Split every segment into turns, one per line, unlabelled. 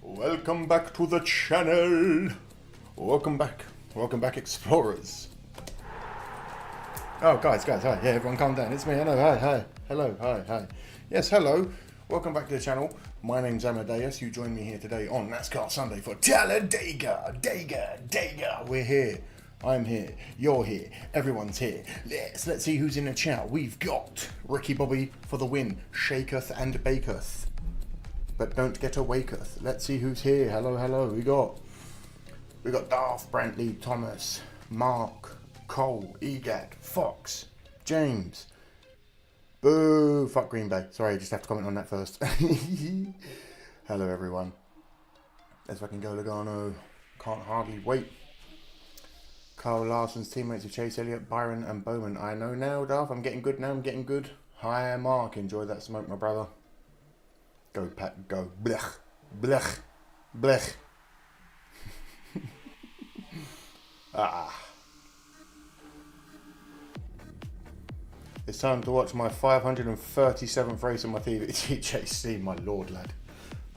Welcome back to the channel. Welcome back, explorers. Oh, guys, hi. Yeah, everyone calm down. It's me. Hello, hi. Hello, hi. Yes, hello. Welcome back to the channel. My name's Amadeus. You join me here today on Nascar Sunday for Talladega. Dega. We're here. I'm here. You're here. Everyone's here. Let's see who's in the chat. We've got Ricky Bobby for the win. Shaketh and baketh. But don't get awaketh. Let's see who's here. Hello. We got Darth, Brantley, Thomas, Mark, Cole, Egad, Fox, James. Boo! Fuck Green Bay. Sorry, I just have to comment on that first. Hello, everyone. Let's fucking go, Logano. Can't hardly wait. Carl Larson's teammates of Chase Elliott, Byron, and Bowman. I know now, Darth. I'm getting good now. Hi, Mark. Enjoy that smoke, my brother. Go, Pat. Go. Blech. It's time to watch my 537th race on my TV. TJC, my lord, lad.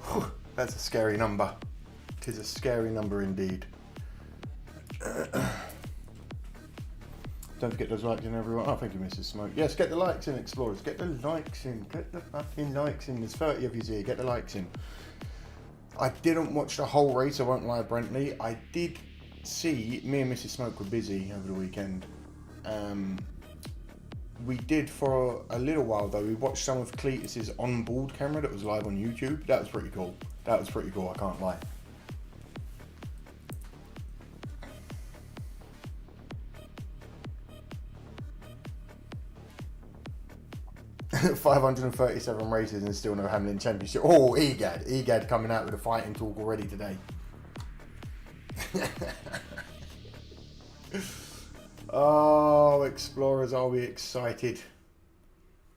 Whew, that's a scary number. It is a scary number indeed. Don't forget those likes in, everyone. Oh, thank you, Mrs. Smoke. Yes, get the likes in, explorers. Get the likes in. Get the fucking likes in. There's 30 of you here. Get the likes in. I didn't watch the whole race, I won't lie, Brentley. I did see, me and Mrs. Smoke were busy over the weekend. We did for a little while though. We watched some of Cletus's onboard camera that was live on YouTube. That was pretty cool. I can't lie. $537 races and still no Hamlin Championship. Oh, Egad coming out with a fighting talk already today. Oh, explorers, are we excited?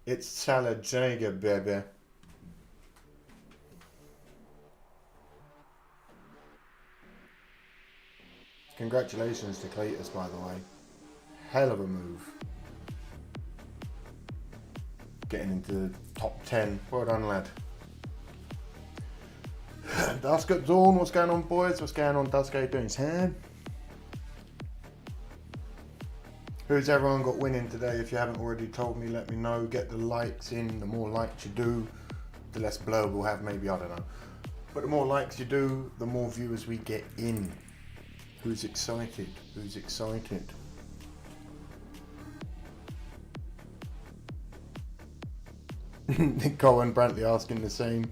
It's Talladega, baby. Congratulations to Cletus, by the way. Hell of a move. Getting into the top 10. Well done, lad. Dusk at Dawn, what's going on, boys? What's going on, Dusk? How you doing, Sam? Who's everyone got winning today? If you haven't already told me, let me know. Get the likes in. The more likes you do, the less blur we'll have, maybe, I don't know. But the more likes you do, the more viewers we get in. Who's excited? Cole and Brantley asking the same.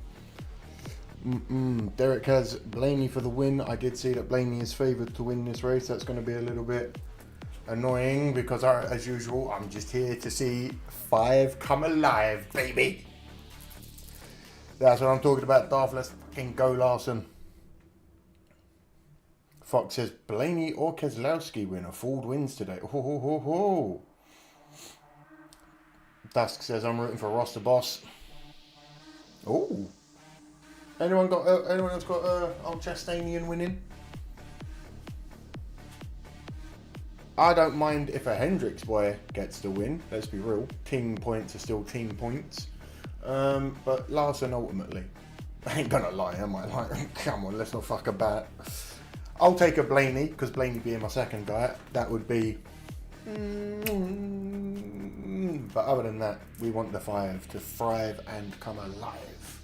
Derek has Blaney for the win. I did see that Blaney is favoured to win this race. That's going to be a little bit annoying because, as usual, I'm just here to see 5 come alive, baby. That's what I'm talking about, Darth. Let's fucking go, Larson. Fox says Blaney or Keselowski winner. Ford wins today. Ho. Dusk says I'm rooting for Ross the Boss. Oh. Anyone else got old Chastanian winning? I don't mind if a Hendricks boy gets the win. Let's be real. Team points are still team points. But Larson ultimately. I ain't gonna lie, am I? Like, come on, let's not fuck about. I'll take a Blaney, because Blaney being my second guy, that would be. But other than that, we want the 5 to thrive and come alive.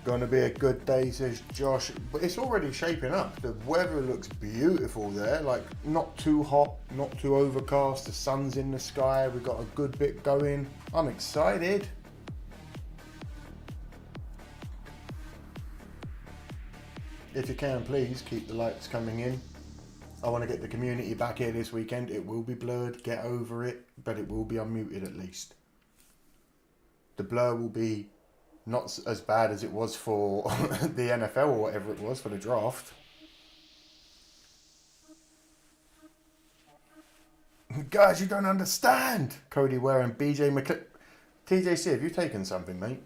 Gonna be a good day, says Josh. But it's already shaping up. The weather looks beautiful there. Like, not too hot, not too overcast. The sun's in the sky. We've got a good bit going. I'm excited. If you can, please keep the likes coming in. I want to get the community back here this weekend. It will be blurred, get over it, but it will be unmuted at least. The blur will be not as bad as it was for the NFL or whatever it was for the draft. Guys, you don't understand. Cody Ware and BJ McLeod. TJC, have you taken something, mate?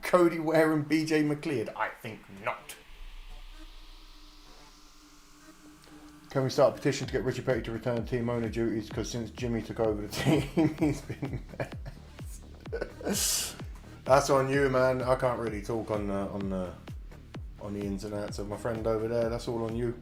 Cody Ware and BJ McLeod? I think not. Can we start a petition to get Richie Petty to return team owner duties? Because since Jimmy took over the team, he's been messed. That's on you, man. I can't really talk on the ins and outs of my friend over there. That's all on you.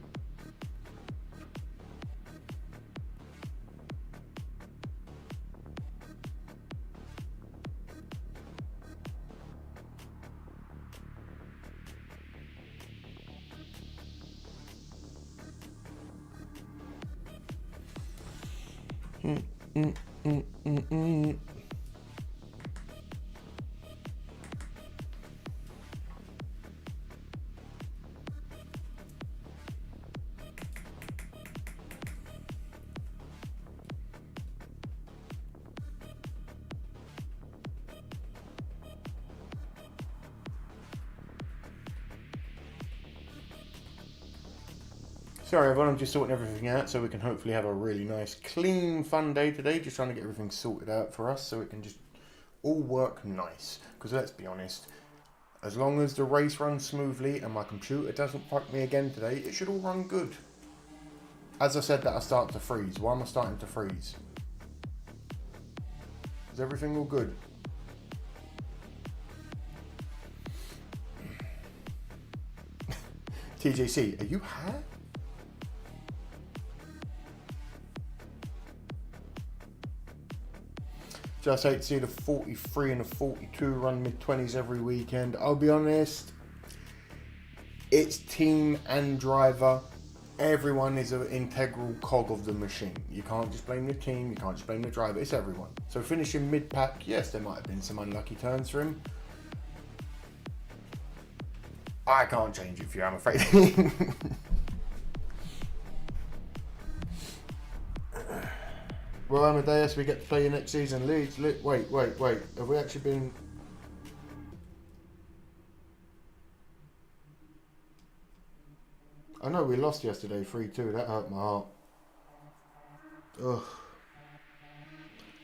Sorry everyone, I'm just sorting everything out so we can hopefully have a really nice, clean, fun day today. Just trying to get everything sorted out for us so it can just all work nice. Because let's be honest, as long as the race runs smoothly and my computer doesn't fuck me again today, it should all run good. As I said that I start to freeze. Why am I starting to freeze? Is everything all good? TJC, are you high? Just hate to see the 43 and the 42 run mid-20s every weekend. I'll be honest, it's team and driver. Everyone is an integral cog of the machine. You can't just blame the team, you can't just blame the driver, it's everyone. So finishing mid-pack, yes, there might have been some unlucky turns for him. I can't change it for you, I'm afraid. Well, Amadeus, we get to play you next season. Leeds, wait. Have we actually been... I know we lost yesterday, 3-2. That hurt my heart. Ugh.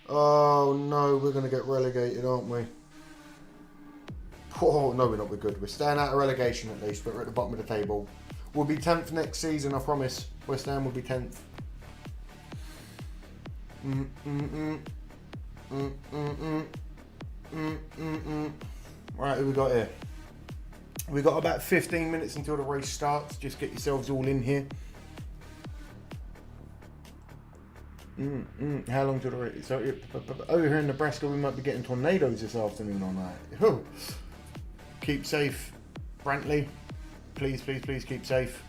Oh, no, we're going to get relegated, aren't we? Oh, no, we're not. We're good. We're staying out of relegation at least, but we're at the bottom of the table. We'll be 10th next season, I promise. West Ham will be 10th. Right, who we got here? We got about 15 minutes until the race starts. Just get yourselves all in here. How long till the race? So over here in Nebraska, we might be getting tornadoes this afternoon or night. Keep safe, Brantley. Please keep safe.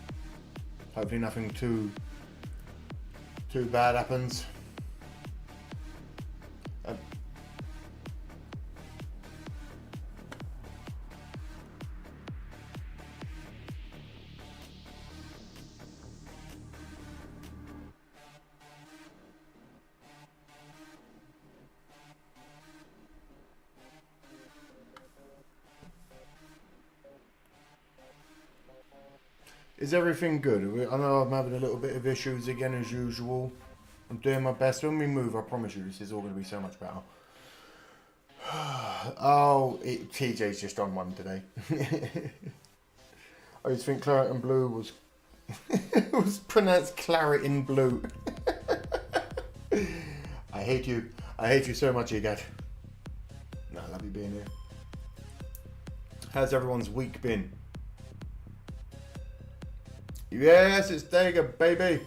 Hopefully nothing too bad happens. Is everything good? I know I'm having a little bit of issues again as usual. I'm doing my best. When we move, I promise you, this is all going to be so much better. Oh, TJ's just on one today. I just think claret and blue was was pronounced claret in blue. I hate you. I hate you so much, Egad. No, I love you being here. How's everyone's week been? Yes, it's Dega, baby.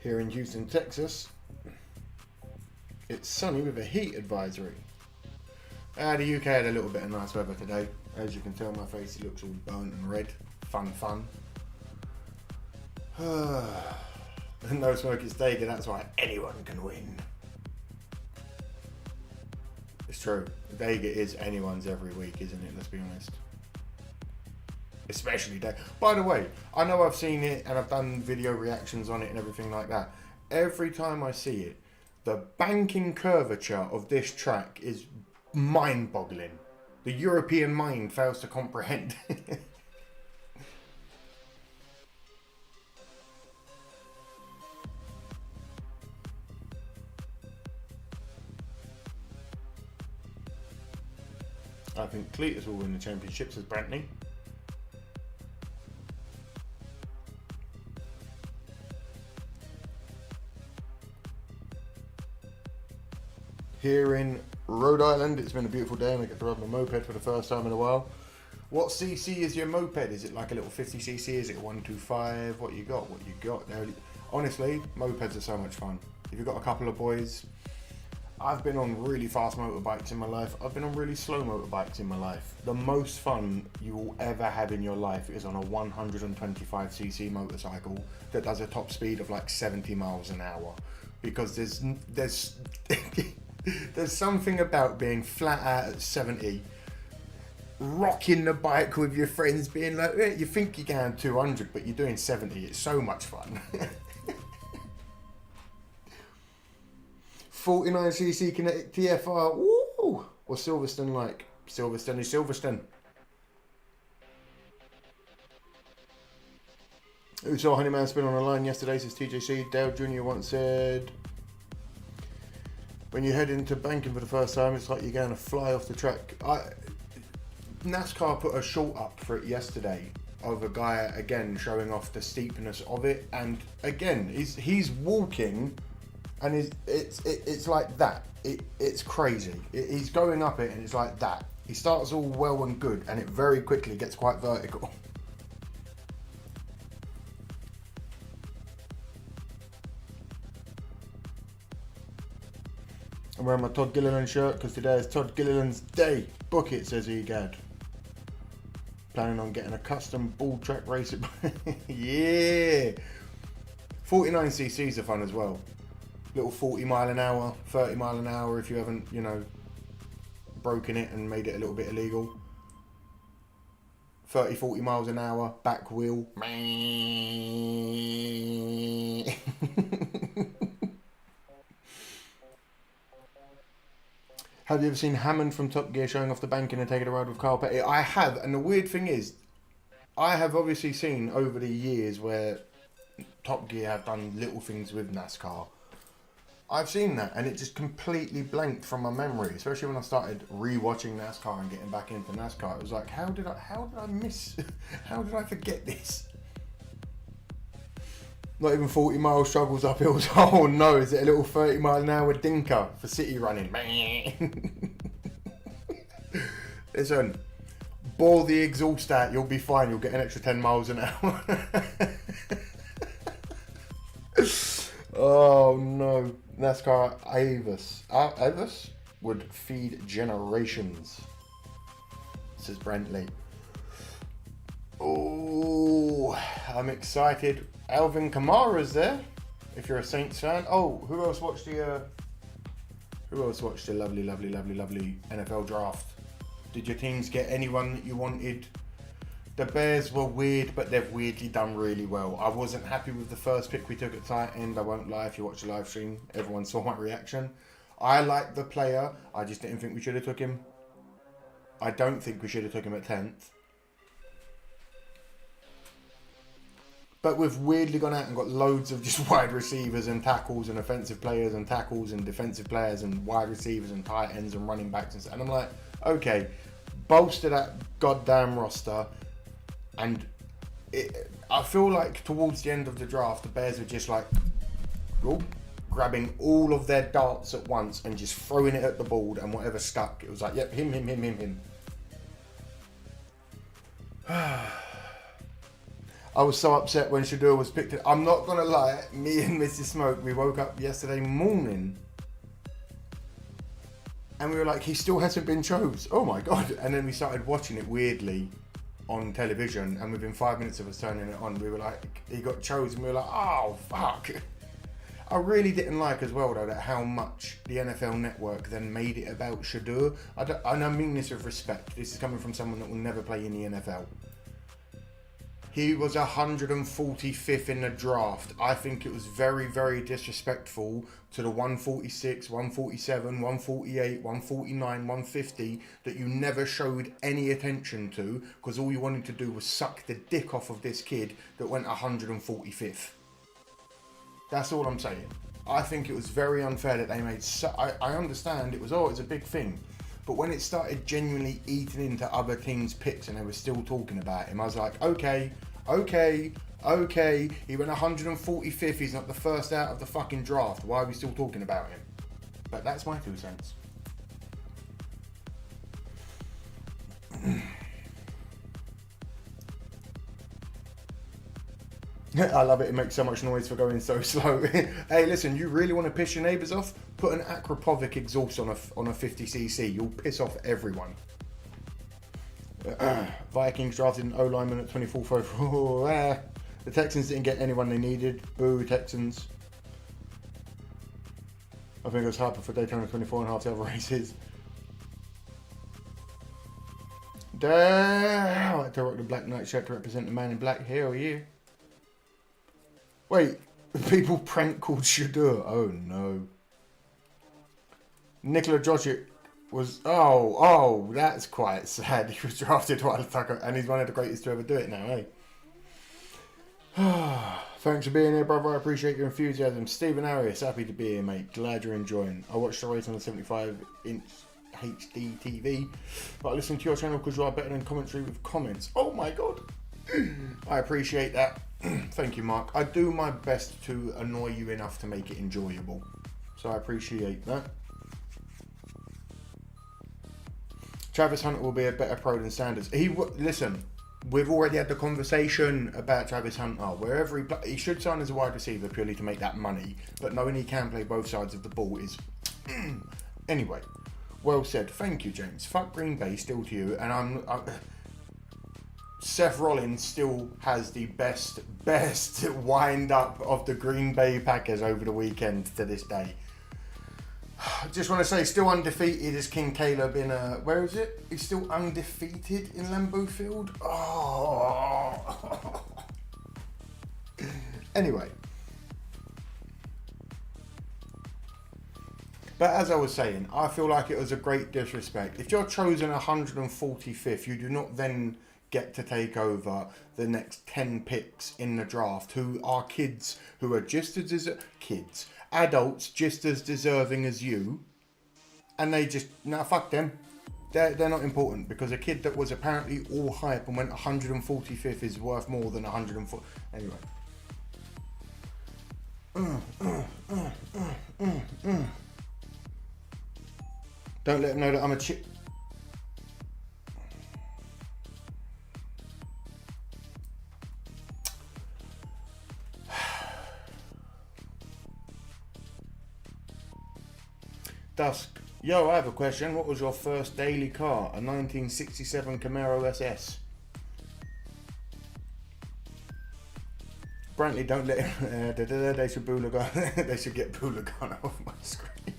Here in Houston, Texas, it's sunny with a heat advisory. The UK had a little bit of nice weather today. As you can tell, my face looks all burnt and red. Fun. No smoke is Dega, that's why anyone can win. It's true. Dega is anyone's every week, isn't it? Let's be honest. Especially Dega. By the way, I know I've seen it and I've done video reactions on it and everything like that. Every time I see it, the banking curvature of this track is mind-boggling. The European mind fails to comprehend. I think Cletus will win the championship, says Brantley. here in Rhode Island. It's been a beautiful day and I get to ride my moped for the first time in a while. What cc is your moped? Is it like a little 50cc? Is it 125? What you got? Honestly, mopeds are so much fun. If you've got a couple of boys, I've been on really fast motorbikes in my life. I've been on really slow motorbikes in my life. The most fun you will ever have in your life is on a 125cc motorcycle that does a top speed of like 70 miles an hour. Because there's something about being flat out at 70, rocking the bike with your friends, being like, you think you're going 200, but you're doing 70. It's so much fun. 49cc kinetic TFR. Woo! What's Silverstone like? Silverstone is Silverstone. Who saw Honeyman spin on a line yesterday, says TJC. Dale Jr. once said, when you head into banking for the first time, it's like you're going to fly off the track. NASCAR put a short up for it yesterday of a guy, again, showing off the steepness of it. And again, he's walking, and it's like that. It's crazy. He's going up it, and it's like that. He starts all well and good, and it very quickly gets quite vertical. I'm wearing my Todd Gilliland shirt because today is Todd Gilliland's day. Book it, says Egad. Planning on getting a custom ball track racer. Yeah. 49cc's are fun as well. Little 40 mile an hour, 30 mile an hour if you haven't, broken it and made it a little bit illegal. 30, 40 miles an hour, back wheel. Have you ever seen Hammond from Top Gear showing off the banking and taking a ride with Carl Petty? I have, and the weird thing is, I have obviously seen over the years where Top Gear have done little things with NASCAR. I've seen that, and it just completely blanked from my memory, especially when I started re-watching NASCAR and getting back into NASCAR. It was like, how did I miss, how did I forget this? Not even 40 mile struggles up hills. Oh no, is it a little 30 mile an hour dinker for city running? Listen, bore the exhaust out, you'll be fine. You'll get an extra 10 miles an hour. Oh no, NASCAR Avis would feed generations, says Brentley. Oh, I'm excited. Alvin Kamara's there, if you're a Saints fan. Oh, who else watched the lovely NFL draft? Did your teams get anyone that you wanted? The Bears were weird, but they've weirdly done really well. I wasn't happy with the first pick we took at tight end. I won't lie, if you watch the live stream, everyone saw my reaction. I liked the player, I just didn't think we should have took him. I don't think we should have took him at 10th. But we've weirdly gone out and got loads of just wide receivers and tackles and offensive players and tackles and defensive players and wide receivers and tight ends and running backs and stuff. And I'm like, okay, bolster that goddamn roster. And I feel like towards the end of the draft, the Bears were just like, grabbing all of their darts at once and just throwing it at the board, and whatever stuck, it was like, yep, him. I was so upset when Shador was picked. I'm not going to lie, me and Mrs. Smoke, we woke up yesterday morning and we were like, he still hasn't been chose. Oh my God. And then we started watching it weirdly on television, and within 5 minutes of us turning it on, we were like, he got chosen. We were like, oh, fuck. I really didn't like as well, though, that how much the NFL Network then made it about Shador. And I mean this with respect. This is coming from someone that will never play in the NFL. He was 145th in the draft. I think it was very, very disrespectful to the 146, 147, 148, 149, 150 that you never showed any attention to, because all you wanted to do was suck the dick off of this kid that went 145th. That's all I'm saying. I think it was very unfair that they made I understand it's a big thing. But when it started genuinely eating into other teams' picks and they were still talking about him, I was like, okay. He went 145th. He's not the first out of the fucking draft. Why are we still talking about him? But that's my 2 cents. I love it. It makes so much noise for going so slow. Hey, listen, you really want to piss your neighbours off? Put an Aquapovic exhaust on a 50cc. You'll piss off everyone. Vikings drafted an O-lineman at 24th overall. The Texans didn't get anyone they needed. Boo, Texans. I think it was Harper for Daytona 24.5 the other races. Damn! I like to rock the black night shirt to represent the man in black. Hell yeah. Wait, people prank called Shadur. Oh no. Nikola Jokic was, oh, that's quite sad. He was drafted while Tucker, and he's one of the greatest to ever do it now, eh? Thanks for being here, brother. I appreciate your enthusiasm. Stephen Arias, happy to be here, mate. Glad you're enjoying. I watched the race on the 75-inch HD TV, but I listen to your channel because you are better than commentary with comments. Oh my god. I appreciate that. Thank you, Mark. I do my best to annoy you enough to make it enjoyable, so I appreciate that. Travis Hunter will be a better pro than Sanders. Listen, we've already had the conversation about Travis Hunter. Wherever he should sign as a wide receiver purely to make that money, but knowing he can play both sides of the ball is... Anyway, well said. Thank you, James. Fuck Green Bay, still to you, and Seth Rollins still has the best wind-up of the Green Bay Packers over the weekend to this day. Just want to say, still undefeated is King Caleb in where is it? He's still undefeated in Lambeau Field. Oh. Anyway. But as I was saying, I feel like it was a great disrespect. If you're chosen 145th, you do not then get to take over the next 10 picks in the draft, who are kids who are just as adults just as deserving as you, and they just, nah, fuck them. They're not important, because a kid that was apparently all hype and went 145th is worth more than 140. Anyway. Don't let them know that I'm a chip. Dusk. Yo, I have a question. What was your first daily car? A 1967 Camaro SS. Brantley, don't let him. They should they should get Boulagan off my screen.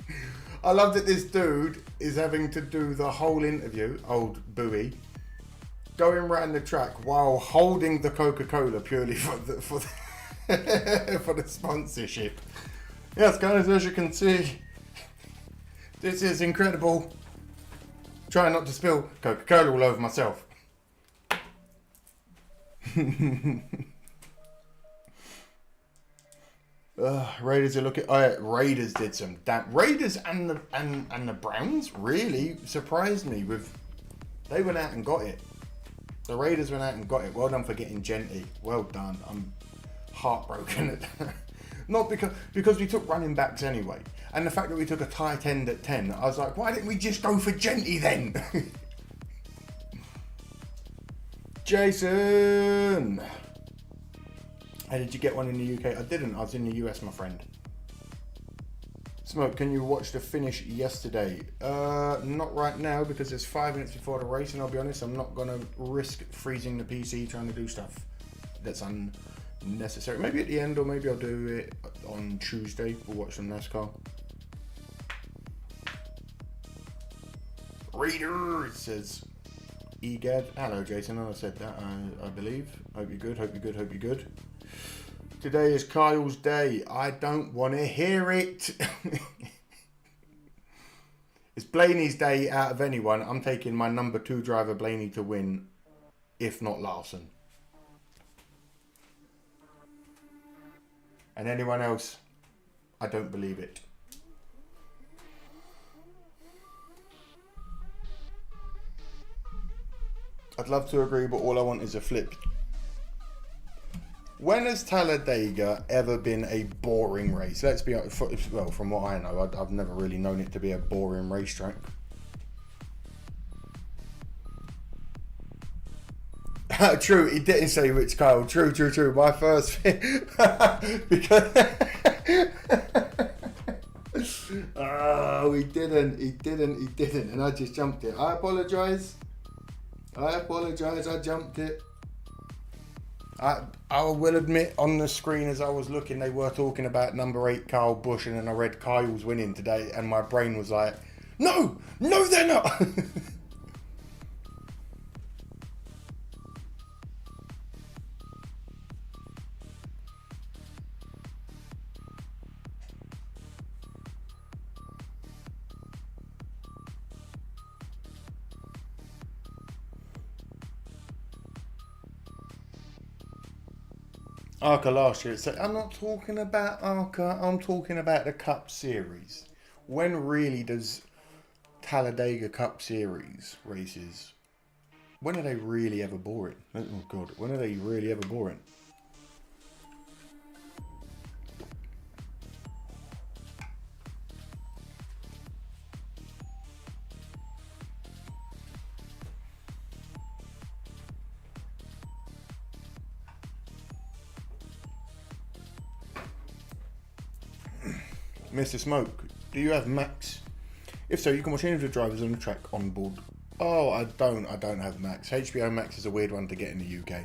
I love that this dude is having to do the whole interview, old Bowie, going around the track while holding the Coca-Cola purely for the sponsorship. Yes, guys, as you can see, this is incredible. Trying not to spill Coca-Cola all over myself. Raiders are looking. Raiders did some damn. Raiders and the Browns really surprised me with. They went out and got it. The Raiders went out and got it. Well done for getting Genty. Well done. I'm heartbroken at that. Not because we took running backs anyway. And the fact that we took a tight end at 10, I was like, why didn't we just go for Genty then? Jason! Hey, did you get one in the UK? I didn't. I was in the US, my friend. Smoke, can you watch the finish yesterday? Not right now, because it's 5 minutes before the race, and I'll be honest, I'm not going to risk freezing the PC trying to do stuff that's unnecessary. Maybe at the end, or maybe I'll do it on Tuesday. We'll watch some NASCAR. Reader, it says EGAD. Hello, Jason. I said that, I believe. Hope you're good. Hope you're good. Hope you're good. Today is Kyle's day. I don't want to hear it. It's Blaney's day out of anyone. I'm taking my number 2 driver, Blaney, to win, if not Larson. And anyone else, I don't believe it. I'd love to agree, but all I want is a flip. When has Talladega ever been a boring race? Let's be honest, well, from what I know, I've never really known it to be a boring racetrack. True, he didn't say which Kyle. True. My first because oh, he didn't, and I just jumped it. I apologise. I jumped it. I will admit, on the screen as I was looking, they were talking about number 8 Kyle Busch, and then I read Kyle's winning today, and my brain was like, no, they're not. ARCA last year. So I'm not talking about ARCA, I'm talking about the Cup Series. When really does Talladega Cup Series races, when are they really ever boring? Oh God, when are they really ever boring? Mr. Smoke, do you have Max? If so, you can watch any of the drivers on the track on board. Oh, I don't have Max. HBO Max is a weird one to get in the UK.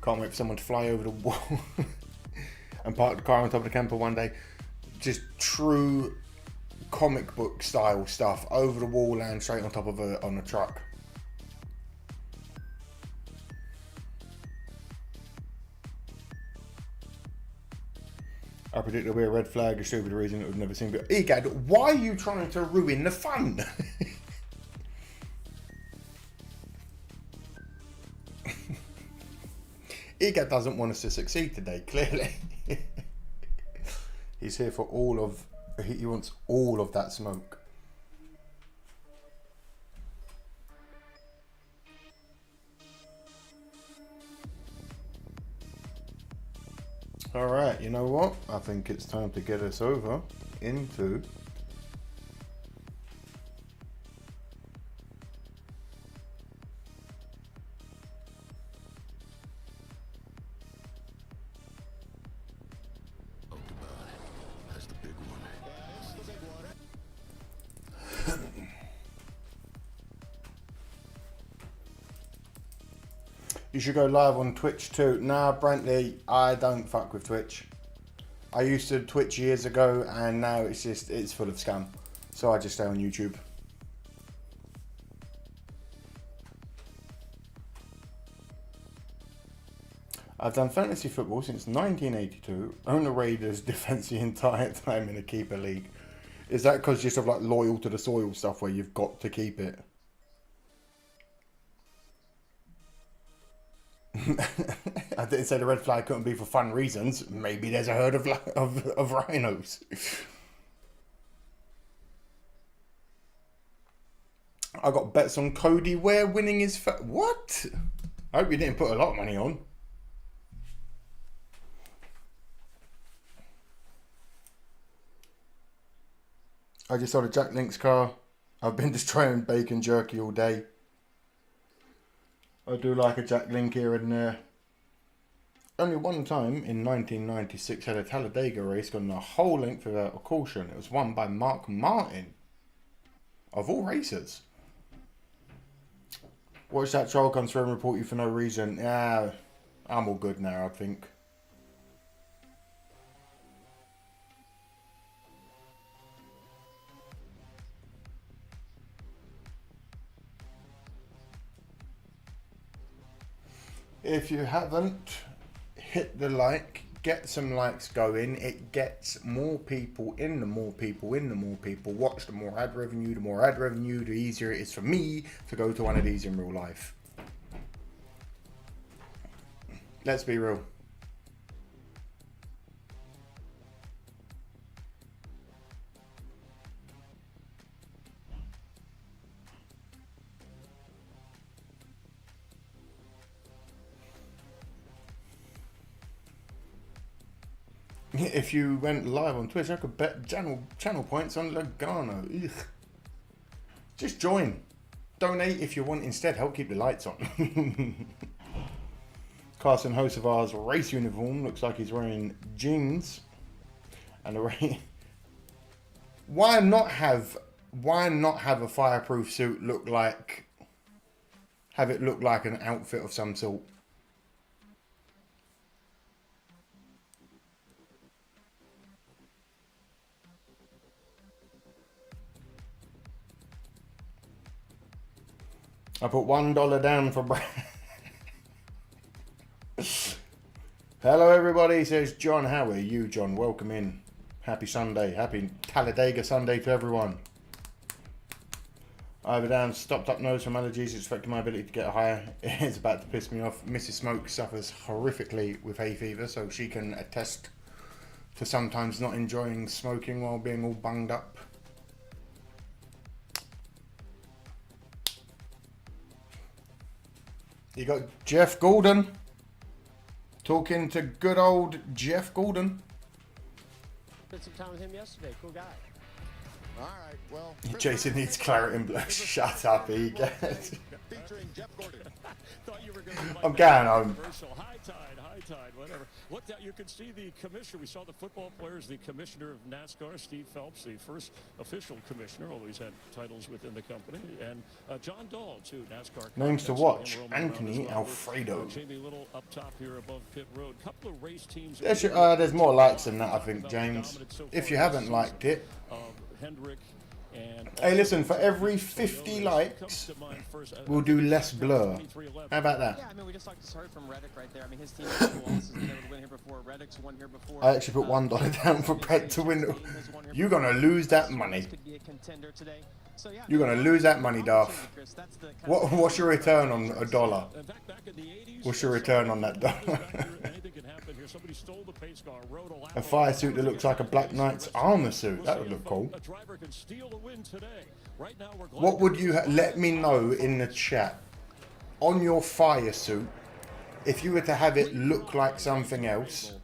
Can't wait for someone to fly over the wall and park the car on top of the camper one day. Just true comic book style stuff. Over the wall, land straight on top of on a truck. I predict there'll be a red flag, a stupid reason it would never seem good. Egad, why are you trying to ruin the fun? Egad doesn't want us to succeed today, clearly. He's here for all of... He wants all of that smoke. Alright, you know what? I think it's time to get us over into that's the big one. You should go live on Twitch too. Nah, Brantley, I don't fuck with Twitch. I used to Twitch years ago, and now it's full of scam. So I just stay on YouTube. I've done fantasy football since 1982. Own the Raiders defense the entire time in a keeper league. Is that because you're sort of like loyal to the soil stuff where you've got to keep it? I didn't say the red flag couldn't be for fun reasons. Maybe there's a herd of rhinos. I got bets on Cody Ware winning his... What? I hope you didn't put a lot of money on. I just sold a Jack Link's car. I've been destroying bacon jerky all day. I do like a Jack Link here and there. Only one time in 1996 had a Talladega race gone the whole length without a caution. It was won by Mark Martin. Of all racers. Watch that troll come through and report you for no reason. Yeah, I'm all good now, I think. If you haven't, hit the like, get some likes going. It gets more people in, the more people watch, the more ad revenue, the easier it is for me to go to one of these in real life. Let's be real. If you went live on Twitch, I could bet channel points on Logano. Ugh. Just join. Donate if you want instead. Help keep the lights on. Carson, host of ours race uniform, looks like he's wearing jeans and a race. Why not have a fireproof suit look like, have it look like an outfit of some sort? I put $1 down for Brad. Hello everybody, says John. How are you, John? Welcome in. Happy Sunday. Happy Talladega Sunday to everyone. Over down, stopped up nose from allergies, expecting my ability to get higher. It's about to piss me off. Mrs. Smoke suffers horrifically with hay fever, so she can attest to sometimes not enjoying smoking while being all bunged up. You got Jeff Gordon talking to good old Jeff Gordon.
Spent some time with him yesterday. Cool guy.
All right, well.
Jason needs claret and blue. Shut up, he gets.
Featuring Jeff Gordon.
I'm going home.
High tide, whatever. Looked at, you can see the commissioner. We saw the football players, the commissioner of NASCAR, Steve Phelps, the first official commissioner, although he's had titles within the company, and John Dahl, too, NASCAR.
Names to watch: Anthony Alfredo.
Jamie Little up top here above pit road. Couple of race teams.
There's more likes than that, I think, James. If you haven't liked it.
Hendrick.
Hey, listen, for every 50 likes, we'll do less blur. How about that?
Yeah, I mean, we just heard from Reddick right there. I mean, his team has losses. They would win here before. Reddick's won here before.
I actually put $1 down for Brett to win. You're going to lose that money. You're going to lose that money, Darth. What's your return on $1? What's your return on that dollar? A fire suit that looks like a Black Knight's armor suit. That would look cool. What would you let me know in the chat on your fire suit if you were to have it look like something else?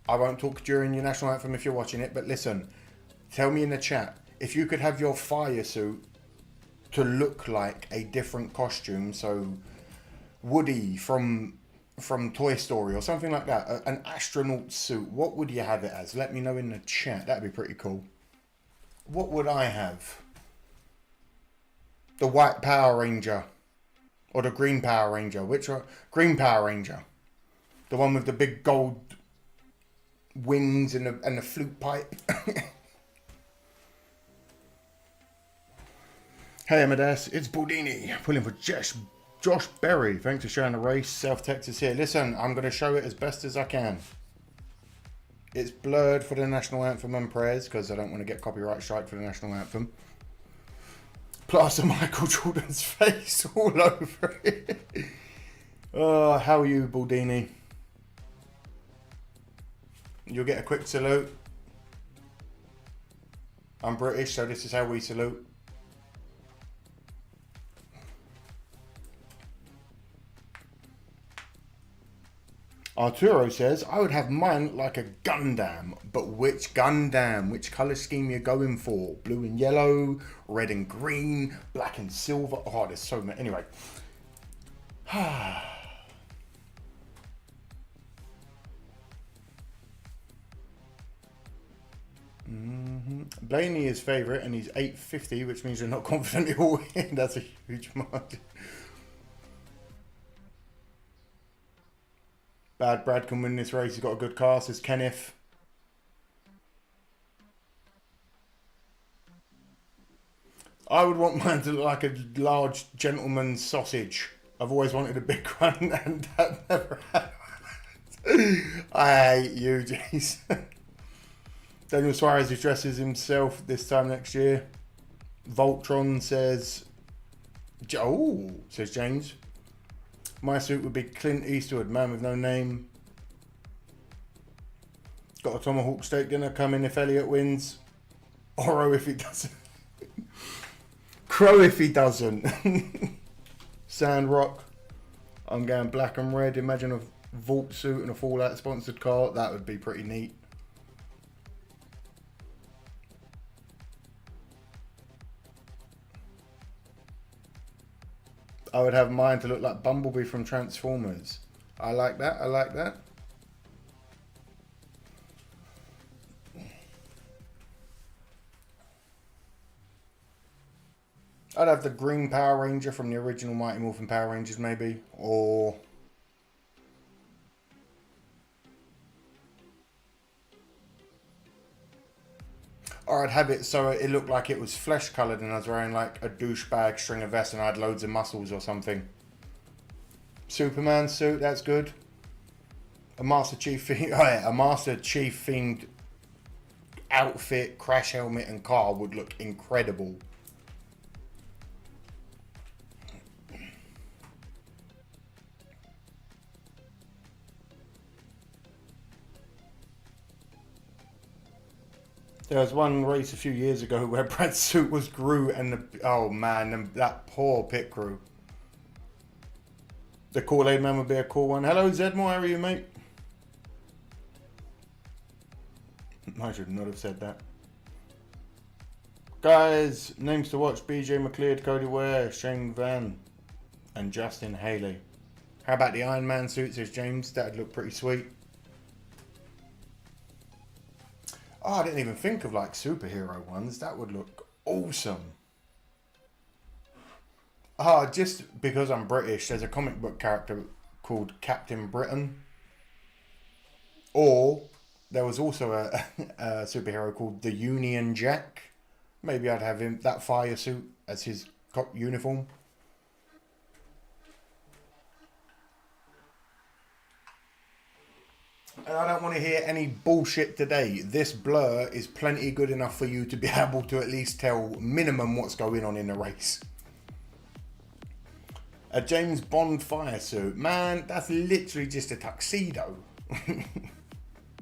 I won't talk during your national anthem if you're watching it, but listen, tell me in the chat if you could have your fire suit to look like a different costume, so Woody from Toy Story or something like that, an astronaut suit, what would you have it as? Let me know in the chat. That'd be pretty cool. What would I have? The white Power Ranger or the green Power Ranger? Which one? Green Power Ranger, the one with the big gold wings and the flute pipe. Hey Amadeus, it's Baldini pulling for Josh Berry. Thanks for showing the race. South Texas here. Listen, I'm going to show it as best as I can. It's blurred for the national anthem and prayers because I don't want to get copyright strike for the national anthem. Plus Michael Jordan's face all over it. Oh, how are you, Baldini? You'll get a quick salute. I'm British, so this is how we salute. Arturo says, I would have mine like a Gundam, but which Gundam? Which colour scheme you're going for? Blue and yellow, red and green, black and silver. Oh, there's so many. Anyway. Blaney is favourite and he's 850, which means you're not confident he'll win. That's a huge margin. Bad Brad can win this race. He's got a good car, says Kenneth. I would want mine to look like a large gentleman's sausage. I've always wanted a big one and that never happened. I hate you, Jason. Daniel Suarez addresses himself this time next year. Voltron says, oh, says James. My suit would be Clint Eastwood, man with no name. Got a tomahawk steak dinner coming if Elliot wins. Oro if he doesn't. Crow if he doesn't. Sandrock. I'm going black and red. Imagine vault suit and a Fallout sponsored car. That would be pretty neat. I would have mine to look like Bumblebee from Transformers. I like that. I like that. I'd have the green Power Ranger from the original Mighty Morphin Power Rangers, maybe. Or I'd have it so it looked like it was flesh coloured and I was wearing like a douchebag stringer vest and I had loads of muscles or something. Superman suit, that's good. A Master Chief theme, oh yeah, a Master Chief themed outfit, crash helmet and car would look incredible. There was one race a few years ago where Brad's suit was Gru and the, oh man, that poor pit crew. The Kool-Aid man would be a cool one. Hello Zedmore, how are you, mate? I should not have said that. Guys, names to watch: BJ McLeod, Cody Ware, Shane Van, and Justin Haley. How about the Iron Man suit, says James? That'd look pretty sweet. Oh, I didn't even think of like superhero ones. That would look awesome. Ah, just because I'm British, there's a comic book character called Captain Britain. Or there was also a superhero called the Union Jack. Maybe I'd have him, that fire suit as his uniform. And I don't want to hear any bullshit today. This blur is plenty good enough for you to be able to at least tell minimum what's going on in the race. A James Bond fire suit. Man, that's literally just a tuxedo.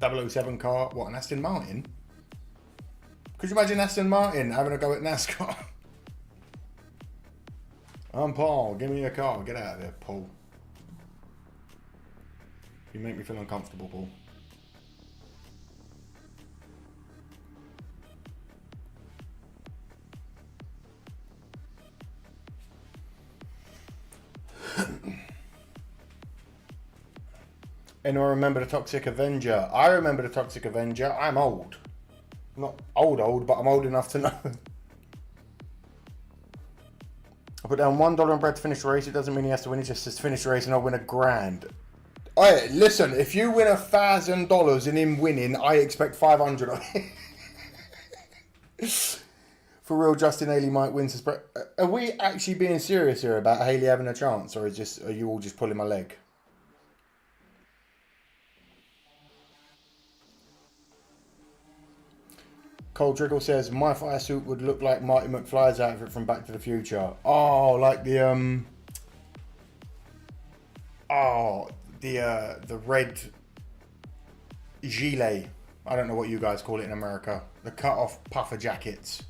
007 car. What, an Aston Martin? Could you imagine Aston Martin having a go at NASCAR? I'm Paul. Give me a car. Get out of there, Paul. You make me feel uncomfortable, Paul. Anyone remember the Toxic Avenger? I remember the Toxic Avenger. I'm old. Not old, but I'm old enough to know. I put down $1 on Brad to finish the race. It doesn't mean he has to win. He just says to finish the race and I'll win $1,000. Hey, listen, if you win $1,000 and him winning, I expect 500 on it. For real, Justin Haley might win. Are we actually being serious here about Haley having a chance, or are you all just pulling my leg? Cole Driggle says my fire suit would look like Marty McFly's outfit from Back to the Future. Oh, like the the red gilet. I don't know what you guys call it in America. The cut-off puffer jackets.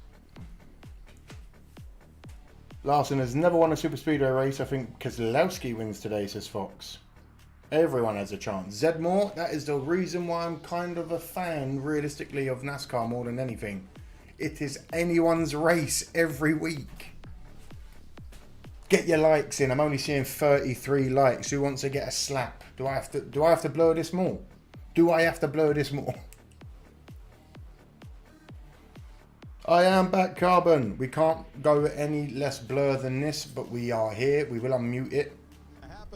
Larson has never won a super speedway race. I think Keselowski wins today, says Fox. Everyone has a chance. Zedmore, that is the reason why I'm kind of a fan, realistically, of NASCAR more than anything. It is anyone's race every week. Get your likes in. I'm only seeing 33 likes. Who wants to get a slap? Do I have to blur this more? Do I have to blur this more? I am back, Carbon. We can't go any less blur than this, but we are here. We will unmute it.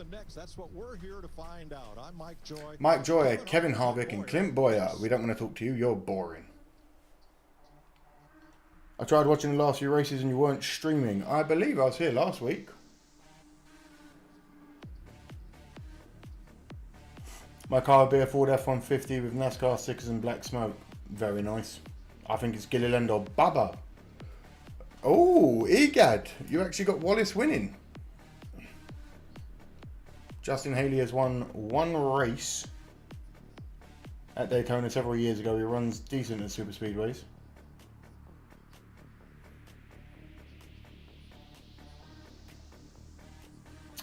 Next, that's what we're here to find out. I'm Mike Joy.
Mike Joy, Kevin Harvick, and Clint Boyer. We don't want to talk to you. You're boring. I tried watching the last few races and you weren't streaming. I believe I was here last week. My car would be a Ford F-150 with NASCAR stickers and black smoke. Very nice. I think it's Gilliland or Bubba. Oh, Egad. You actually got Wallace winning. Justin Haley has won one race at Daytona several years ago. He runs decent at super speedways.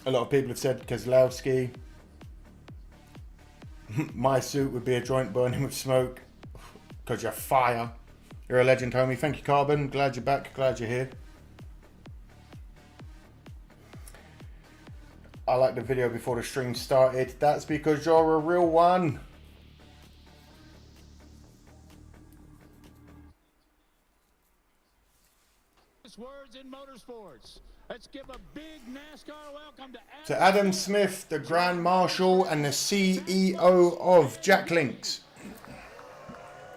A lot of people have said Keselowski. My suit would be a joint burning with smoke. Because you're fire. You're a legend, homie. Thank you, Carbon. Glad you're back. Glad you're here. I liked the video before the stream started. That's because you're a real one.
Words in motorsports. Let's give a big NASCAR welcome
to Adam Smith, the Grand Marshal and the CEO of Jack Links.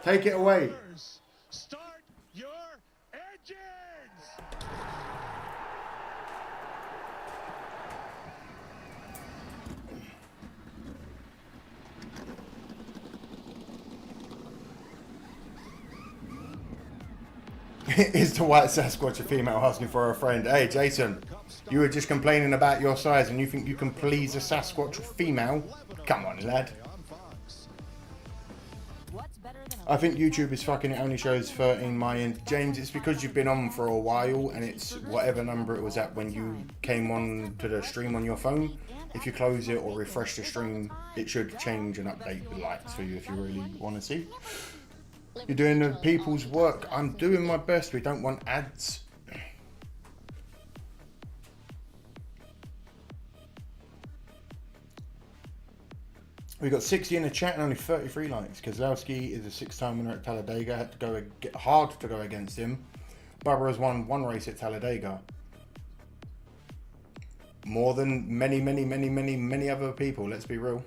Take it away.
Start your engines.
Is the white Sasquatch a female asking for a friend? Hey, Jason, you were just complaining about your size and you think you can please a Sasquatch female? Come on, lad. I think YouTube is fucking, it only shows 13 my end. James, it's because you've been on for a while and it's whatever number it was at when you came on to the stream on your phone. If you close it or refresh the stream, it should change and update the lights for you if you really want to see. You're doing the people's work. I'm doing my best. We don't want ads. We got 60 in the chat and only 33 likes. Kozlowski is a 6-time winner at Talladega. Had to go get hard to go against him. Bubba has won one race at Talladega. More than many other people. Let's be real.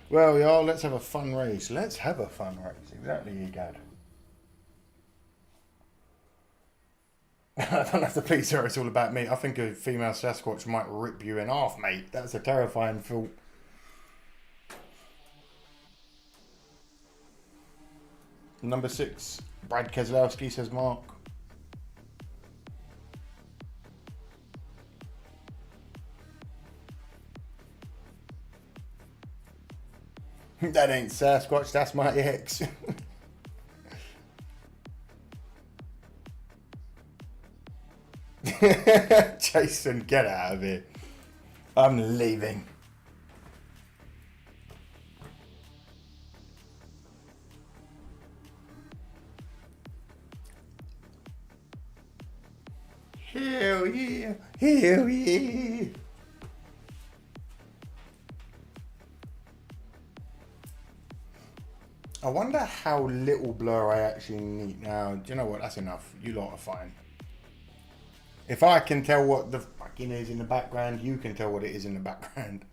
Well, y'all, let's have a fun race. Let's have a fun race. Exactly, Egad. I don't have to please her. It's all about me. I think a female Sasquatch might rip you in half, mate. That's a terrifying thought. Number 6, Brad Keselowski, says Mark. That ain't Sasquatch, that's my ex. Jason, get out of here. I'm leaving. Hell yeah, hell yeah. I wonder how little blur I actually need. Now, do you know what? That's enough. You lot are fine. If I can tell what the fucking is in the background, you can tell what it is in the background.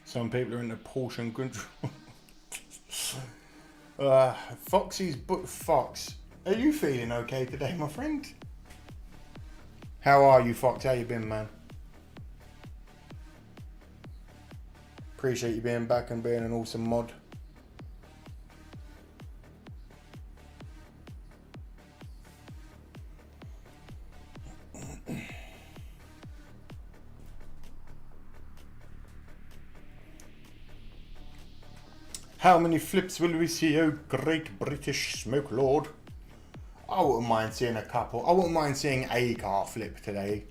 Some people are in the portion control. Foxy's book. Fox, are you feeling okay today, my friend? How are you, Fox? How you been, man? Appreciate you being back and being an awesome mod. How many flips will we see, oh great British smoke lord? I wouldn't mind seeing a couple. I wouldn't mind seeing a car flip today.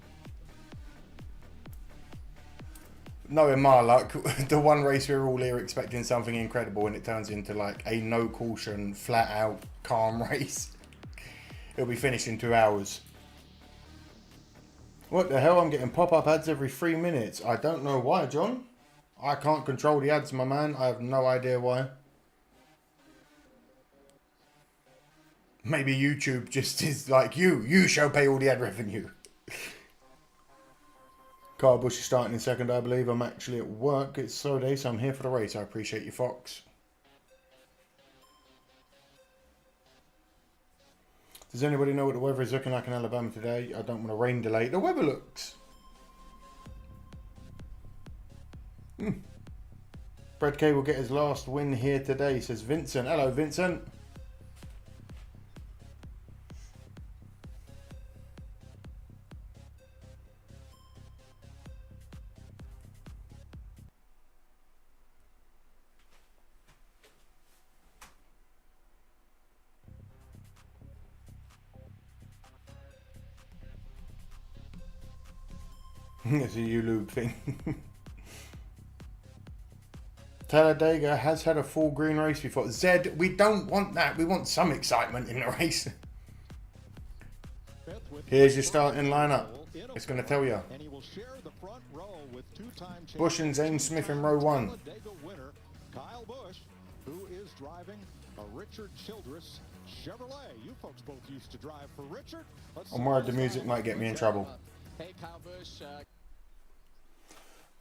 Knowing my luck, the one race we were all here expecting something incredible and it turns into like a no caution, flat out, calm race. It'll be finished in 2 hours. What the hell? I'm getting pop-up ads every 3 minutes. I don't know why, John. I can't control the ads, my man. I have no idea why. Maybe YouTube just is like, you shall pay all the ad revenue. Carl Bush is starting in second, I believe. I'm actually at work. It's slow day, so I'm here for the race. I appreciate you, Fox. Does anybody know what the weather is looking like in Alabama today? I don't want a rain delay. The weather looks... Brad K will get his last win here today, says Vincent. Hello, Vincent. It's a U-lube thing. Talladega has had a full green race before. Zed, we don't want that. We want some excitement in the race. Here's your starting lineup. It's going to tell you.
And he will share the front row with two-time
Bush and Zane Smith in row 1.
Talladega winner Kyle Busch, who is driving a Richard Childress Chevrolet. You folks both used to drive for Richard.
I'm worried the music might get me in trouble.
Hey, Kyle Busch.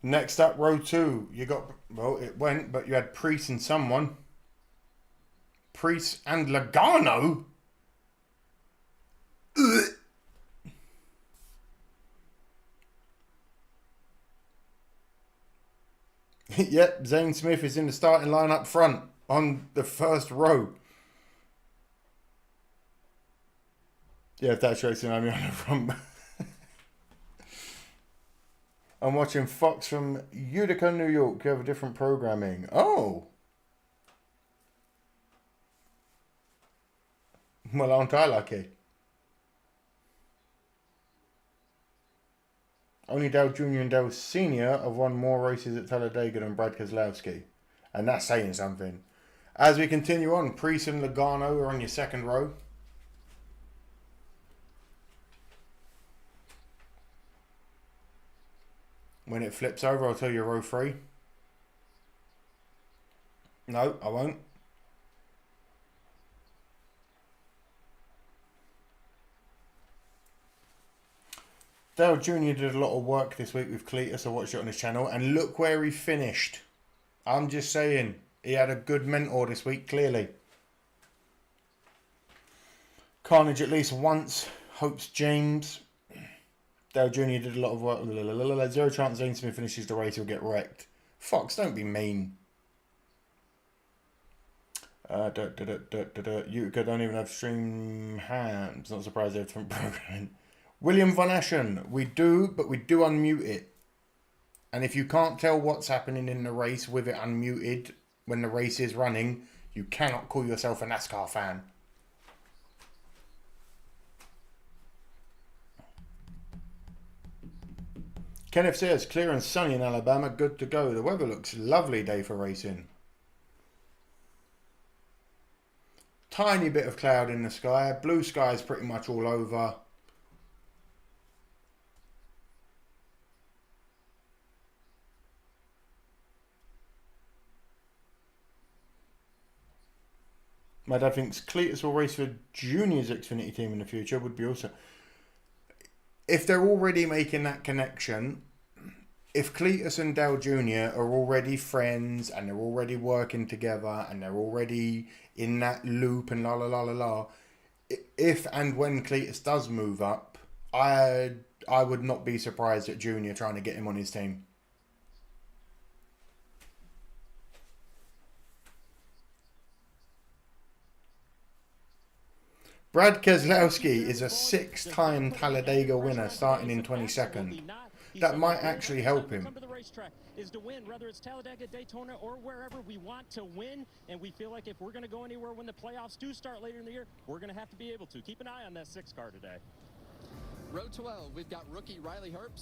Next up, row 2. You got, well, it went, but you had Priest and someone. Priest and Logano? Ugh. Yep, Zane Smith is in the starting line up front on the first row. Yeah, if that's racing, I'm on the front. I'm watching Fox from Utica, New York. You have a different programming. Oh. Well, aren't I lucky? Only Dale Jr. and Dale Sr. have won more races at Talladega than Brad Keselowski. And that's saying something. As we continue on, Priest and Logano are on your second row. When it flips over, I'll tell you row 3. No, I won't. Dale Jr. did a lot of work this week with Cletus. I watched it on his channel. And look where he finished. I'm just saying. He had a good mentor this week, clearly. Carnage at least once. Hopes James. Dale Jr. did a lot of work. Zero chance Zane Smith finishes the race, he'll get wrecked. Fox, don't be mean. Utica don't even have stream hands. Not surprised they have different programming. William Von Ashen, we do, but we do unmute it. And if you can't tell what's happening in the race with it unmuted when the race is running, you cannot call yourself a NASCAR fan. Kenneth says, clear and sunny in Alabama, good to go. The weather looks lovely day for racing. Tiny bit of cloud in the sky. Blue sky is pretty much all over. My dad thinks Cletus will race for Junior's Xfinity team in the future. Would be awesome. If they're already making that connection, if Cletus and Dale Jr. are already friends and they're already working together and they're already in that loop and la la la la la, if and when Cletus does move up, I would not be surprised at Junior trying to get him on his team. Brad Keselowski is a 6-time Talladega winner starting in 22nd. That might actually help him.
Come to the racetrack is to win, whether it's Talladega, Daytona, or wherever. We want to win, and we feel like if we're going to go anywhere when the playoffs do start later in the year, we're going to have to be able to. Keep an eye on that 6 car today.
Row 12, we've got rookie Riley Herbst.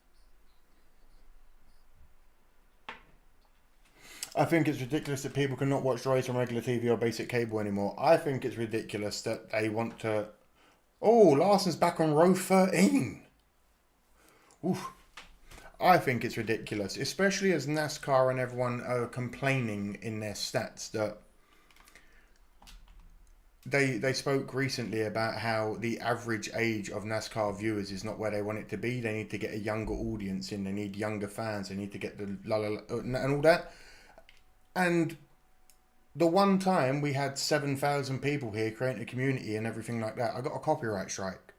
I think it's ridiculous that people cannot watch the race on regular TV or basic cable anymore. I think it's ridiculous that they want to... Oh, Larson's back on row 13. Oof. I think it's ridiculous, especially as NASCAR and everyone are complaining in their stats that they spoke recently about how the average age of NASCAR viewers is not where they want it to be. They need to get a younger audience in. They need younger fans. They need to get the la la la and all that. And the one time we had 7,000 people here creating a community and everything like that, I got a copyright strike.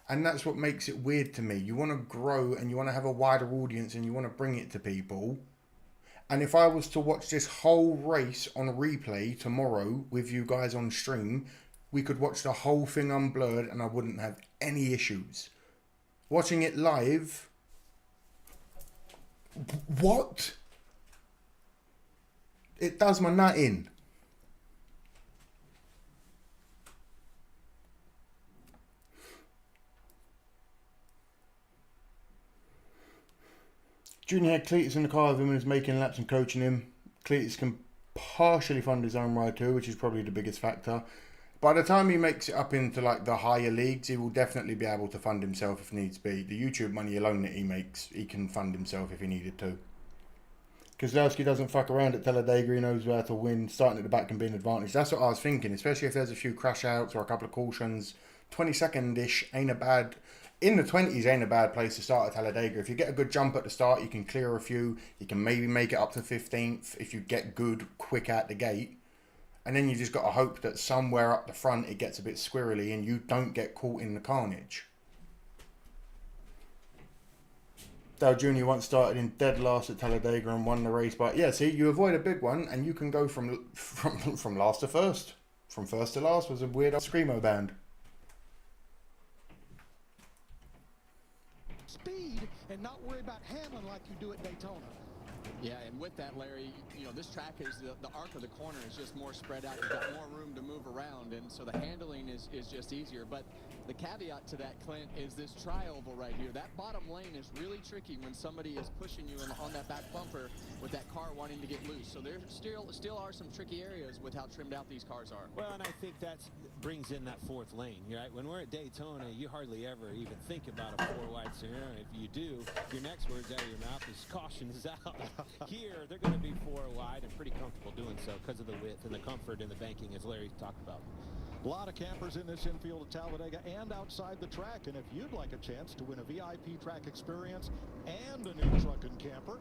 And that's what makes it weird to me. You want to grow and you want to have a wider audience and you want to bring it to people. And if I was to watch this whole race on replay tomorrow with you guys on stream, we could watch the whole thing unblurred and I wouldn't have any issues. Watching it live... What? It does my nut in. Junior had Cletus in the car with him and is making laps and coaching him. Cletus can partially fund his own ride too, which is probably the biggest factor. By the time he makes it up into like the higher leagues, he will definitely be able to fund himself if needs be. The YouTube money alone that he makes, he can fund himself if he needed to. Keselowski doesn't fuck around at Talladega. He knows where to win. Starting at the back can be an advantage. That's what I was thinking, especially if there's a few crash outs or a couple of cautions. 22nd-ish ain't a bad... In the 20s ain't a bad place to start at Talladega. If you get a good jump at the start, you can clear a few. You can maybe make it up to 15th if you get good, quick out the gate. And then you just got to hope that somewhere up the front it gets a bit squirrely and you don't get caught in the carnage. Dale Jr. once started in dead last at Talladega and won the race. But yeah, see, you avoid a big one and you can go from last to first. From first to last was a weird screamo band.
Speed and not worry about handling like you do at Daytona.
Yeah, and with that, Larry, you know, this track is the arc of the corner is just more spread out. You've got more room to move around, and so the handling is just easier. But the caveat to that, Clint, is this tri-oval right here. That bottom lane is really tricky when somebody is pushing you on that back bumper with that car wanting to get loose. So there still are some tricky areas with how trimmed out these cars are.
Well, and I think that brings in that fourth lane, right? When we're at Daytona, you hardly ever even think about a four-wide scenario. If you do, your next words out of your mouth is caution is out. Here, they're going to be four wide and pretty comfortable doing so because of the width and the comfort and the banking, as Larry talked about.
A lot of campers in this infield at Talladega and outside the track. And if you'd like a chance to win a VIP track experience and a new truck and camper,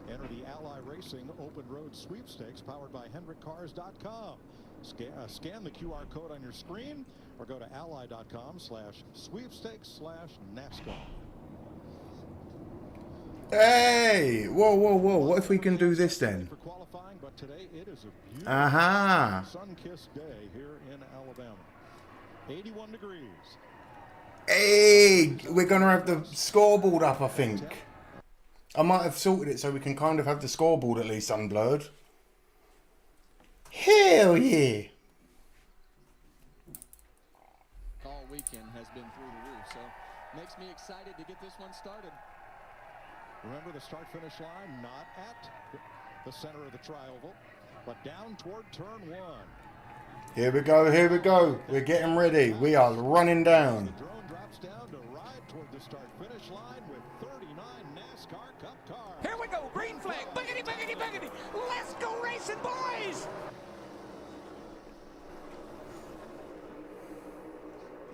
enter the Ally Racing Open Road Sweepstakes powered by HendrickCars.com. Scan the QR code on your screen or go to ally.com/sweepstakes/NASCAR.
Hey! Whoa, whoa, whoa. What if we can do this then?
For qualifying, but today it is a beautiful sun-kissed day here in Alabama. 81 degrees.
Hey! We're going to have the scoreboard up, I think. I might have sorted it so we can kind of have the scoreboard at least unblurred. Hell yeah!
All weekend has been through the roof, so makes me excited to get this one started.
Remember the start-finish line, not at the center of the tri-oval, but down toward turn one.
Here we go, here we go. We're getting ready. We are running down.
The drone drops down to ride toward the start-finish line with 39 NASCAR Cup cars.
Here we go, green flag, boogity, boogity, boogity. Let's go racing, boys!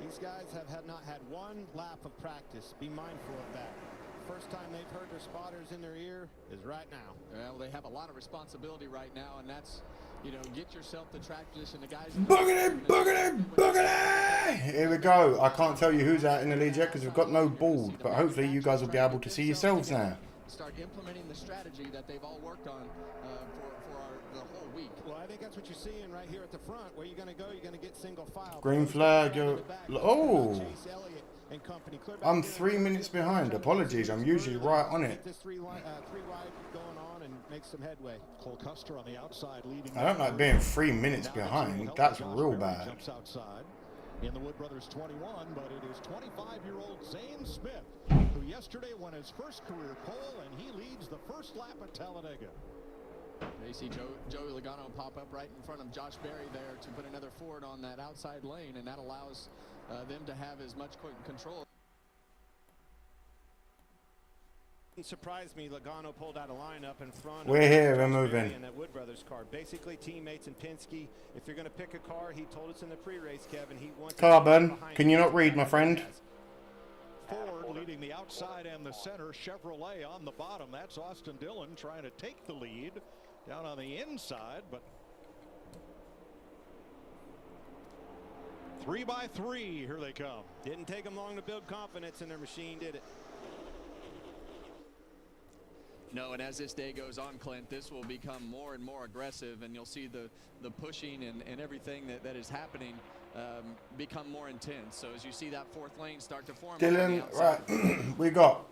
These guys have not had one lap of practice. Be mindful of that. First time they've heard their spotters in their ear is right now.
Well, they have a lot of responsibility right now, and that's, you know, get yourself the track position. The guys.
Boogity, boogity, boogity! Here we go. I can't tell you who's out in the lead yet because we've got no board, but hopefully you guys will be able to see yourselves now.
Start implementing the strategy that they've all worked on the whole week.
Well, I think that's what you're seeing right here at the front. Where you're going to go, you're going to get single file.
Green flag. Oh! I'm 3 minutes behind. Apologies. I'm usually right on it.
Three wide going on and make some headway.
Cole Custer on the outside leading.
I don't like being 3 minutes behind. That's real bad.
Jumps outside in the Wood Brothers 21, but it is 25-year-old Zane Smith, who yesterday won his first career pole, and he leads the first lap at Talladega.
They see Joey Logano pop up right in front of Josh Berry there to put another Ford on that outside lane, and that allows them to have as much control.
It surprised me. Logano pulled out a lineup in front.
We're here. We're moving.
In that Wood Brothers car, basically teammates in Penske. If you're going to pick a car, he told us in the pre-race, Kevin, he wants.
Carbon, can you not read, my friend?
Ford leading the outside and the center. Chevrolet on the bottom. That's Austin Dillon trying to take the lead down on the inside, but 3 by 3, here they come.
Didn't take them long to build confidence in their machine, did it?
No, and as this day goes on, Clint, this will become more and more aggressive, and you'll see the pushing and everything that is happening become more intense. So as you see that fourth lane start to form.
Dylan, right, we got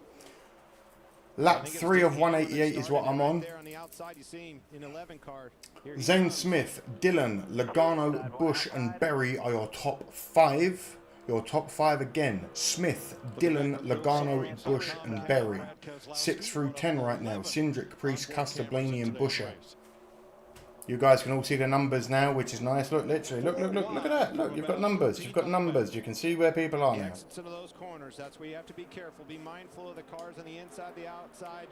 lap 3 of 188 is what I'm on.
There on the outside, you see him in 11 car.
Zane Smith, Dylan, Logano, Bush, and Berry are your top 5. Your top 5 again: Smith, Dillon, Logano, Bush, and Berry. 6 through 10 right now: Cindric, Priest, Custer, Blaney, and Busher. You guys can all see the numbers now, which is nice. Look, literally, look at that. Look, you've got numbers. You've got numbers. You can see where people are now.
Exits into those corners. That's where you have to be careful. Be mindful of the cars on the inside, the outside.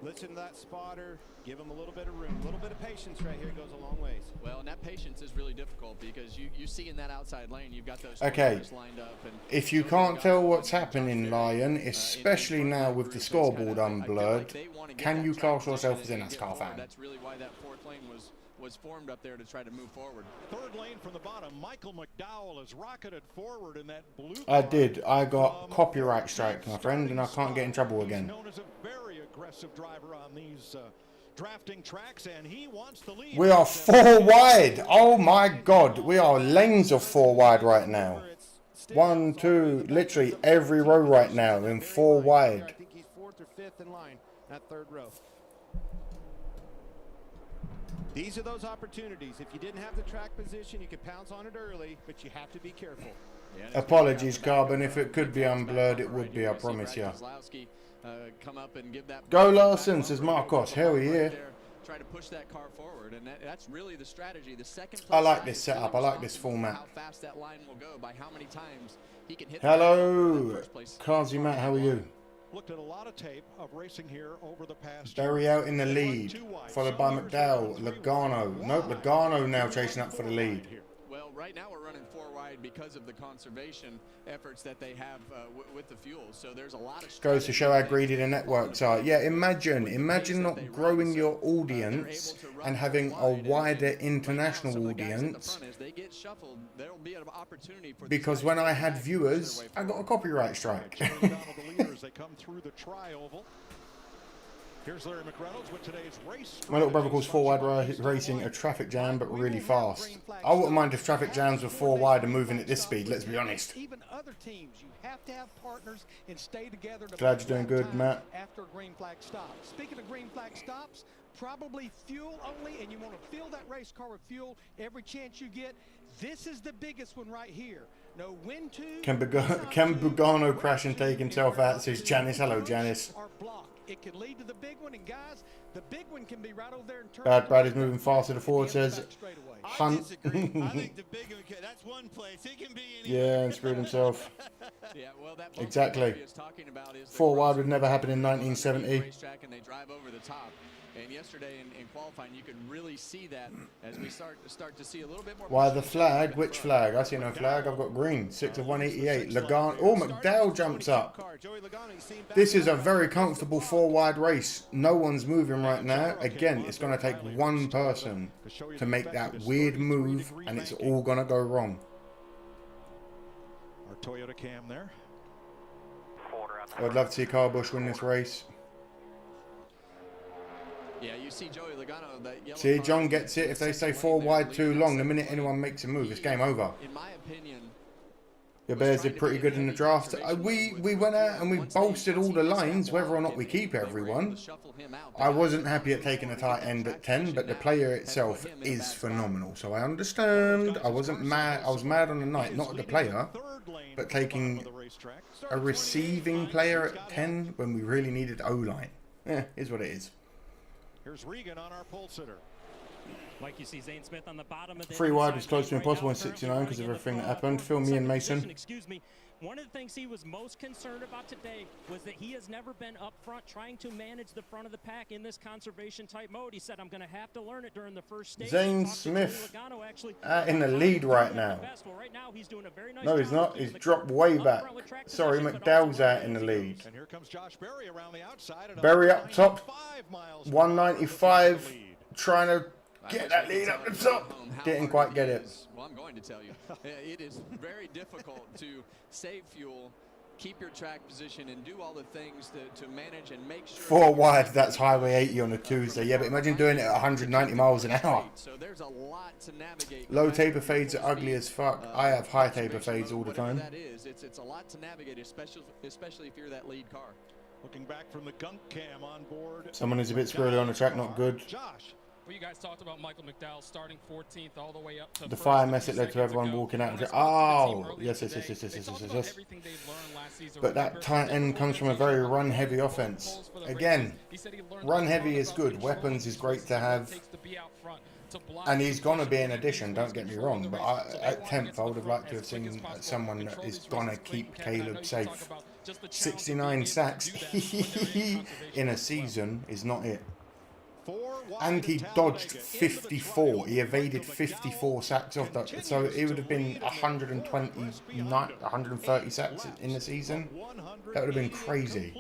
Listen to that spotter. Give them a little bit of room. A little bit of patience right here goes a long ways.
Well, and that patience is really difficult because you see in that outside lane, you've got those
okay.
cars lined up. And
if you can't tell what's happening, Lion, especially now with the scoreboard unblurred, can you class yourself as a NASCAR fan?
That's really why that fourth lane was formed up there to try to move forward.
Third lane from the bottom, Michael McDowell has rocketed forward in that blue car.
I did. I got copyright strike, my friend, and I can't get in trouble again.
He's known as a very aggressive driver on these drafting tracks, and he wants the lead.
We are 4 wide. Oh my God, we are lanes of 4 wide right now. 1, 2, literally every row right now in 4 wide.
I think he's 4th or 5th in line, that 3rd row. These are those opportunities. If you didn't have the track position, you could pounce on it early, but you have to be careful.
Apologies, Carbon. If it could be unblurred, it would be, I promise you. Go Larson, says Marcos. Hell yeah.
Try to push that car forward, and that's really the strategy. The second
I like this setup. I like this format.
How fast that line will go, by how many times he can hit.
Hello, Kazi Matt. How are you?
Looked at a lot of tape of racing here over the past.
Berry out in the lead, followed by McDowell, Logano. Nope, Logano now chasing up for the lead.
Well, right now we're running 4 wide because of the conservation efforts that they have with the fuel. So there's a lot of.
Goes to show how greedy the networks are. Yeah, imagine not growing your audience and having a wider international audience. Because when I had viewers, I got a copyright strike.
Here's Larry McReynolds with today's race.
My little brother calls 4 wide racing a traffic jam, but really fast. I wouldn't mind if traffic jams were 4 wide and moving at this speed, let's be honest.
Even other teams, you have to have partners and stay together.
Glad you're doing good, Matt.
After a green flag stops. Speaking of green flag stops, probably fuel only, and you want to fill that race car with fuel every chance you get. This is the biggest one right here. No win to.
Can Bugano crash and take himself out? Says Janice. Hello, Janice.
It can lead to the big one, and guys, the big one can be right over there in turn.
Brad is moving faster to the forward, says Hunt.
I think the big one, that's one place. He can be
yeah, and screwed himself.
Yeah, well, that
exactly. 4 wide would never happen in 1970.
And they drive over the top. And yesterday in qualifying, you could really see that as we start to see a little bit more.
Why the flag? Which flag? I see no flag. I've got green. 6 of 188. Logano. Oh, McDowell jumps up. This is a very comfortable 4 wide race. No one's moving right now. Again, it's going to take one person to make that weird move, and it's all going to go wrong.
Our Toyota cam there.
I'd love to see Kyle Busch win this race.
Yeah, you see Joey Logano. That yellow
see, John gets it. If they stay 4 wide too long, the minute anyone makes a move, it's game over.
In my opinion,
the Bears did pretty good in the draft. We went out and we bolstered all the lines, whether or not we keep everyone. I wasn't happy at taking a tight end at 10, but the player itself is phenomenal. So I understand. I wasn't mad. I was mad on the night, not at the player, but taking a receiving player at 10 when we really needed O-line. Is what it is.
Here's Regan on our pole sitter.
Like you see Zane Smith on the bottom of the
3 wide was close to impossible in 69 because of everything that happened. Fill me in, Mason.
Excuse me. One of the things he was most concerned about today was that he has never been up front trying to manage the front of the pack in this conservation type mode. He said, I'm going to have to learn it during the first stage.
Zane Smith in the lead right now. No, he's not. He's dropped way back. Sorry, McDowell's out in the lead.
And here comes Josh Berry around the outside.
Berry up top. 195. Trying to get that lead up the top. Didn't quite get it.
Well, I'm going to tell you, it is very difficult to save fuel, keep your track position, and do all the things to manage and make sure.
4 wide, that's Highway 80 on a Tuesday. Yeah, but imagine doing it at 190 miles an hour.
So there's a lot to navigate.
Low taper fades are ugly as fuck. I have high taper fades all the time.
That is, it's a lot to navigate, especially if you're that lead car.
Looking back from the gunk cam on board.
Someone is a bit squirrely on the track, not good.
Josh,
Well, you guys talked about Michael McDowell starting 14th all the way up to
the
first
fire
a
mess
few
that led to
seconds
everyone
ago.
walking out.
When I spoke to the team
Oh,
earlier
yes.
today, they talked about everything they've learned last season.
But that
Remember,
tight
their
end comes from a very run-heavy offense. Again, run-heavy is good. Weapons is great to have. And he's going to be an addition, don't get me wrong. But at 10th, I would have liked to have seen someone that is going to keep Caleb safe. 69 sacks in a season is not it. And he dodged 54. He evaded 54 sacks off that. So it would have been 130 sacks in the season. That would have been crazy.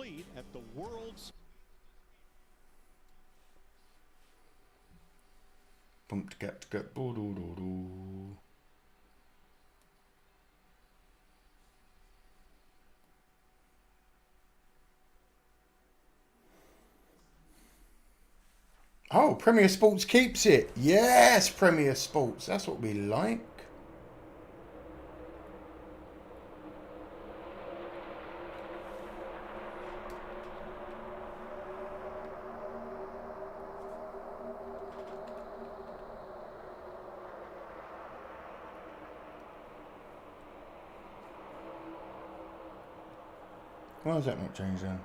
Oh, Premier Sports keeps it. Yes, Premier Sports. That's what we like. Why has that not changed then?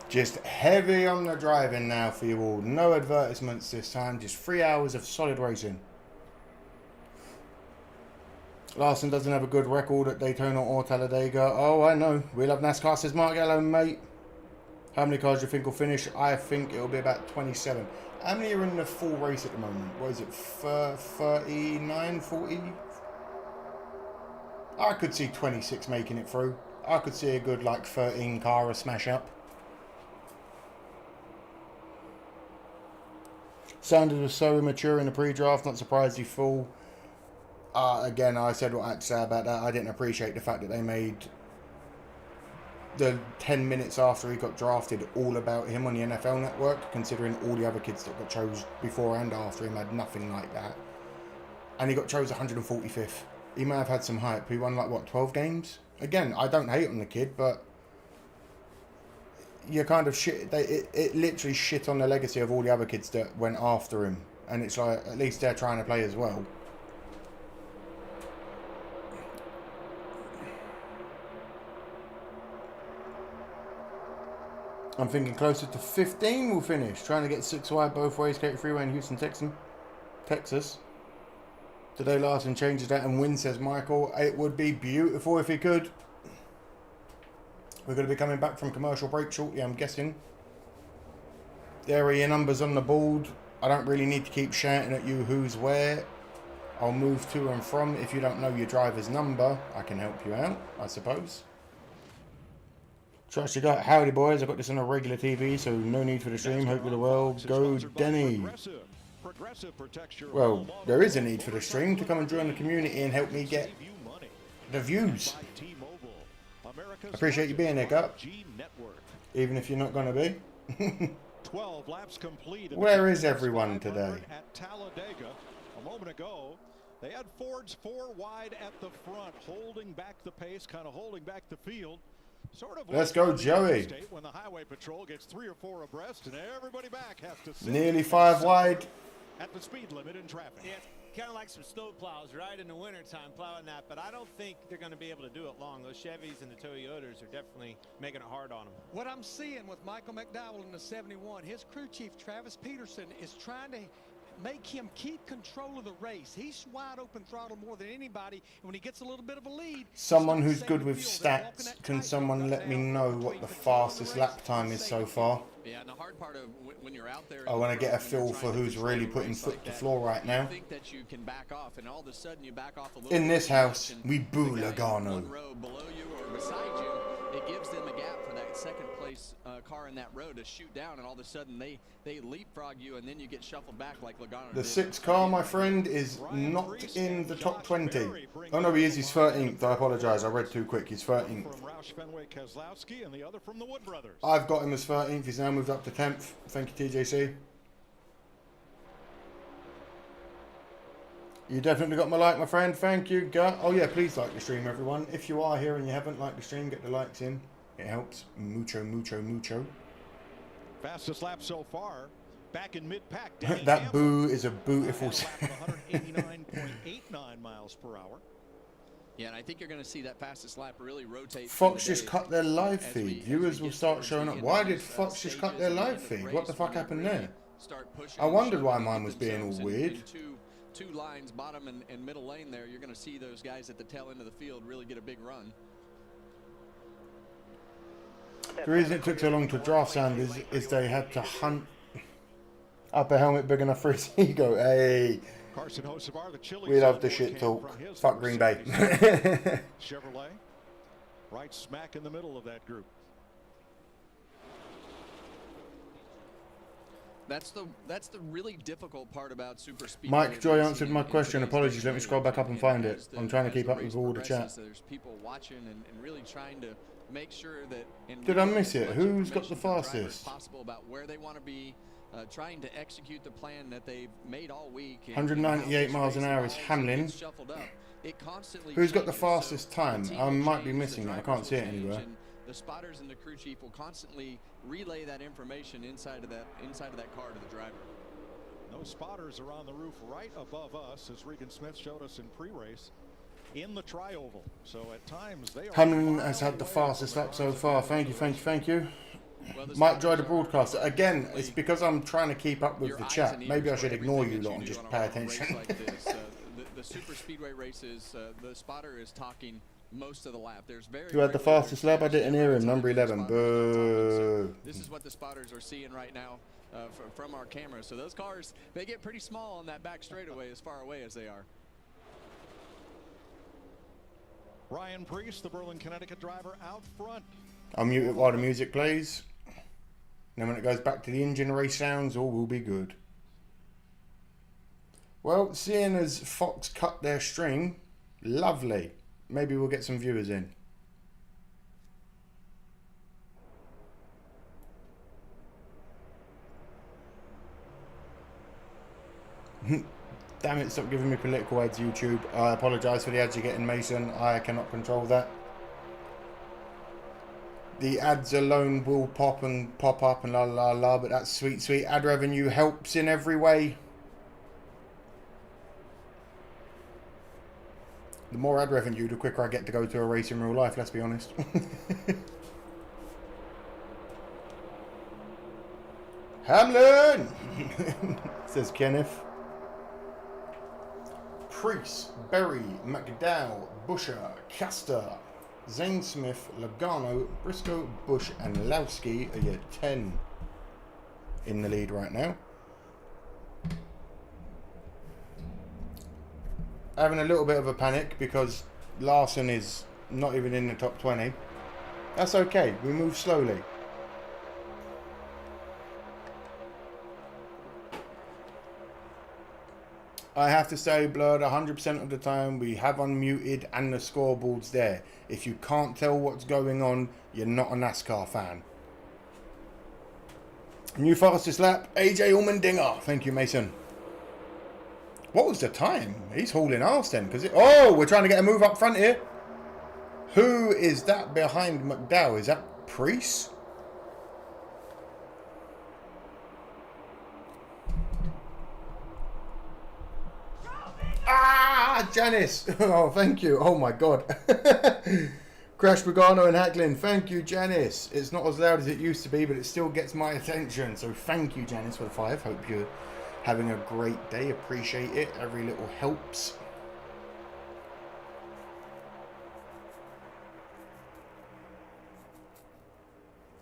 Just heavy on the driving now for you all. No advertisements this time. Just 3 hours of solid racing. Larson doesn't have a good record at Daytona or Talladega. Oh, I know. We love NASCAR, says Mark Gallo, mate. How many cars do you think will finish? I think it'll be about 27. How many are in the full race at the moment? What is it? 39, 40? I could see 26 making it through. I could see a good, like, 13 car smash up. Sanders was so immature in the pre-draft, not surprised he full. Again, I said what I had to say about that. I didn't appreciate the fact that they made the 10 minutes after he got drafted all about him on the NFL Network, considering all the other kids that got chose before and after him had nothing like that. And he got chose 145th. He may have had some hype. He won like, what, 12 games? Again, I don't hate on the kid, but you kind of shit. It literally shit on the legacy of all the other kids that went after him. And it's like, at least they're trying to play as well. I'm thinking closer to 15 we'll finish. Trying to get 6 wide both ways. Katy Freeway in Houston, Texas. Today Larson changes that and wins, says Michael. It would be beautiful if he could. We're going to be coming back from commercial break shortly, I'm guessing. There are your numbers on the board. I don't really need to keep shouting at you who's where. I'll move to and from. If you don't know your driver's number, I can help you out, I suppose. Trust you got. Howdy, boys. I got this on a regular TV, so no need for the stream. Hope you're well. Go, Denny. Well, there is a need for the stream to come and join the community and help me get the views. Appreciate you being there, Gut. Even if you're not going to be.
12 laps complete.
Where is everyone today?
At Talladega a moment ago, they had Fords 4 wide at the front, holding back the pace, kind of holding back the field. Sort of.
Let's go, Joey.
When the highway patrol gets 3 or 4 abreast, and everybody back has to sit
Nearly 5 wide.
At the speed limit in traffic.
Yeah, kind of like some snow plows, right, in the wintertime plowing that, but I don't think they're going to be able to do it long. Those Chevys and the Toyotas are definitely making it hard on them.
What I'm seeing with Michael McDowell in the 71, his crew chief, Travis Peterson, is trying to make him keep control of the race. He's wide open throttle more than anybody, and when he gets a little bit of a lead...
Someone who's good with stats, can someone let me know what the fastest lap time is so far?
Yeah, and the hard part of when you're out there,
I want to get a feel for who's really putting foot to floor right now.
Think that you can back off, and all of a sudden you back off a little.
In this house, we boo Logano.
One row below you or beside you, it gives them a gap for that second place car in that row to shoot down, and all of a sudden they leapfrog you, and then you get shuffled back like Logano.
The 6th car, my friend, is not in the top 20. Oh no, he is. He's 13th. I apologise. I read too quick. He's 13th. I've got him as 13th. He's now moved up to 10th. Thank you, TJC. You definitely got my like, my friend. Thank you, Gut. Oh yeah, please like the stream, everyone. If you are here and you haven't liked the stream, get the likes in. It helps. Mucho, mucho, mucho.
Fastest lap so far. Back in mid-pack.
That boo is a beautiful.
189.89 miles per hour.
Yeah, and I think you're going to see that fastest lap really rotate.
Fox just cut their live feed. Viewers will start showing up. Why did Fox just cut their live feed? What the fuck happened there? I wondered why mine was being all weird.
Two lines, bottom and middle lane there. You're going to see those guys at the tail end of the field really get a big run.
The reason it took so long to draft Sanders is they had to hunt up a helmet big enough for his ego. Hey, we love the shit talk. Fuck Green Bay.
Chevrolet, right smack in the middle of that group.
That's the really difficult part about super speed.
Mike Joy answered my question. Apologies. Let me scroll back up and find it. I'm trying to keep up with all the chat.
There's people watching and really trying to make sure that.
Did I miss it? Who's got the fastest?
Possible about where they want to be, trying to execute the plan that they've made all week.
198 miles an hour is Hamlin. Who's got the fastest time? I might be missing it. I can't see it anywhere.
The spotters and the crew chief will constantly relay that information inside of that car to the driver.
Those spotters are on the roof right above us, as Regan Smith showed us in pre-race, in the tri-oval. So at times they are.
Hamlin has had the fastest lap so far. Thank you, thank you, thank you. Mike Joy, the broadcaster. Again, it's because I'm trying to keep up with the chat. Maybe I should ignore you lot and just pay attention.
The super speedway races, the spotter is talking most of the lap. There's
Who had the fastest lap? I didn't hear him. Number 11. Boo.
This is what the spotters are seeing right now from our camera. So those cars, they get pretty small on that back straightaway as far away as they are.
Ryan Priest, the Berlin, Connecticut driver, out front.
I'll mute it while the music plays. Then when it goes back to the engine race sounds, all will be good. Well, seeing as Fox cut their string, lovely. Maybe we'll get some viewers in. Damn it, stop giving me political ads, YouTube. I apologise for the ads you're getting, Mason. I cannot control that. The ads alone will pop up and la la la, but that sweet, sweet ad revenue helps in every way. The more ad revenue, the quicker I get to go to a race in real life, let's be honest. Hamlin! Says Kenneth. Priest, Berry, McDowell, Busher, Caster, Zane Smith, Logano, Briscoe, Bush, and Lowski are your 10 in the lead right now. Having a little bit of a panic because Larson is not even in the top 20. That's okay, we move slowly. I have to say, Blurred, 100% of the time we have unmuted and the scoreboard's there. If you can't tell what's going on, you're not a NASCAR fan. New fastest lap, AJ Allmendinger. Thank you, Mason. What was the time? He's hauling arse then, because oh, we're trying to get a move up front here. Who is that behind McDowell? Is that Priest? Ah, Janice. Oh, thank you. Oh my God. Crash Pagano and Hacklin. Thank you, Janice. It's not as loud as it used to be, but it still gets my attention. So thank you, Janice, for the 5. Hope you're having a great day. Appreciate it. Every little helps.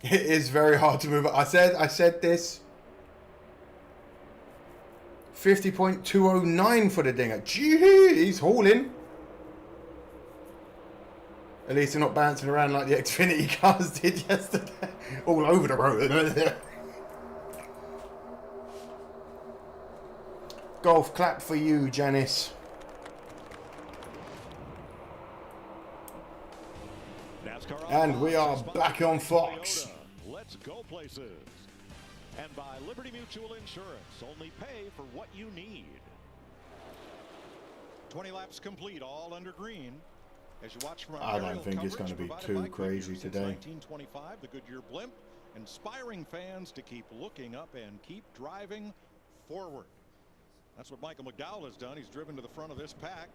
It is very hard to move. I said this. 50.209 for the dinger. Gee, he's hauling. At least they're not bouncing around like the Xfinity cars did yesterday. All over the road. Golf clap for you, Janice. And we are back on Fox.
Let's go places. And by Liberty Mutual Insurance, only pay for what you need. 20 laps complete, all under green. As you watch from our
I don't think it's going to be too crazy today.
1925, the Goodyear blimp, inspiring fans to keep looking up and keep driving forward. That's what Michael McDowell has done. He's driven to the front of this pack.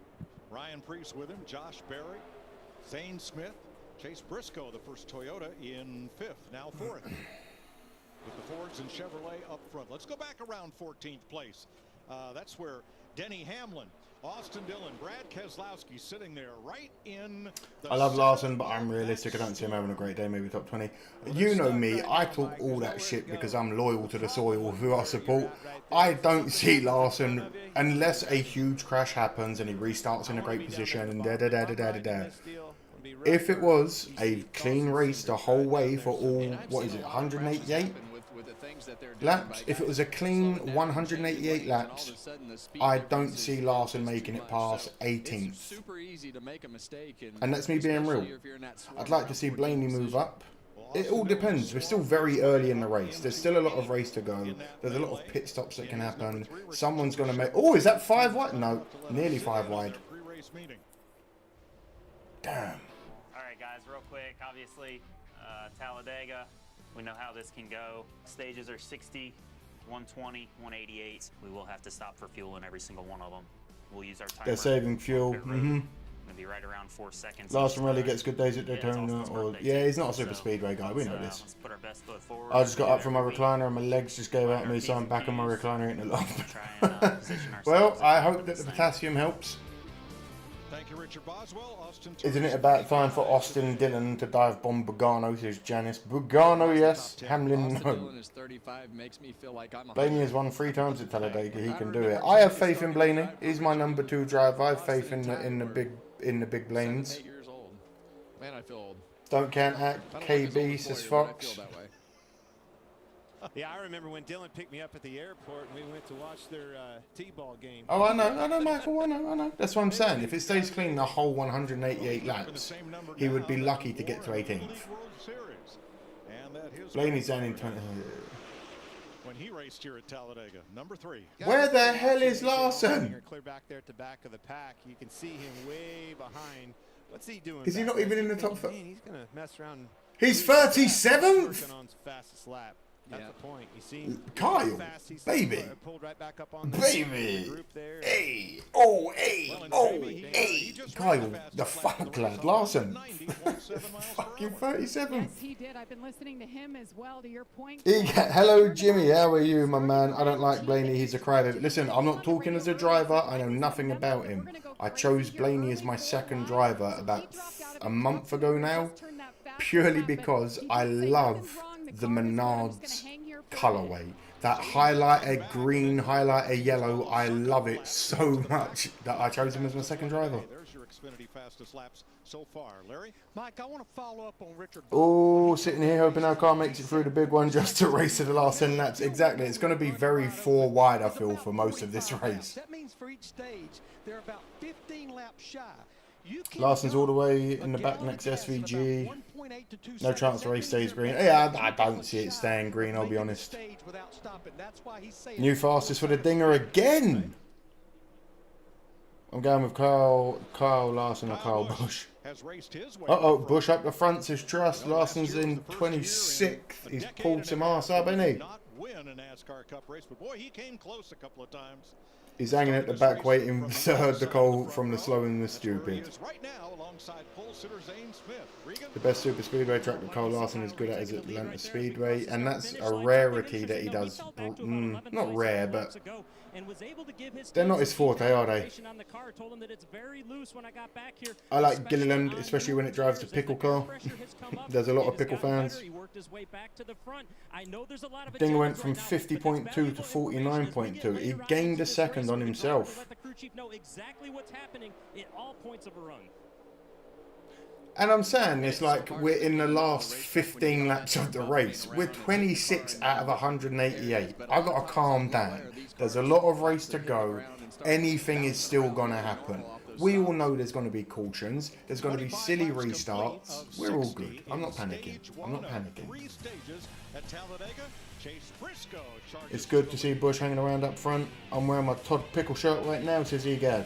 Ryan Preece with him, Josh Berry, Zane Smith, Chase Briscoe, the first Toyota in 5th, now 4th. With the Fords and Chevrolet up front. Let's go back around 14th place. That's where Denny Hamlin, Austin Dillon, Brad Keselowski sitting there right in the
I love Larson, but I'm realistic. I don't see him having a great day, maybe top 20. You know me, I talk all that shit because I'm loyal to the soil who I support. I don't see Larson, unless a huge crash happens and he restarts in a great position and da-da-da-da-da-da. If it was a clean race the whole way for all, what is it, 188 laps? If it was a clean 188 laps, I don't see Larson making it past 18th. And that's me being real. I'd like to see Blaney move up. It all depends. We're still very early in the race. There's still a lot of race to go. There's a lot of pit stops that can happen. Someone's going to make... Oh, is that 5 wide? No, nearly 5 wide. Damn.
Guys, real quick, obviously, Talladega, we know how this can go. Stages are 60, 120, 188. We will have to stop for fuel in every single one of them. We'll use our timer.
They're saving fuel.
Gonna be right around 4 seconds.
Larson really gets good days at Daytona. Yeah, he's not a super speedway guy. We know this.
Let's put our best foot forward.
I just got up from my recliner and my legs just gave out me, so I'm back on my recliner eating a lot. Well, I hope that the potassium helps.
Thank you, Richard Boswell. Austin,
isn't it about time for Austin Dillon to dive bomb Bugano? Says Janice. Bugano, yes. Hamlin, no. Blaney has won 3 times at Talladega. He can do it. I have faith in Blaney. He's my number 2 driver. I have faith in the big Blaines.
Man, I feel old.
Don't count at KB, says Fox.
Yeah, I remember when Dylan picked me up at the airport and we went to watch their T-ball game.
Oh, I know, Michael, I know. That's what I'm saying. If it stays clean the whole 188 laps, he would be lucky to get to 18th. Blaney's down in 20.
When he raced here at Talladega, number 3.
Where the hell is Larson?
Clear back there at the back of the pack. You can see him way behind. What's he doing?
Is he not even in the top 5?
He's gonna mess around.
He's 37th.
On his fastest lap. That's the point. You see,
Kyle, baby,
right back up on
baby, hey, Kyle, the fuck lad, Larson, fucking 37.
Yes, he did. I've been listening to him as well. To your point.
Hello, Jimmy. How are you, my man? I don't like Blaney. He's a crybaby. Listen, I'm not talking as a driver. I know nothing about him. I chose Blaney as my second driver about a month ago now, purely because I love the Menards colorway. That highlighter green, highlighter yellow, I love it so much that I chose him as my second driver.
There's your Xfinity fastest laps so far. Larry?
Mike, I want to follow up on Richard.
Oh, sitting here hoping our car makes it through the big one just to race to the last 10 laps. Exactly. It's going to be very 4 wide, I feel, for most of this race.
That means for each stage, they're about 15 laps shy.
Larson's all the way in the back next to SVG. No chance the race stays green. Yeah, I don't see it staying green, I'll be honest. New fastest for the dinger again. I'm going with Kyle Larson or Kyle Busch. Uh-oh, Busch up the front, says Trust. Larson's in 26th. He's pulled some arse up, hasn't he?
Win a NASCAR Cup race, but boy, he came close a couple of times.
He's hanging at the back waiting to herd the coal from the slow and the stupid. The best super speedway track that Kyle Larson is good at is Atlanta Speedway, and that's a rarity that he does. Not rare, but they're not his forte, are they? I like Gilliland, especially when it drives the pickle car. There's a lot of pickle fans. Dinger went from 50.2 to 49.2. He gained a second on himself. And I'm saying it's like we're in the last 15 laps of the race. We're 26 out of 188. I've got to calm down. There's a lot of race to go. Anything is still going to happen. We all know there's going to be cautions. There's going to be silly restarts. We're all good. I'm not panicking. I'm not panicking. It's good to see Busch hanging around up front. I'm wearing my Todd Pickle shirt right now, says Egad.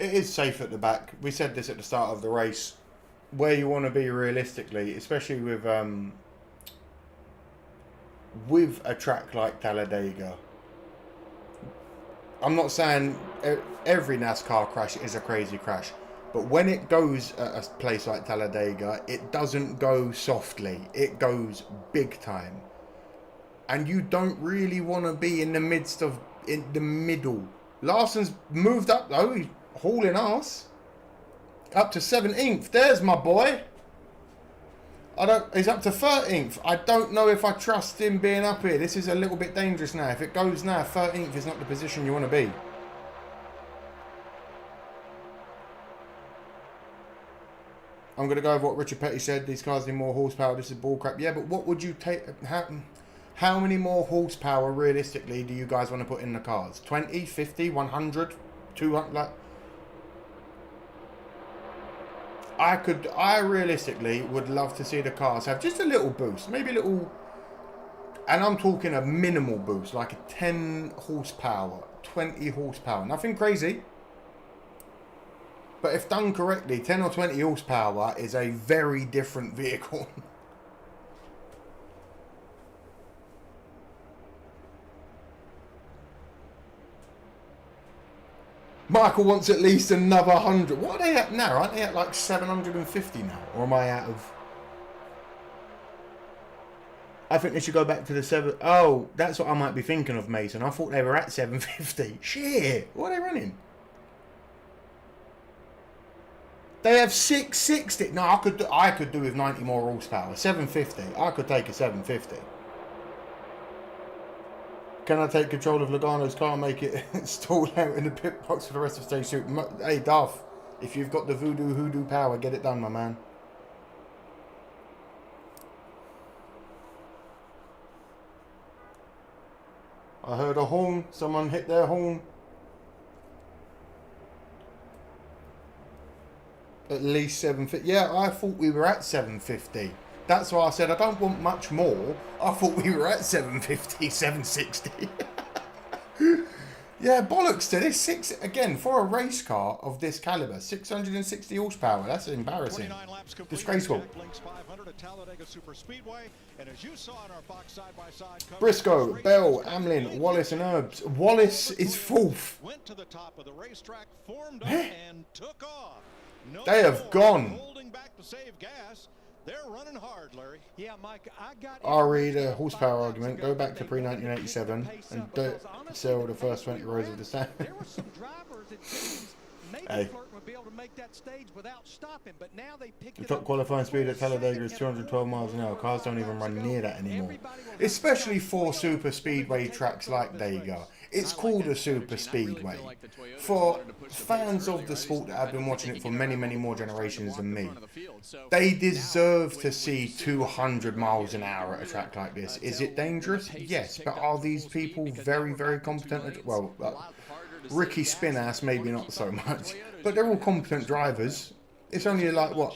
it is safe at the back. We said this at the start of the race. Where you want to be realistically, especially with a track like Talladega. I'm not saying every NASCAR crash is a crazy crash, but when it goes at a place like Talladega, it doesn't go softly. It goes big time. And you don't really want to be in the middle. Larson's moved up though. He's hauling ass. Up to 17th. There's my boy. He's up to 13th. I don't know if I trust him being up here. This is a little bit dangerous now. If it goes now, 13th is not the position you want to be. I'm going to go with what Richard Petty said. These cars need more horsepower. This is bullcrap. Yeah, but what would you take? How many more horsepower realistically do you guys want to put in the cars? 20, 50, 100, 200? Like, I realistically would love to see the cars have just a little boost. Maybe a little, and I'm talking a minimal boost, like a 10 horsepower, 20 horsepower. Nothing crazy. But if done correctly, 10 or 20 horsepower is a very different vehicle. Michael wants at least another 100. What are they at now? Aren't they at like 750 now? Or am I out of... I think they should go back to the 7... Oh, that's what I might be thinking of, Mason. I thought they were at 750. Shit. What are they running? They have 660. No, I could do with 90 more horsepower. 750. I could take a 750. Can I take control of Logano's car and make it stall out in the pit box for the rest of stage 2? Hey, Duff, if you've got the voodoo hoodoo power, get it done, my man. I heard a horn. Someone hit their horn. At least 750. Yeah, I thought we were at 750. That's why I said I don't want much more. I thought we were at 750, 760. Yeah, bollocks to this. Again, for a race car of this caliber, 660 horsepower. That's embarrassing. Disgraceful. Briscoe, Bell, Amlin, Wallace and Herbs. Wallace is fourth.
Went to the top of the racetrack, formed up and took off.
They have gone.
Holding back to save gas. They're running hard, Larry.
Yeah, Mike, I got...
I'll read a horsepower argument. Go back to pre-1987 and don't sell the first 20 rows of the stand.
There were some drivers that maybe Flirton would be able to make that stage without stopping, but now they picked
the top qualifying speed at Talladega is 212 miles an hour. Cars don't even run near that anymore. Especially for super speedway tracks like Dega. It's called a super speedway. For fans of the sport that have been watching it for many, many more generations than me, they deserve to see 200 miles an hour at a track like this. Is it dangerous? Yes, but are these people very, very competent? Well, Ricky Spinass maybe not so much, but they're all competent drivers. It's only like what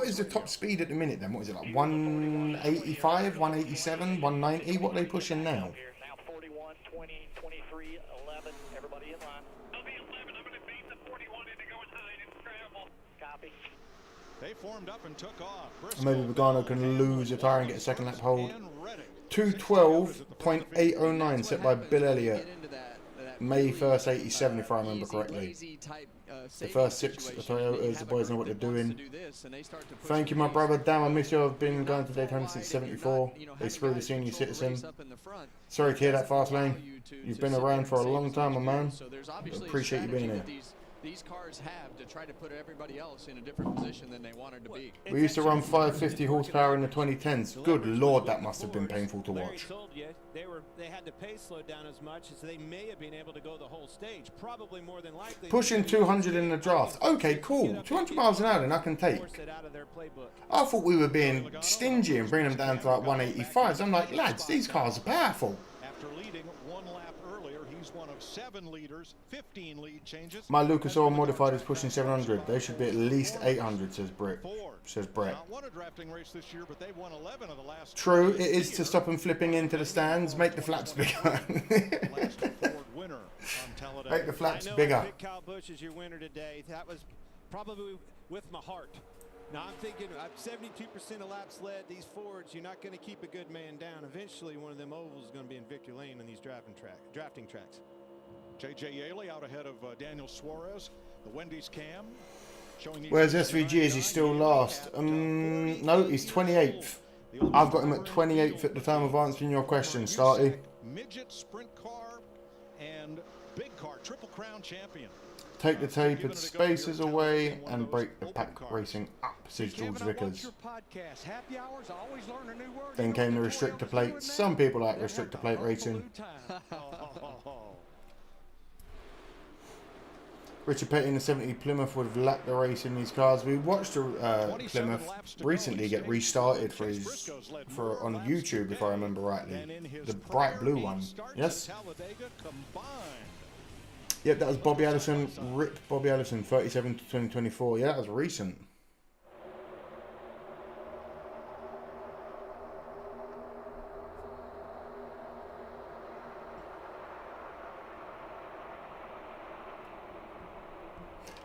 is the top speed at the minute then? What is it, like 185, 187, 190? What are they pushing now?
They formed up and took off.
Maybe Logano can lose a tyre and get a second lap hold. 212.809 set by Bill Elliott. May 1st, 87, if I remember correctly. The first 6 Toyotas, the boys know what they're doing. Thank you, my brother. Damn, I miss you. I've been going to Daytona since 74. They screwed the senior citizen. Sorry to hear that, fast lane. You've been around for a long time, my man. Appreciate you being here.
These cars have to try to put everybody else in a different position than they wanted to be.
We used to run 550 horsepower in the 2010s. Good lord, that must have been painful to watch.
They had the pace slowed down as much as they may have been able to go the whole stage. Probably more than likely.
Pushing 200 in the draft. Okay, cool. 200 miles an hour then I can take. I thought we were being stingy and bringing them down to like 185s. I'm like, lads, these cars are powerful.
After leading 1 lap earlier, he's one of 7 leaders, 15 lead changes.
My Lucas Oil Modified is pushing 700. They should be at least 800, says Brett. True, it is to stop them flipping into the stands, make the flaps bigger.
winner on Talladega.
Make the flaps
I know
bigger.
I picked Kyle Busch as your winner today. That was probably with my heart. Now I'm thinking 72% of laps led. These Fords, you're not going to keep a good man down. Eventually, one of them ovals is going to be in victory lane in these drafting tracks.
J.J. Yaley out ahead of Daniel Suarez. The Wendy's cam.
Where's SVG? Is he still last? No, he's 28th. I've got him at 28th at the time of answering your question, Starty.
Midget sprint car and big car triple crown champion.
Take the tape and spacers away and break the pack racing up, says George Vickers. Then came the restrictor plate. Some people like restrictor plate racing. Richard Petty in the 70 Plymouth would have lapped the race in these cars. We watched Plymouth recently get restarted for on YouTube, if I remember rightly. The bright blue one. Yes? Yep, that was Bobby Allison. Rip Bobby Allison, 37 to 2024. Yeah, that was recent.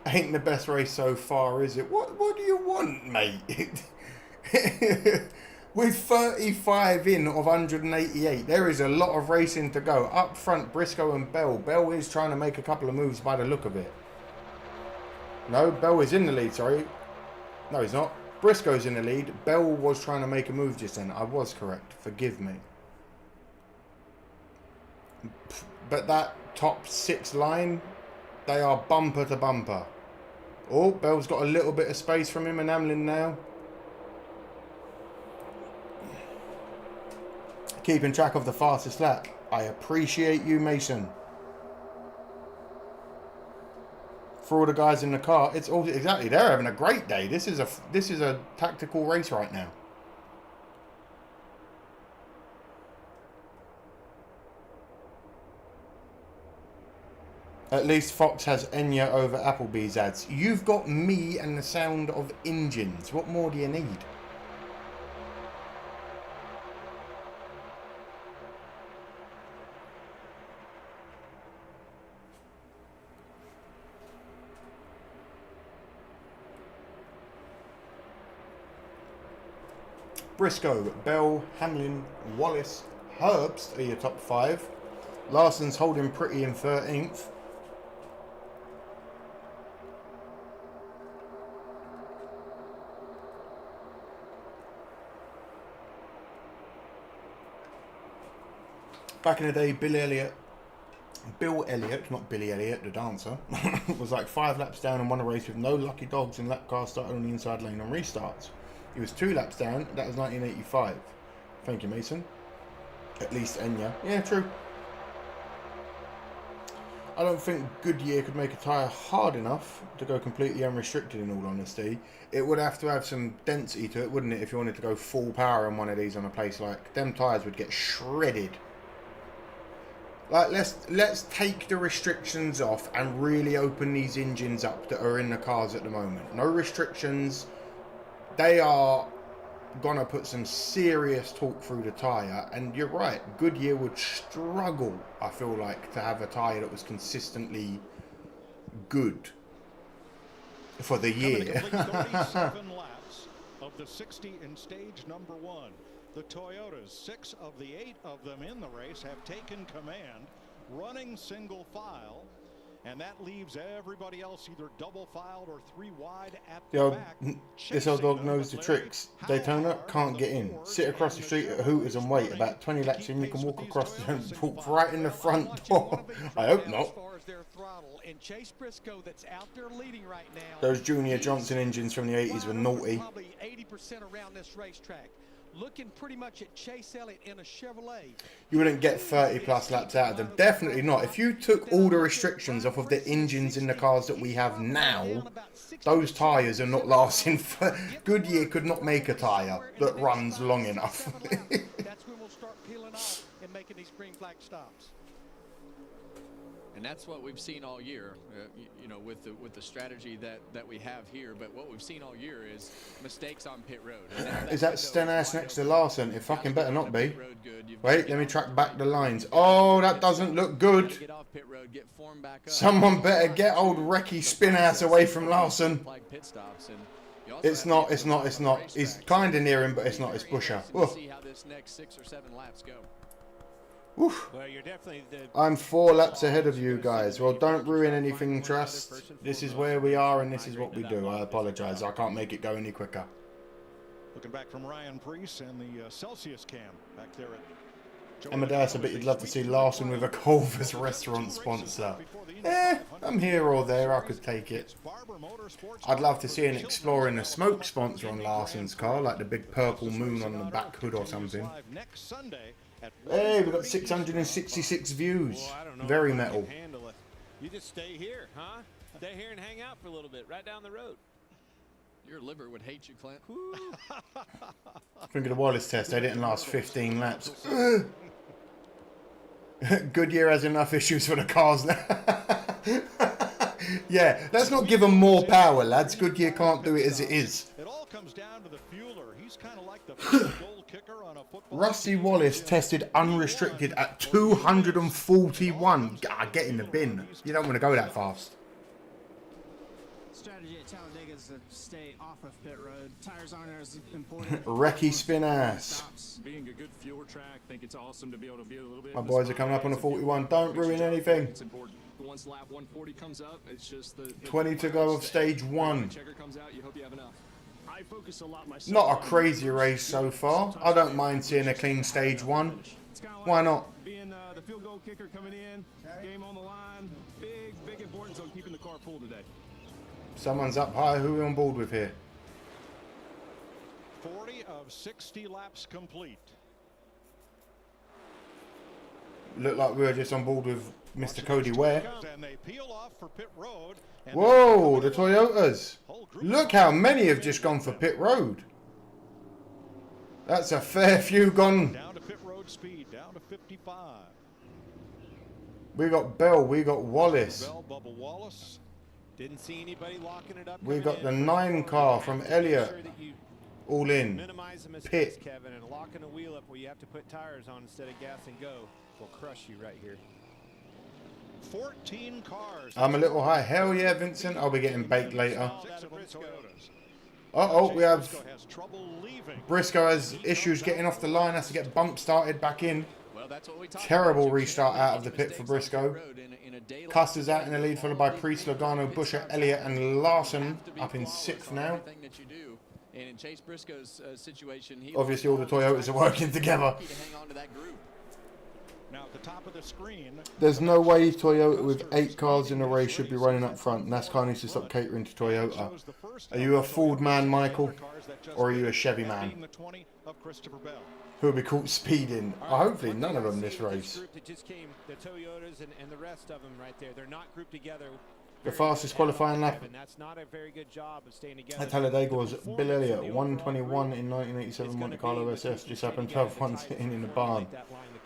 Ain't the best race so far, is it? What do you want, mate? With 35 in of 188, there is a lot of racing to go. Up front, Briscoe and Bell. Bell is trying to make a couple of moves by the look of it. No, Bell is in the lead, sorry. No, he's not. Briscoe's in the lead. Bell was trying to make a move just then. I was correct. Forgive me. But that top 6 line, they are bumper to bumper. Oh, Bell's got a little bit of space from him and Hamlin now. Keeping track of the fastest lap. I appreciate you, Mason. For all the guys in the car, it's all exactly, they're having a great day. This is a tactical race right now. At least Fox has Enya over Applebee's ads. You've got me and the sound of engines. What more do you need? Briscoe, Bell, Hamlin, Wallace, Herbst are your top 5. Larson's holding pretty in 13th. Back in the day, Bill Elliott, not Billy Elliott, the dancer, was like 5 laps down and won a race with no lucky dogs and lap car started on the inside lane on restarts. He was 2 laps down. That was 1985. Thank you, Mason. At least Enya. Yeah, true. I don't think Goodyear could make a tyre hard enough to go completely unrestricted, in all honesty. It would have to have some density to it, wouldn't it, if you wanted to go full power on one of these on a place like... Them tyres would get shredded. Like, let's take the restrictions off and really open these engines up that are in the cars at the moment. No restrictions. They are gonna put some serious torque through the tyre, and you're right, Goodyear would struggle, I feel like, to have a tyre that was consistently good for the year.
37 laps of the 60 in stage number 1. The Toyotas, 6 of the 8 of them in the race, have taken command, running single file, and that leaves everybody else either double filed or 3 wide at the back.
This old dog knows the tricks. Daytona can't get in. Sit across the street at Hooters and wait. About 20 laps in, you can walk across and walk right in the front door. I hope not. Those Junior Johnson engines from the 80s were naughty.
Probably 80% around this racetrack. Looking pretty much at Chase Elliott in a Chevrolet.
You wouldn't get 30 plus laps out of them. Definitely not. If you took all the restrictions off of the engines in the cars that we have now, those tyres are not lasting. Goodyear could not make a tyre that runs long enough.
That's when we'll start peeling off and making these green flag stops.
And that's what we've seen all year, you know, with the strategy that we have here. But what we've seen all year is mistakes on pit road.
Is that Stenhouse next to Larson? It fucking better not be. Wait, let me track back the lines. Oh, that doesn't look good. Someone better get old Recky Spinhouse away from Larson. It's not. He's kind of near him, but it's not. It's Busher. Oof.
Well, you're definitely
I'm 4 laps ahead of you guys. Well, don't ruin anything, Trust. This is where we are and this is what we do. I apologize. I can't make it go any quicker.
Looking back from Ryan Preece and the Celsius cam back there at
Amadeus, I bet you'd love to see Larson with a Culver's restaurant sponsor. I'm here or there. I could take it. I'd love to see an Exploring-a-Smoke sponsor on Larson's car, like the big purple moon on the back hood or something. Hey, we've got 666 views. Very metal.
You just stay here, huh? Stay here and hang out for a little bit, right down the road.
Your liver would hate you, Clint.
Think of the Wallace test. They didn't last 15 laps. Goodyear has enough issues for the cars now. Yeah, let's not give them more power, lads. Goodyear can't do it as it is.
It all comes down to the fueler. He's kind of like the goal kicker on a football.
Rusty Wallace tested unrestricted at 241. Get in the bin. You don't want to go that fast.
Strategy at Talladega is to stay off of pit road. Tires aren't as important.
Recky Spinhouse.
Being a good fuel track, I think it's awesome to be able to be a little bit.
My boys are coming up on a 41. Don't ruin anything.
It's important. Once lap 140 comes up, it's just the
20 to go of stage 1.
checker comes out, you hope you have enough. I focus a lot myself.
Not a crazy race so far. I don't mind seeing a clean stage 1. Why not?
Being the field goal kicker coming in, game on the line, big importance on keeping the car full today.
Someone's up high. Who are we on board with here?
40 of 60 laps complete.
Look like we were just on board with Mr. Cody Ware.
And they peel off for pit road.
Whoa, the Toyotas. Look how many have just gone for pit road. That's a fair few gone.
Down to pit road speed, down to 55.
We got Bell, we got Wallace.
Bell, Bubba Wallace.
Didn't see anybody locking it up.
We got the 9 car from Elliott. All in.
Minimize the mistakes,
Pit.
Kevin, and locking a wheel up where you have to put tires on instead of gas and go will crush you right here.
14 cars.
I'm a little high. Hell yeah, Vincent. I'll be getting baked later.
6 of them Toyotas.
Uh-oh, we have...
has trouble leaving.
Briscoe has issues getting off the line. Has to get bump started back in. Terrible restart out of the pit for Briscoe. Custer's out in the lead, followed by Priest, Logano, Busher, Elliott, and Larson up in 6th now.
And in Chase Briscoe's situation,
Obviously, all the Toyotas are working together.
Now at the top of the screen.
There's no way Toyota with 8 cars in a race should be running up front. NASCAR needs to stop catering to Toyota. Are you a Ford man, Michael? Or are you a Chevy man? Who will be caught speeding? Hopefully none of them this race.
That just came, the Toyotas and the rest of them right there. They're not grouped together.
The fastest qualifying lap
That's not a very good job of staying together.
at Talladega was Bill Elliott, 121 in 1987 Monte Carlo SS. Just happened 12 1 sitting in the barn.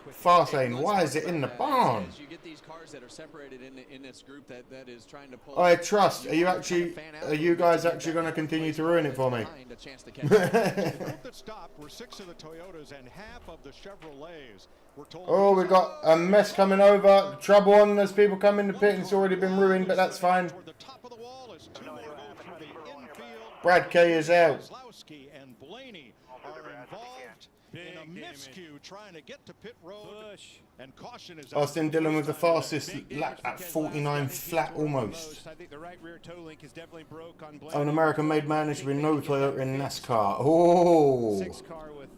Fast lane, why is it in the barn?
You get these cars that are separated in this group that is trying to pull.
I trust. Are you guys actually going to continue to ruin it for me?
The group that stopped were 6 of the Toyotas and half of the Chevrolets. We're told
Oh, we got a mess coming over. Trouble on as people come in the pit. It's already been ruined, but that's fine.
the top of the wall as 2 more go through the infield.
Brad K is out.
Kozlowski and Blaney are involved in a miscue trying to get to pit road. And caution is
Austin Dillon with the fastest lap at 49 flat almost.
I think the right rear toe link is definitely broke on Blaney.
Oh, an American-made man. There should be no Toyota in NASCAR. Oh.
6 car with.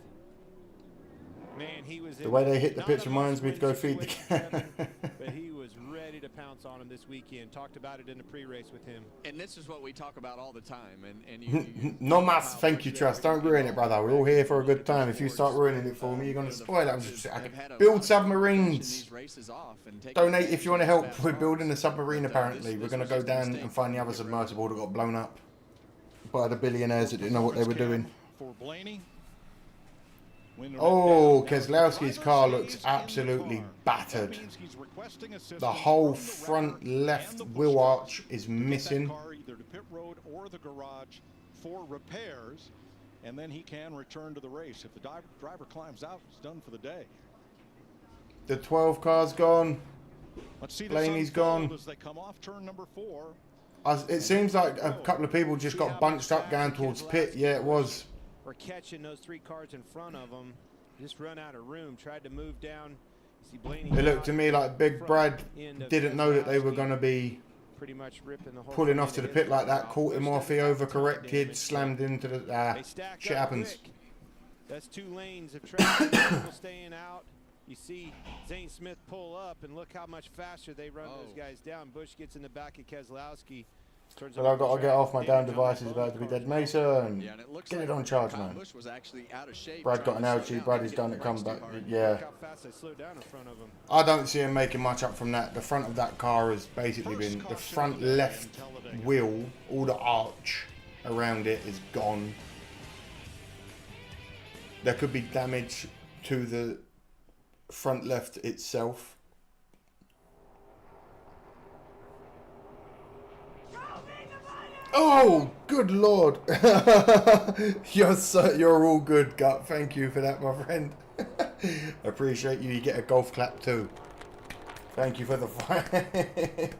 Man, he was
The way they hit the pits reminds me to go feed the cat.
But he was ready to pounce on him this weekend. Talked about it in the pre-race with him.
And this is what we talk about all the time. And you
No mas, thank you, Trust. Don't ruin it, brother. We're all here for a good time. If you start ruining it for me, you're going to spoil it. I can build submarines. Donate if you want to help. We're building a submarine, apparently. We're going to go down and find the other submersible that got blown up by the billionaires that didn't know what they were doing.
For Blaney.
Oh, Keselowski's car looks absolutely battered. The whole front left wheel arch is missing.
Either to pit road or the garage for repairs, and then he can return to the race. If the driver climbs out, it's done for the day.
The 12 car's gone.
Let's see
Blaney's gone.
as they come off turn number 4.
It seems like a couple of people just got bunched up going towards pit. Yeah, it was.
We're catching those 3 cars in front of them. Just run out of room. Tried to move down. See Blaney.
It looked to me like Big Brad didn't know that they were going to be
pretty much ripping the whole
pulling off to the pit like that. Caught him off. He overcorrected. Slammed into the. Shit happens.
Quick. That's 2 lanes of traffic. People staying out. You see Zane Smith pull up, and look how much faster they run those guys down. Busch gets in the back of Keselowski.
Well, I've got to get off my damn device. It's about to be dead Mesa and get it on charge, man. Brad got an LG. Brad is done. It comes back. Yeah. I don't see him making much up from that. The front of that car has basically been the front left wheel. All the arch around it is gone. There could be damage to the front left itself. Oh, good Lord. You're all good, Gut. Thank you for that, my friend. Appreciate you. You get a golf clap too. Thank you for the fight.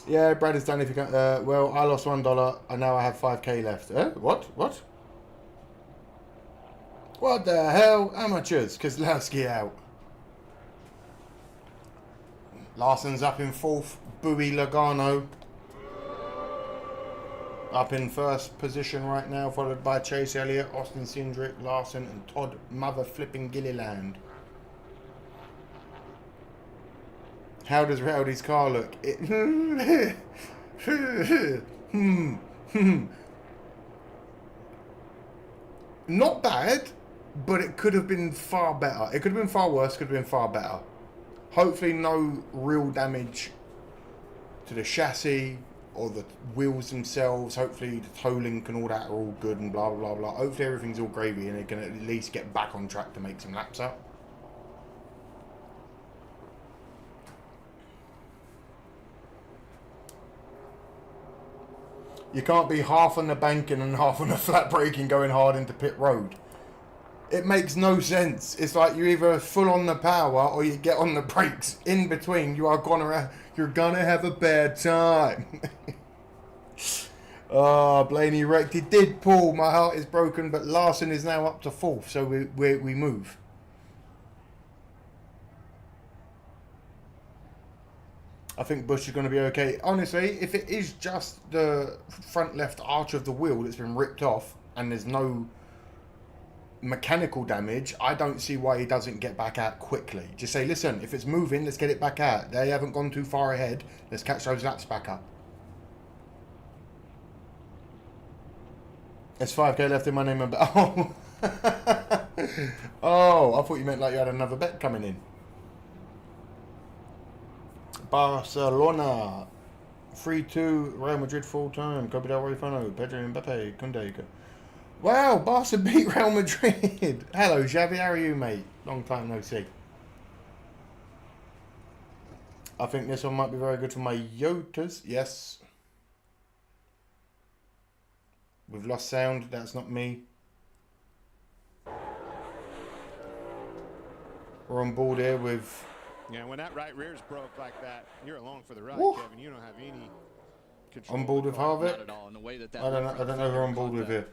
Yeah, Brad has done if you can. Well, I lost $1 and now I have 5k left. What? What? What the hell? Amateurs. Keselowski out. Larson's up in 4th. Bowie Logano up in 1st position right now, followed by Chase Elliott, Austin Cindric, Larson, and Todd Mother Flipping Gilliland. How does Rowdy's car look? Not bad, but it could have been far better. It could have been far worse, could have been far better. Hopefully no real damage to the chassis or the wheels themselves. Hopefully the toe link and all that are all good and blah, blah, blah, blah. Hopefully everything's all gravy and they can at least get back on track to make some laps up. You can't be half on the banking and half on the flat braking going hard into pit road. It makes no sense. It's like you're either full on the power or you get on the brakes. In between, you're gonna have a bad time. Oh, Blaney wrecked. He did pull. My heart is broken, but Larson is now up to 4th, so we move. I think Busch is going to be okay. Honestly, if it is just the front left arch of the wheel that's been ripped off and there's no mechanical damage, I don't see why he doesn't get back out quickly. Just say, listen, if it's moving, let's get it back out. They haven't gone too far ahead. Let's catch those laps back up. There's 5k left in my name and oh. Oh, I thought you meant like you had another bet coming in. Barcelona 3-2, Real Madrid full time. Copa del Rey Fano, Pedro Mbappe, Kunde. Wow, Barca beat Real Madrid. Hello, Xavi. How are you, mate? Long time no see. I think this one might be very good for my Yotas. Yes. We've lost sound. That's not me. We're on board here with...
Yeah, when that right rear's broke like that, you're along for the ride,
Woo.
Kevin. You don't have any control.
On board with Harvick?
Not at all. And the way that
I don't know who I'm on board with here.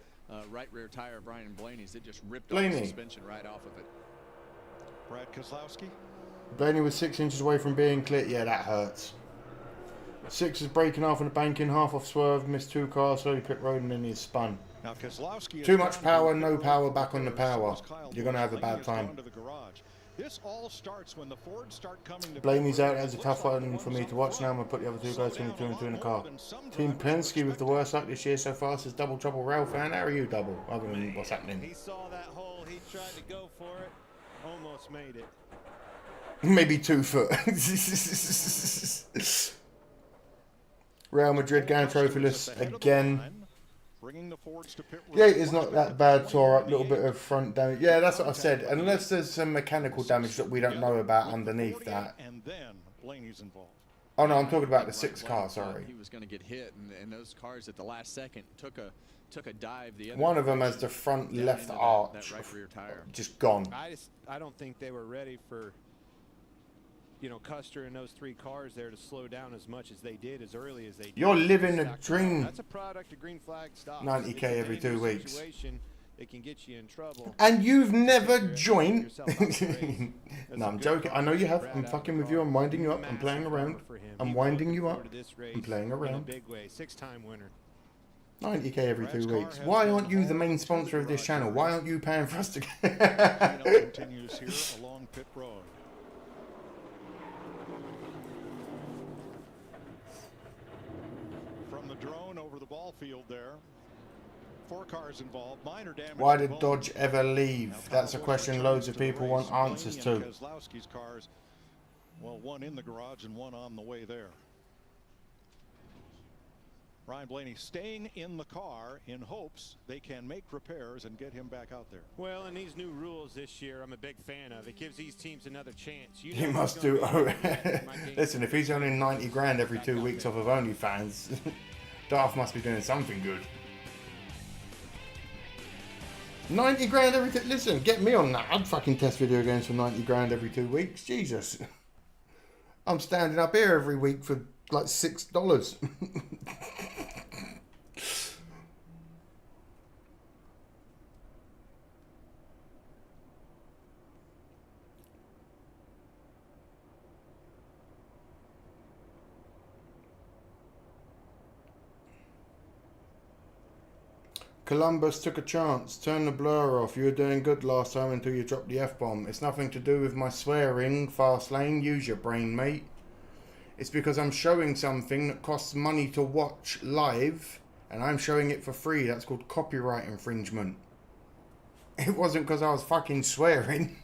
Right rear tire of Brian Blaney's, it just ripped
Blaney.
off the suspension right off of it.
Brad Keselowski.
Blaney was 6 inches away from being clear. Yeah, that hurts. 6 is breaking off on the banking, half off swerve, missed 2 cars, slowly pit road, and then he's spun.
Now Keselowski
Too much power, no power, back on the power. You're going to have a bad time.
This all starts when the Fords start coming to
Blaney's out. That's a tough one for me to watch now. I'm going to put the other 2 guys 22 and 2 in the car. Team Penske with the worst luck this year so far says Double Trouble Rail fan. How are you, Double? Other than what's happening.
He saw that hole. He tried to go for it. Almost made it.
Maybe 2 foot. Real Madrid going trophyless again.
bringing the Fords to pit road.
Yeah, it's not that bad. Tore up, a little bit of front damage. Yeah, that's what I said. Unless there's some mechanical damage that we don't know about underneath that.
And then Blaney's involved.
Oh no, I'm talking about the 6 car. Sorry.
He was going to get hit, and those cars at the last second took a dive. The other
One of them has the front left arch
that right rear tire
just gone.
I don't think they were ready for, you know, Custer and those 3 cars there to slow down as much as they did as early as they did.
You're living a dream.
That's a product of green flag stock.
90K every 2 weeks.
It can get you in trouble.
And you've never joined. No, I'm joking. I know you have. I'm fucking with you. I'm winding you up. I'm playing around. I'm winding you up. I'm playing around.
Big way, 6-time winner.
90K every 2 weeks. Why aren't you the main sponsor of this channel? Why aren't you paying for us to
Continues here along pit road. From the drone over the ball field there. 4 cars involved. Minor damage.
Why did Dodge ever leave? That's a question loads of people want answers to.
Keselowski's cars, well, one in the garage and one on the way there. Ryan Blaney staying in the car in hopes they can make repairs and get him back out there.
Well, and these new rules this year, I'm a big fan of. It gives these teams another chance. You know
He must do. Listen, if he's earning 90 grand every 2 weeks off of OnlyFans, Darth must be doing something good. 90 grand every listen, get me on that. I'd fucking test video games for 90 grand every 2 weeks. Jesus. I'm standing up here every week for like $6. Columbus took a chance. Turn the blur off. You were doing good last time until you dropped the F-bomb. It's nothing to do with my swearing. Fast lane. Use your brain, mate. It's because I'm showing something that costs money to watch live, and I'm showing it for free. That's called copyright infringement. It wasn't because I was fucking swearing.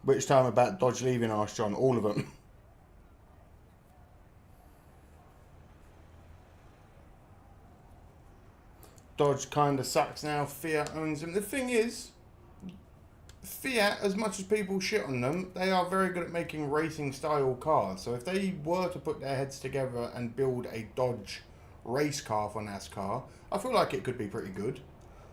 Which time about Dodge leaving, asked John. All of them. Dodge kind of sucks now. Fiat owns them. The thing is, Fiat, as much as people shit on them, they are very good at making racing style cars. So if they were to put their heads together and build a Dodge race car for NASCAR, I feel like it could be pretty good.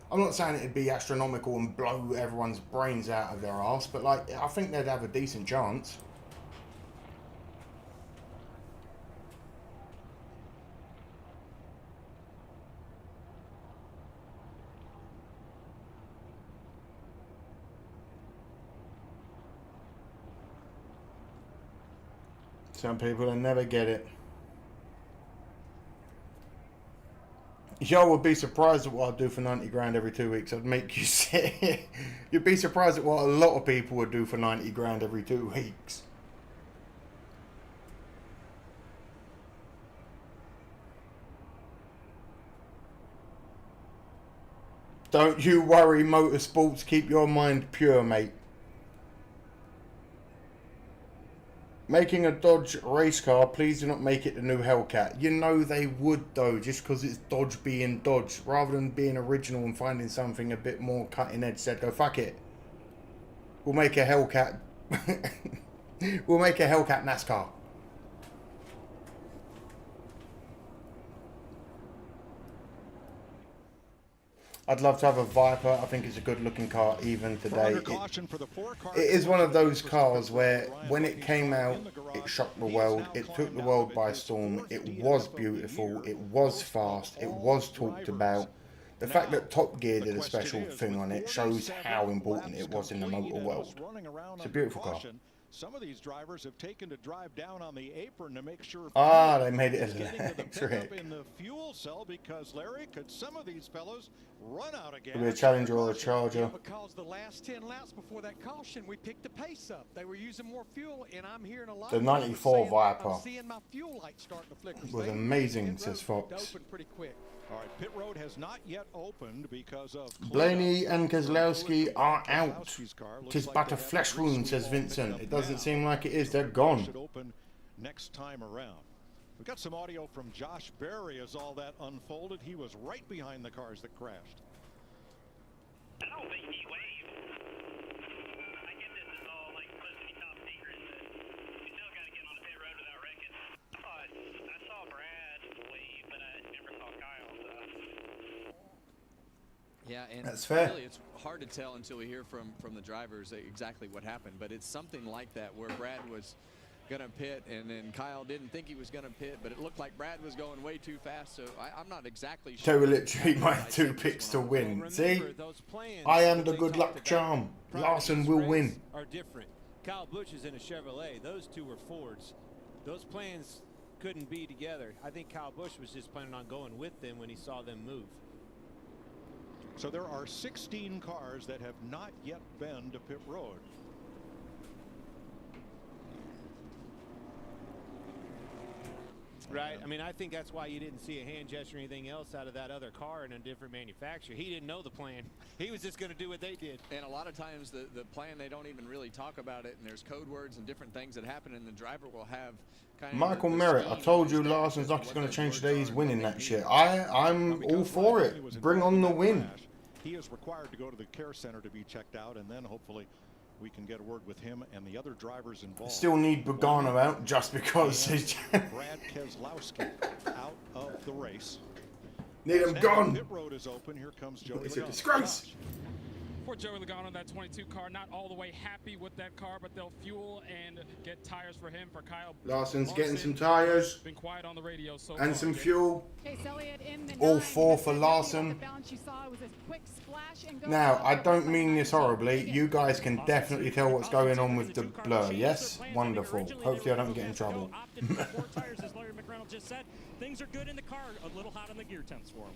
I'm not saying it'd be astronomical and blow everyone's brains out of their arse, but like I think they'd have a decent chance. Some people will never get it. Y'all would be surprised at what I'd do for 90 grand every 2 weeks. I'd make you sick. You'd be surprised at what a lot of people would do for 90 grand every 2 weeks. Don't you worry, motorsports. Keep your mind pure, mate. Making a Dodge race car, please do not make it the new Hellcat. You know they would though, just because it's Dodge being Dodge. Rather than being original and finding something a bit more cutting edge, said go fuck it. We'll make a Hellcat. We'll make a Hellcat NASCAR. I'd love to have a Viper. I think it's a good looking car even today. It is one of those cars where when it came out, it shocked the world. It took the world by storm. It was beautiful. It was fast. It was talked about. The fact that Top Gear did a special thing on it shows how important it was in the motor world. It's a beautiful car.
some of these drivers have taken to drive down on the apron to make sure
they made it
electric in the fuel cell, because Larry, could some of these fellows run out again?
It'll be a Challenger or a Charger.
Yeah, because the last 10 laps before that caution, we picked the pace up. They were using more fuel, and I'm hearing a lot
The
of
94 Viper
I'm seeing my fuel light starting to flicker.
was amazing, says Fox.
Open pretty quick.
All right, pit road has not yet opened because of
Blaney and Keselowski are out. Tis but a flesh wound, says Vincent. It doesn't seem like it is. They're gone.
Should open next time around. We got some audio from Josh Berry as all that unfolded. He was right behind the cars that crashed.
I don't think he waved. I get this is all like supposed to be top secret, but you still got to get on the pit road without wrecking. I saw Brad wave, but I never saw Kyle. So.
Yeah, and
that's fair.
Really, it's hard to tell until we hear from the drivers exactly what happened. But it's something like that where Brad was going to pit, and then Kyle didn't think he was going to pit, but it looked like Brad was going way too fast. So I'm not exactly sure.
They were literally my 2 picks to win. See, I am the good luck charm. Larson will win.
Are different. Kyle Busch is in a Chevrolet. Those two were Fords. Those plans couldn't be together. I think Kyle Busch was just planning on going with them when he saw them move.
So there are 16 cars that have not yet been to pit road.
Right. I mean, I think that's why you didn't see a hand gesture or anything else out of that other car in a different manufacturer. He didn't know the plan. He was just going to do what they did.
And a lot of times the plan, they don't even really talk about it, and there's code words and different things that happen, and the driver will have kind of
Michael Merritt, I told you Larson's not going to change today. He's winning that shit. I'm all for it. Bring on the win.
He is required to go to the care center to be checked out, and then hopefully we can get a word with him and the other drivers involved.
Still need Bogano out just because he's
Brad Keselowski out of the race.
Need him gone.
Pit road is open. Here comes Joey.
It's a disgrace.
For Joey Logano, that 22 car, not all the way happy with that car, but they'll fuel and get tires for him. For Kyle
Larson's getting some tires
been quiet on the radio so
and
far.
some fuel.
Chase Elliott in the
All
9.
4 for Larson.
The balance you saw was a quick splash and go
Now, I don't mean this horribly. You guys can definitely tell what's going on with the blur, yes? Wonderful. Hopefully I don't get in trouble.
Tires, as Larry McReynolds just said. Things are good in the car, a little hot on the gear temps for him.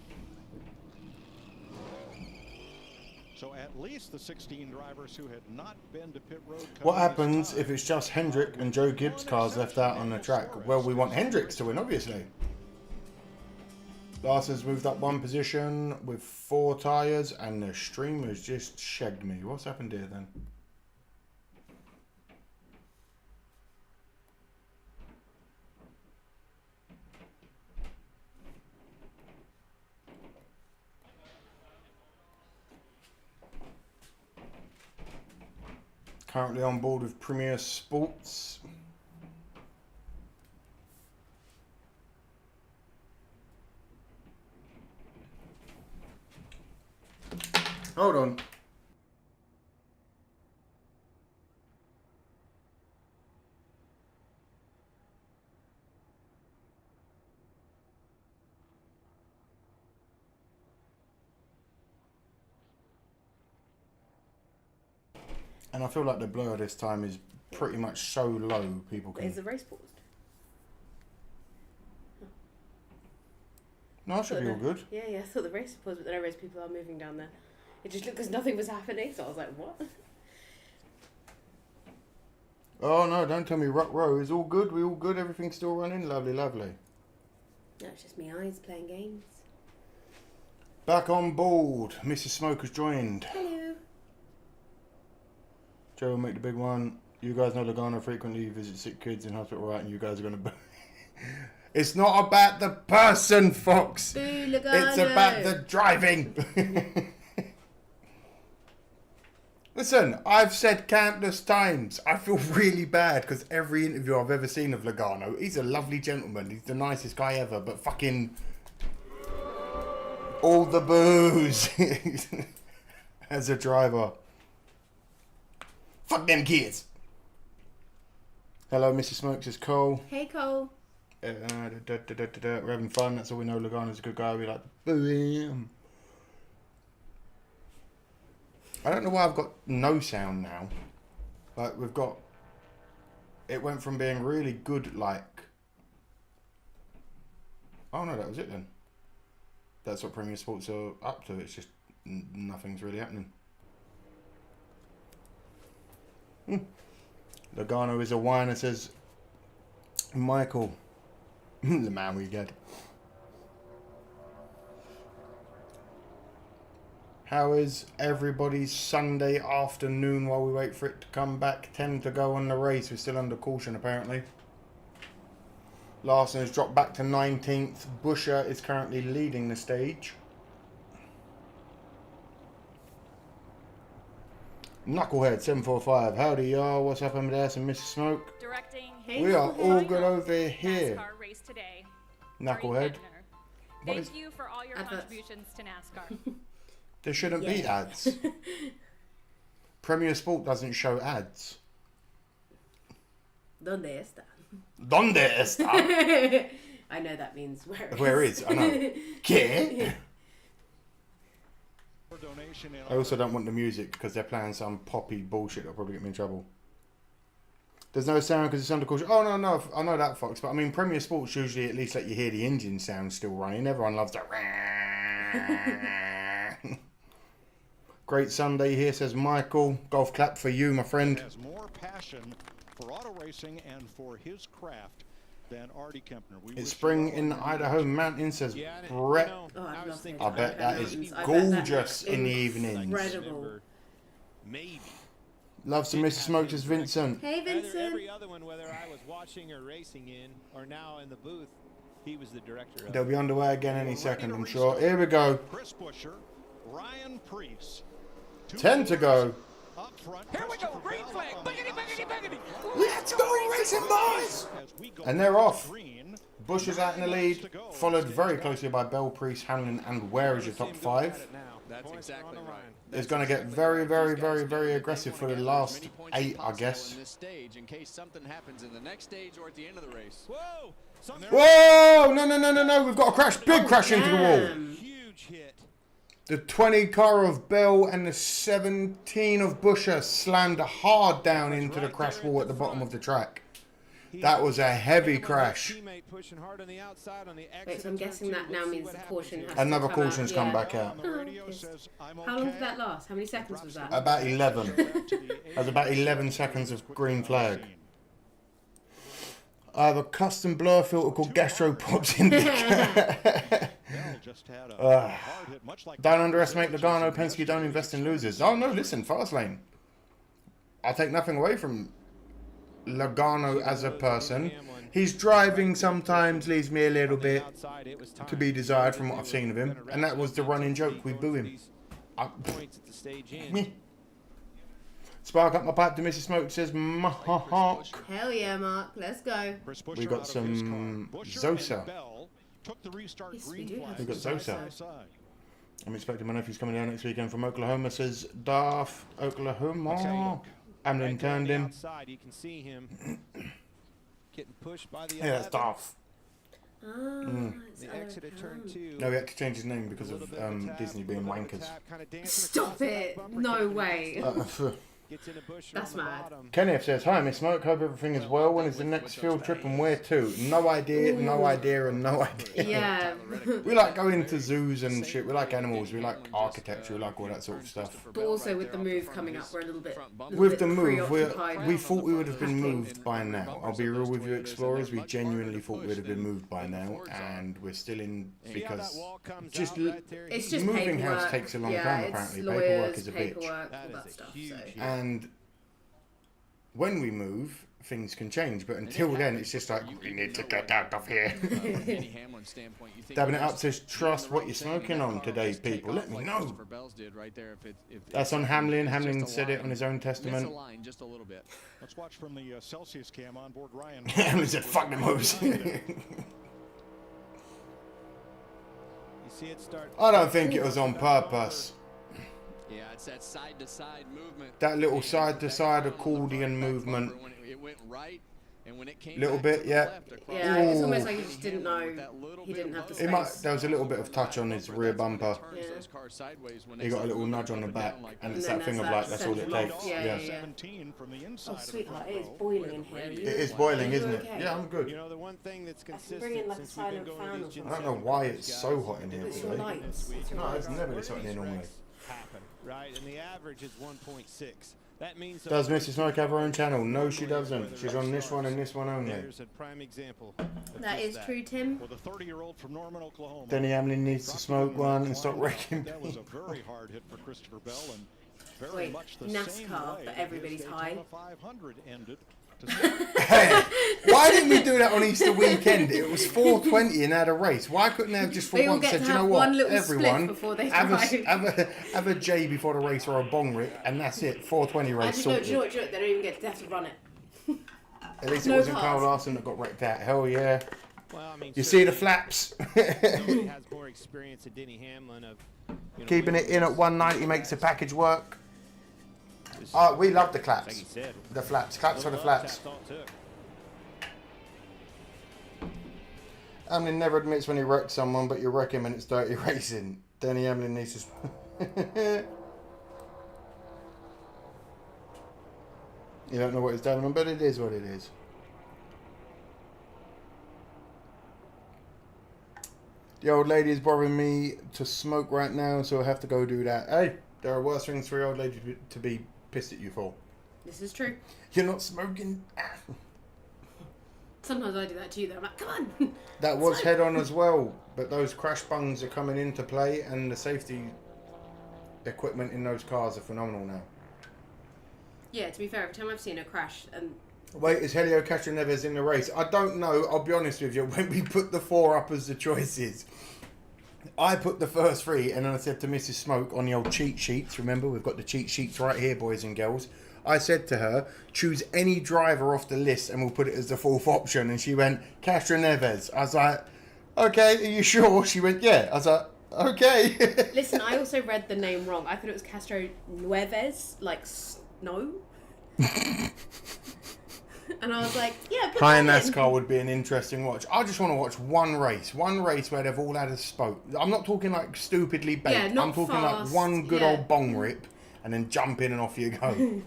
So at least the 16 drivers who had not been to pit road.
What happens if it's just Hendrick and Joe Gibbs cars left out on the track? Well, we want Hendricks to win, obviously. Larson's moved up 1 position with 4 tyres, and the stream has just shagged me. What's happened here then? Currently on board with Premier Sports. Hold on. And I feel like the blur this time is pretty much so low people can.
Is the race paused?
No, it should be all good.
Yeah, I thought the race was paused, but then I realised people are moving down there. It just looked because nothing was happening, so I was like, what?
Oh no, don't tell me Ruck Row is all good. We all good. Everything's still running. Lovely, lovely.
No, it's just me eyes playing games.
Back on board. Mrs. Smoke has joined.
Hello.
Joe will make the big one. You guys know Logano frequently visits sick kids in hospital, right? And you guys are going to... It's not about the person, Fox.
Boo, Logano.
It's about the driving. Listen, I've said countless times, I feel really bad because every interview I've ever seen of Logano, he's a lovely gentleman. He's the nicest guy ever, but fucking... all the booze as a driver. Fuck them kids. Hello, Mrs. Smokes, it's Cole.
Hey, Cole.
We're having fun. That's all we know. Logano's a good guy. We like to boo him. I don't know why I've got no sound now. Like, we've got it went from being really good, like... Oh no, that was it then. That's what Premier Sports are up to. It's just nothing's really happening. Logano is a whiner, says Michael. The man we get. How is everybody's Sunday afternoon while we wait for it to come back? 10 to go on the race. We're still under caution apparently. Larson has dropped back to 19th. Busher is currently leading the stage. Knucklehead 745. Howdy y'all. What's up, Amadeus and Mrs. Smoke?
Directing.
We are all good over here.
NASCAR race today.
Knucklehead.
Thank you for all your contributions to NASCAR.
There shouldn't be ads. Premier Sport doesn't show ads.
¿Dónde está?
¿Dónde está?
I know that means where is.
Where is? I know. ¿Qué? I also don't want the music because they're playing some poppy bullshit that'll probably get me in trouble. There's no sound because it's under caution. Oh, no, I know that, Fox. But I mean, Premier Sports usually at least let you hear the engine sound still running. Everyone loves that. Great Sunday here, says Michael. Golf clap for you, my friend.
Has more passion for auto racing and for his craft than Artie Kempner.
It's spring in the Idaho mountains, says Brett. I bet that is gorgeous in the evening.
Incredible.
Maybe.
Love some Mr. Smoke, says Vincent.
Hey, Vincent.
Every other one, whether I was watching or racing in or now in the booth, he was the director of.
They'll be underway again any second, I'm sure. Here we go.
Chris Buescher, Ryan Preece.
10 to go.
Here we go, green flag. Biggity, biggity, biggity.
Let's go racing, boys! And they're off. Bush is out in the lead, followed very closely by Bell, Priest, Hamlin, and Ware as your top 5.
That's exactly right.
It's going to get very, very, very, very aggressive for the last 8, I guess.
In this stage, in case something happens in the next stage or at the end of the race.
Whoa!
Whoa! No. We've got a crash. Big crash into the wall.
Huge hit.
The 20 car of Bell and the 17 of Busher slammed hard down into the crash wall at the bottom of the track. That was a heavy crash.
Wait, so I'm guessing that now means the caution has
Another
to come
caution's
out.
come back out.
How long did that last? How many seconds was that?
About 11. There's about 11 seconds of green flag. I have a custom blur filter called Gastropops Indica. Don't underestimate Logano. Penske don't invest in losers. Oh no, listen, fast lane. I'll take nothing away from Logano as a person. His driving sometimes leaves me a little bit to be desired from what I've seen of him. And that was the running joke. We boo him. Spark up my pipe to Mrs. Smoke, says Mark.
Hell yeah, Mark. Let's go.
We got some Zosa.
Yes, we do have
We got
some
Zosa. I'm expecting my nephew's coming down next weekend from Oklahoma, says Darth. Oklahoma. Hamlin turned him.
Outside, you can see him getting pushed by the.
Yeah, that's Darth.
The exit at turn 2.
No, we had to change his name because of Disney being wankers.
Stop it! No way. That's mad.
Kenneth says, hi, Miss Smoke. Hope everything is well. When is the next field trip and where to? No idea, no idea, and no idea.
Yeah.
We like going to zoos and shit. We like animals. We like architecture. We like all that sort of stuff.
But also with the move coming up, we're a little bit.
With the move, we thought we would have been moved by now. I'll be real with you, Explorers. We genuinely thought we would have been moved by now, and we're still in because just
it's just
moving
paperwork.
house takes a long time. Apparently,
lawyers,
paperwork is a bitch.
all that stuff.
And when we move, things can change. But until then, it's just like, we need to get out of here. Dabbing it up says, trust what you're smoking on today, people. Let me know. That's on Hamlin. Hamlin said it on his own testament.
Let's watch from the Celsius cam on board Ryan.
Hamlin said, fuck them hoes. I don't think it was on purpose.
Yeah, it's that side-to-side movement.
That little side-to-side accordion movement.
When it went right, And when it came
little
back
bit,
to the
yeah.
left across
Yeah,
the
it's
wall,
almost like he
Denny
just didn't
Hamlin with
know
that little
he
bit
didn't
of
have the
low
It might,
space.
there was a little bit of touch on his rear bumper.
turns those cars sideways when they
He got a
start
little
moving
nudge on
up
the
and
back,
down like
and
that.
it's
And
that
then
thing of
there's
like,
that
that's all it
central
takes.
lock. Yeah,
Yeah.
yeah.
17 from the inside
Oh,
of the
sweetheart,
front
it is
row.
boiling in here.
It is boiling, isn't it?
Okay.
Yeah, I'm good.
You know, the one thing that's
bring in,
consistent
like, a
since we've been
silent
going
fan
to
or
these Gen
I don't know
7
why
races,
it's
guys,
so hot in
and
here
It's
today.
your
today.
lights. It's your
No,
lights.
it's never
Where
this
do
hot in here
these
normally.
wrecks happen, right? And the average is 1.6. That means
Does Mrs. Smoke have her own channel? No, she doesn't. She's on this one and this one only.
There's a prime example. of
That
just
is true, Tim.
Well, the 30-year-old from Norman, Oklahoma.
Denny Hamlin needs to smoke one and stop wrecking
That was
me.
a very hard hit for Christopher Bell, and very
Wait,
much the
NASCAR,
same
but
way that
everybody's
his
high.
Daytona 500 ended.
Hey, why didn't we do that on Easter weekend? It was 4:20 and had a race. Why couldn't they have just for
They all
once
get
said,
to
you know
have
what,
one little split
everyone,
before they
have
drive.
have a J before the race or a bong rip, and that's it. 4:20 race
Actually, no, do
sorted.
you know what? They don't even get to have to run it.
At least it
no
wasn't
cars.
Kyle Larson that got wrecked out. Hell yeah.
Well, I mean,
You see the flaps?
nobody has more experience than Denny Hamlin of
Keeping it in at 190 makes the package work. We love the claps.
Like he said,
The flaps. Claps for the flaps. Hamlin never admits when he wrecks someone, but you wreck him and it's dirty racing. Denny Hamlin needs to... You don't know what he's done, but it is what it is. The old lady is bothering me to smoke right now, so I have to go do that. Hey, there are worse things for your old lady to be pissed at you for.
This is true.
You're not smoking.
Sometimes I do that to you, though. I'm like, come on.
That was head on as well, but those crash bungs are coming into play, and the safety equipment in those cars are phenomenal now.
Yeah, to be fair, every time I've seen a crash, and
Wait, is Helio Castroneves in the race? I don't know. I'll be honest with you. When we put the 4 up as the choices, I put the first 3, and then I said to Mrs. Smoke on the old cheat sheets. Remember, we've got the cheat sheets right here, boys and girls. I said to her, choose any driver off the list, and we'll put it as the 4th option. And she went, Castroneves. I was like, okay, are you sure? She went, yeah. I was like, okay.
listen, I also read the name wrong. I thought it was Castro Nueves, like snow. And I was like, yeah, put
High
that in.
NASCAR would be an interesting watch. I just want to watch one race where they've all had a spoke. I'm not talking like stupidly baked.
Yeah, not
I'm talking
fast,
like one good
yeah.
old bong rip and then jump in and off you go.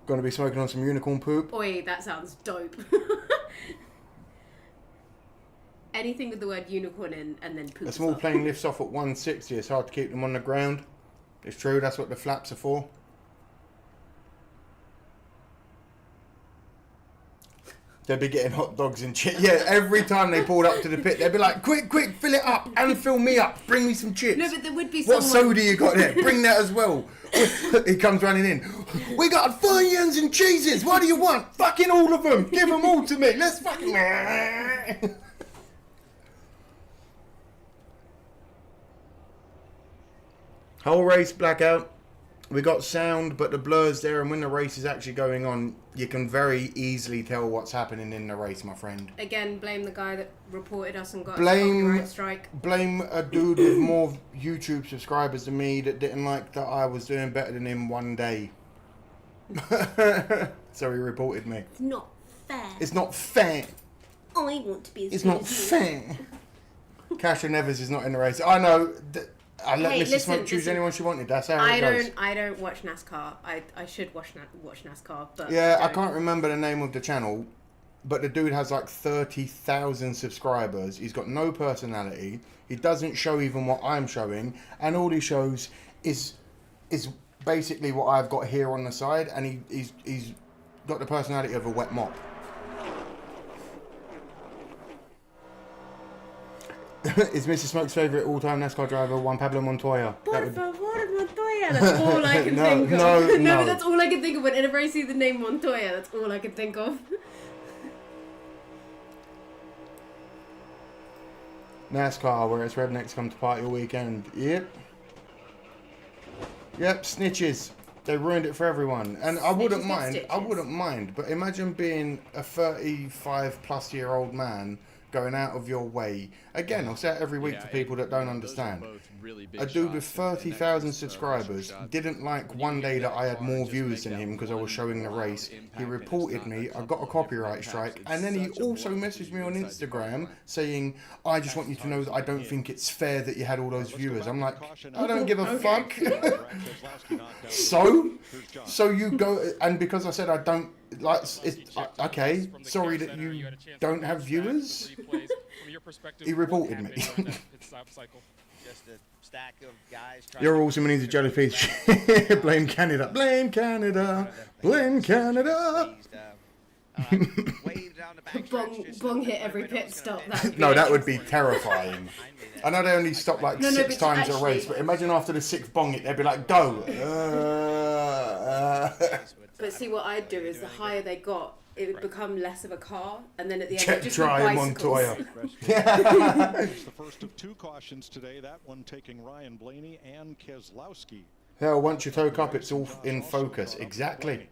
Gonna be smoking on some unicorn poop.
Oi, that sounds dope. Anything with the word unicorn in and then poop.
A small plane lifts off at 160. It's hard to keep them on the ground. It's true, that's what the flaps are for. They'd be getting hot dogs and chips. Yeah, every time they pulled up to the pit, they'd be like, quick, fill it up and fill me up. Bring me some chips.
No, but there would be
What
someone...
soda you got there? Bring that as well. He comes running in. We got Funyuns and cheeses. What do you want? Fucking all of them. Give them all to me. Let's fucking... Whole race blackout. We got sound, but the blur's there, and when the race is actually going on, you can very easily tell what's happening in the race, my friend.
Again, blame the guy that reported us and got a
Blame
copyright strike.
blame a dude with more YouTube subscribers than me that didn't like that I was doing better than him one day. So he reported me.
It's not fair.
It's not fair.
I want to be as
It's
good
not
as you.
fair. Castro Neves is not in the race. I know. I let
Hey,
Mrs.
listen,
Smoke choose
listen.
anyone she wanted. That's how it goes.
I don't watch NASCAR. I should watch NASCAR, but
Yeah, I
don't.
can't remember the name of the channel, but the dude has like 30,000 subscribers. He's got no personality. He doesn't show even what I'm showing, and all he shows is basically what I've got here on the side, and he's got the personality of a wet mop. Is Mrs. Smoke's favourite all-time NASCAR driver Juan Pablo Montoya?
Por favor, Montoya. That's all I can think of.
No,
but that's all I can think of. Whenever I see the name Montoya, that's all I can think of.
NASCAR, where it's rednecks come to party all weekend. Yep, snitches. They ruined it for everyone. And I wouldn't mind, but imagine being a 35-plus-year-old man going out of your way. Again, I'll say it every week for people that don't understand. A dude with 30,000 subscribers didn't like one day that I had more viewers than him because I was showing the race. He reported me, I got a copyright strike, and then he also messaged me on Instagram saying, I just want you to know that I don't think it's fair that you had all those viewers. I'm like, I don't give a fuck. So you go, and because I said I don't, like, okay, sorry that you don't have viewers. He reported me. You're awesome and he's a jelly piece. Blame Canada. Blame Canada. Blame Canada.
Bong hit every pit stop.
No, that would be terrifying. I know they only stop like 6 times a race, but imagine after the 6th bong hit, they'd be like, go.
But see, what I'd do is the higher they got, it would become less of a car, and then at the end, it just
try him on
It's the first of 2 cautions today. That one taking Ryan Blaney and Keselowski.
Hell, once you toke up, it's all in focus. Exactly.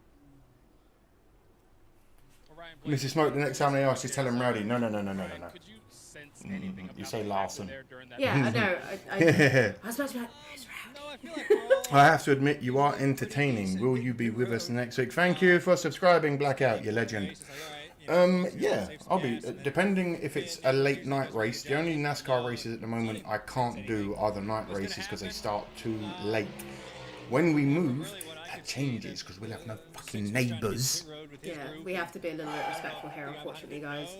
Mrs. Smoke, the next time they ask you, tell him Rowdy. No. You say Larson.
Yeah, I know. I was about to be like, who's Rowdy?
I have to admit, you are entertaining. Will you be with us next week? Thank you for subscribing, Blackout, you legend. Yeah, I'll be, depending if it's a late night race. The only NASCAR races at the moment I can't do are the night races because they start too late. When we move, that changes because we'll have no fucking neighbours.
Yeah, we have to be a little bit respectful here, unfortunately, guys.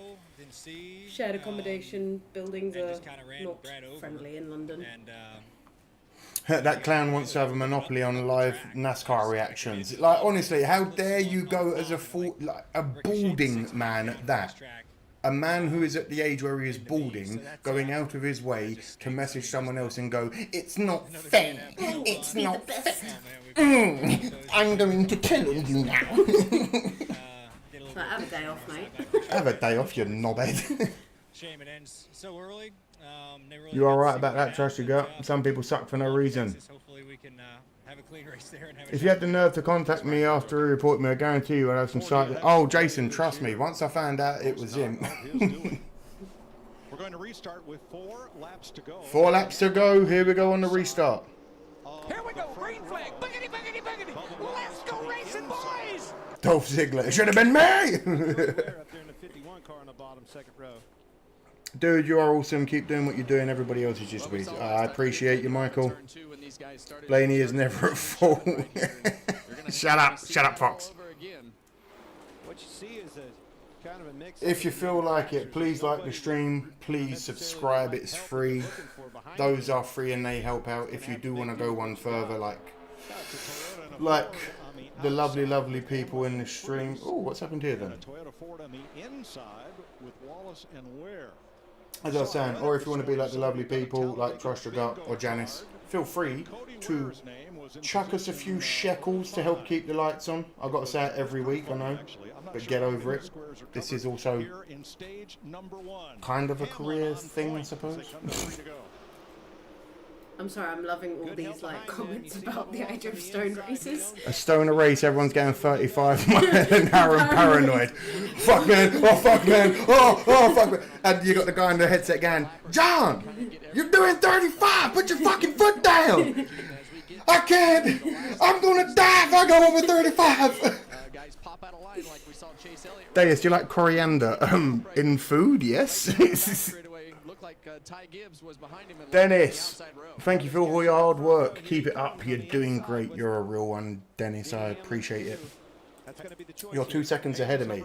Shared accommodation buildings are not friendly in London.
That clown wants to have a monopoly on live NASCAR reactions. Like, honestly, how dare you go as a balding man at that? A man who is at the age where he is balding, going out of his way to message someone else and go, it's not fair, it's not fair. I'm going to kill you now.
Have a day off, mate.
Have a day off, you knobhead.
Shame it ends so early.
You alright about that, trust you got? Some people suck for no reason. If you had the nerve to contact me after he reported me, I guarantee you I'd have some sight. Oh, Jason, trust me. Once I found out it was him.
We're going to restart with 4 laps to go.
4 laps to go. Here we go on the restart.
Here we go. Green flag. Biggity, biggity, biggity. Let's go racing, boys.
Dolph Ziggler. It should have been me.
Up there in the 51 car on the bottom, 2nd row.
Dude, you are awesome. Keep doing what you're doing. Everybody else is just weird. I appreciate you, Michael. Blaney is never at fault. Shut up, Fox.
What you see is a kind of a mix.
If you feel like it, please like the stream. Please subscribe. It's free. Those are free and they help out. If you do want to go one further, like the lovely people in the stream. Oh, what's happened here then?
Toyota Ford on the inside with Wallace and Ware.
As I was saying, or if you want to be like the lovely people like Trust Your Gut or Janice, feel free to chuck us a few shekels to help keep the lights on. I've got to say it every week, I know, but get over it. This is also kind of a career thing, I suppose.
I'm sorry, I'm loving all these like comments about the idea of stone races.
A stone race, everyone's going 35 miles an hour and paranoid. Fuck man, oh fuck man, oh fuck man. And you got the guy in the headset going, John, you're doing 35, put your fucking foot down. I can't, I'm gonna die if I go over 35. Deus, do you like coriander in food? Yes. Dennis, thank you for all your hard work. Keep it up. You're doing great. You're a real one, Dennis. I appreciate it. You're 2 seconds ahead of me.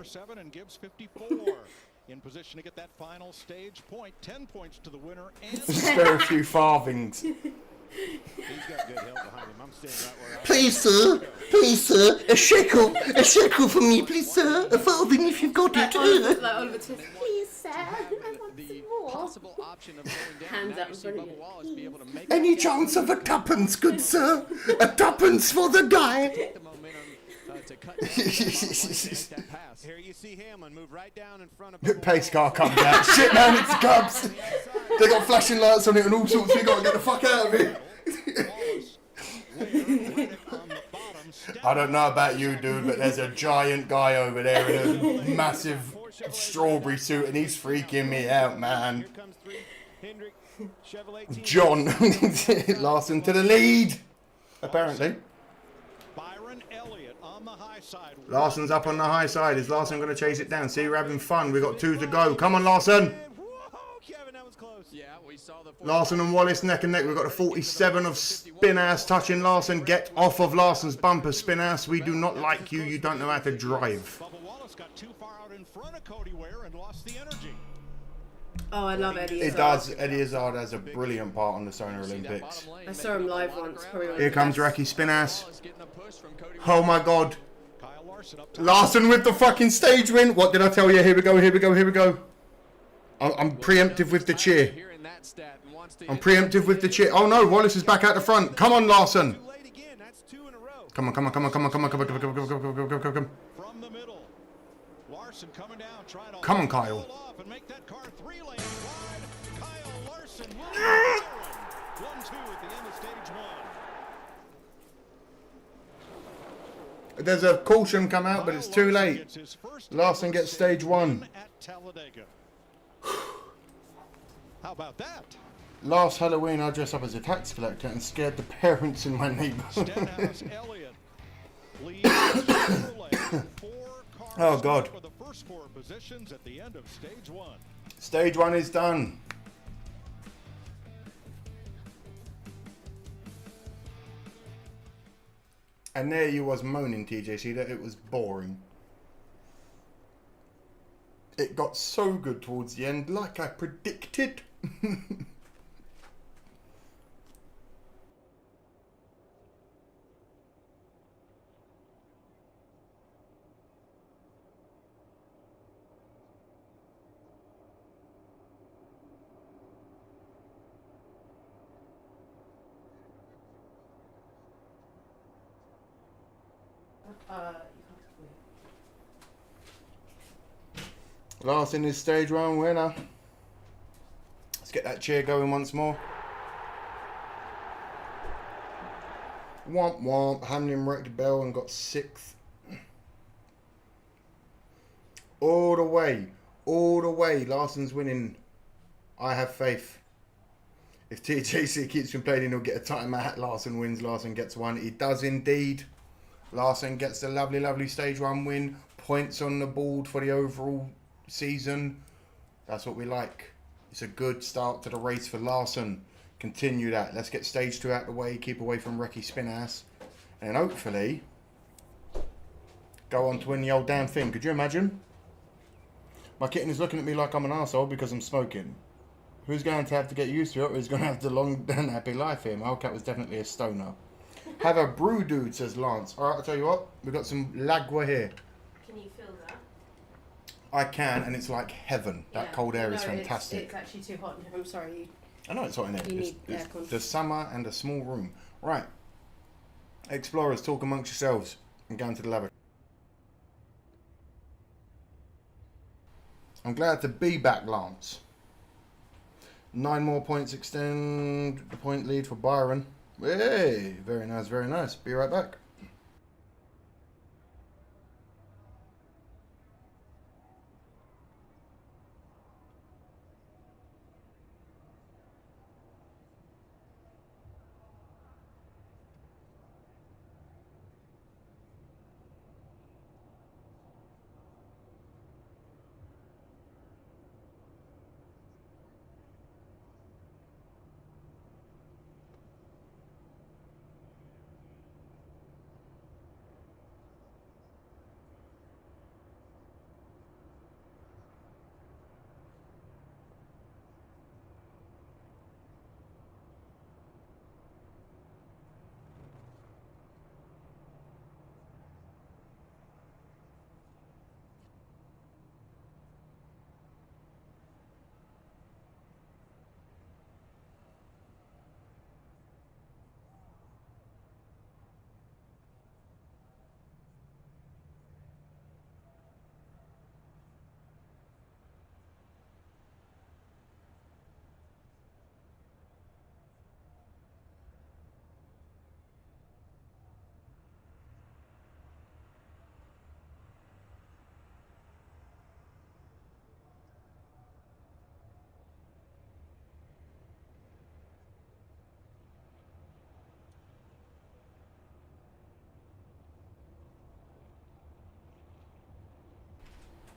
In position to get that final stage point. 10 points to the winner. And
spare a few farthings.
He's got good help behind him. I'm standing right where I am.
Please, sir, a shekel for me, please, sir. A farthing if you've got it.
Please, sir, I want some more.
Possible option of going down.
Hands up in front of you.
Any chance of a tuppence, good sir? A tuppence for the guy.
Here you see Hamlin move right down in front of
Pace car comes out. Shit, man, it's the Cubs. They got flashing lights on it and all sorts. We gotta get the fuck out of here. I don't know about you, dude, but there's a giant guy over there in a massive strawberry suit, and he's freaking me out, man. John Larson to the lead, apparently. Larson's up on the high side. Is Larson going to chase it down? See, we're having fun. We've got 2 to go. Come on, Larson. Larson and Wallace neck and neck. We've got a 47 of Spinass touching Larson. Get off of Larson's bumper, Spinass. We do not like you. You don't know how to drive.
Oh, I love Eddie Izzard.
It does. Eddie Izzard has a brilliant part on the Sona Olympics.
I saw him live once.
Here comes Ricky Spinass. Oh my God. Larson with the fucking stage win. What did I tell you? Here we go, here we go, here we go. I'm preemptive with the cheer. I'm preemptive with the cheer. Oh no, Wallace is back out the front. Come on, Larson. Come on, come on, come on, come on, come on, come on, come on, come on, come on, come on, come on, come on. Come on, Kyle. There's a caution come out, but it's too late. Larson gets stage 1.
How about that?
Last Halloween, I dressed up as a tax collector and scared the parents in my neighborhood. Oh God. Stage 1 is done. And there you was moaning, TJC, that it was boring. It got so good towards the end, like I predicted. Larson is stage 1 winner. Let's get that cheer going once more. Womp womp. Hamlin wrecked Bell and got 6th. All the way. All the way. Larson's winning. I have faith. If TJC keeps complaining, he'll get a time out. Larson wins. Larson gets 1. He does indeed. Larson gets the lovely, lovely stage 1 win. Points on the board for the overall season. That's what we like. It's a good start to the race for Larson. Continue that. Let's get stage 2 out the way. Keep away from Ricky Spinass. And hopefully go on to win the old damn thing. Could you imagine? My kitten is looking at me like I'm an arsehole because I'm smoking. Who's going to have to get used to it, or who's going to have the long and happy life here? My old cat was definitely a stoner. Have a brew, dude, says Lance. Alright, I'll tell you what. We've got some Lagua here.
Can you feel that?
I can, and it's like heaven. That cold air is fantastic.
It's actually too hot in here. I'm sorry.
I know it's hot in here.
You need aircon.
The summer and a small room. Right. Explorers, talk amongst yourselves. I'm going to the lavatory. I'm glad to be back, Lance. 9 more points extend the point lead for Byron. Hey, very nice, very nice. Be right back.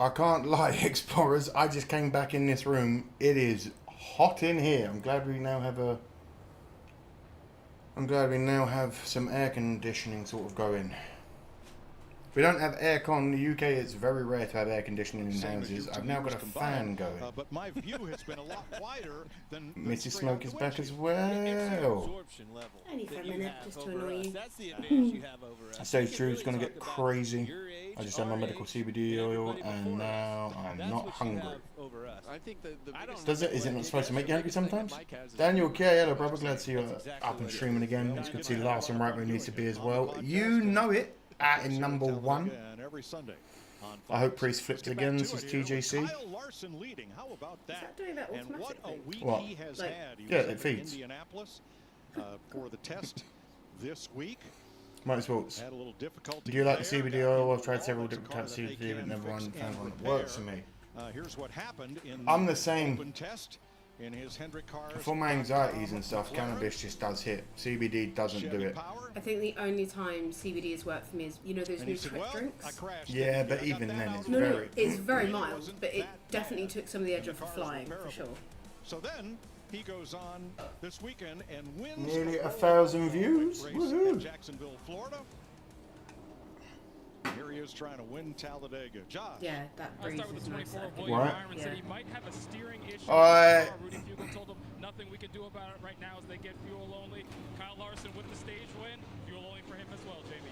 I can't lie, Explorers. I just came back in this room. It is hot in here. I'm glad we now have some air conditioning sort of going. We don't have aircon in the UK. It's very rare to have air conditioning in houses. I've now got a fan going.
But my view has been a lot wider than
Mrs. Smoke is back as well.
Only for a minute, just to annoy you.
That's the advantage you have over us.
Stage 2 is going to get crazy. I just had my medical CBD oil and now I'm not hungry.
I think
Does it? Is it not supposed to make you hungry sometimes? Daniel K, hello brother, glad to see you up and streaming again. It's good to see Larson right where he needs to be as well. You know it. In number 1. I hope Priest flipped it again. This is TJC.
Kyle Larson leading. How about that?
Is that doing that
And what a week
What?
he has
Like-
had. He
Yeah,
was
it
in
feeds.
Indianapolis for the test this week.
Motorsports.
Had a little difficulty
Do you like the
there.
CBD oil? I've tried several different types of
Car that they
CBD, but
can
never
fix
one found
and
one that
repair.
works for me.
Here's what happened in
I'm the same.
open test in his Hendrick cars.
For my anxieties and stuff, cannabis just does hit. CBD doesn't do it.
I think the only time CBD has worked for me is, you know, those
And
new
he said,
trick
well,
drinks?
I crashed.
Yeah, but even then it's
No, no,
very...
it's very mild, but it definitely took some of the edge off of flying, for sure.
So then he goes on this weekend and wins
Nearly
a
1,000 views.
race
Woohoo.
in Jacksonville, Florida. Here he is trying to win Talladega. Josh.
Yeah, that
I'll
breeze
start with
is
the
nice.
24.
That
William
What?
Byron said he might have a steering issue.
Alright.
Rudy Fugle told him nothing we can do about it right now as they get fuel only. Kyle Larson with the stage win. Fuel only for him as well, Jamie.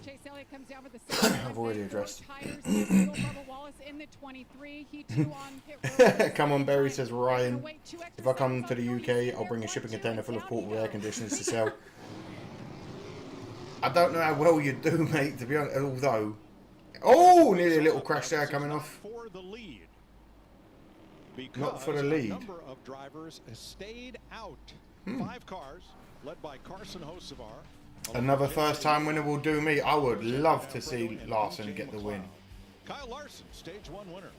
Chase Elliott comes down with the same.
I've already addressed.
Tires in the field. Bubba Wallace in the 23. He too on pit road.
Come on, Barry, says Ryan. If I come to the UK, I'll bring a shipping container full of portable air conditioners to sell. I don't know how well you do, mate, to be honest, although... Oh, nearly a little crash there coming off.
For the lead.
Not for the
Because
lead.
A number of drivers stayed out. 5 cars, led by Carson Hocevar.
Another first-time winner will do me. I would love to see Larson get the win.
Kyle Larson, stage 1 winner.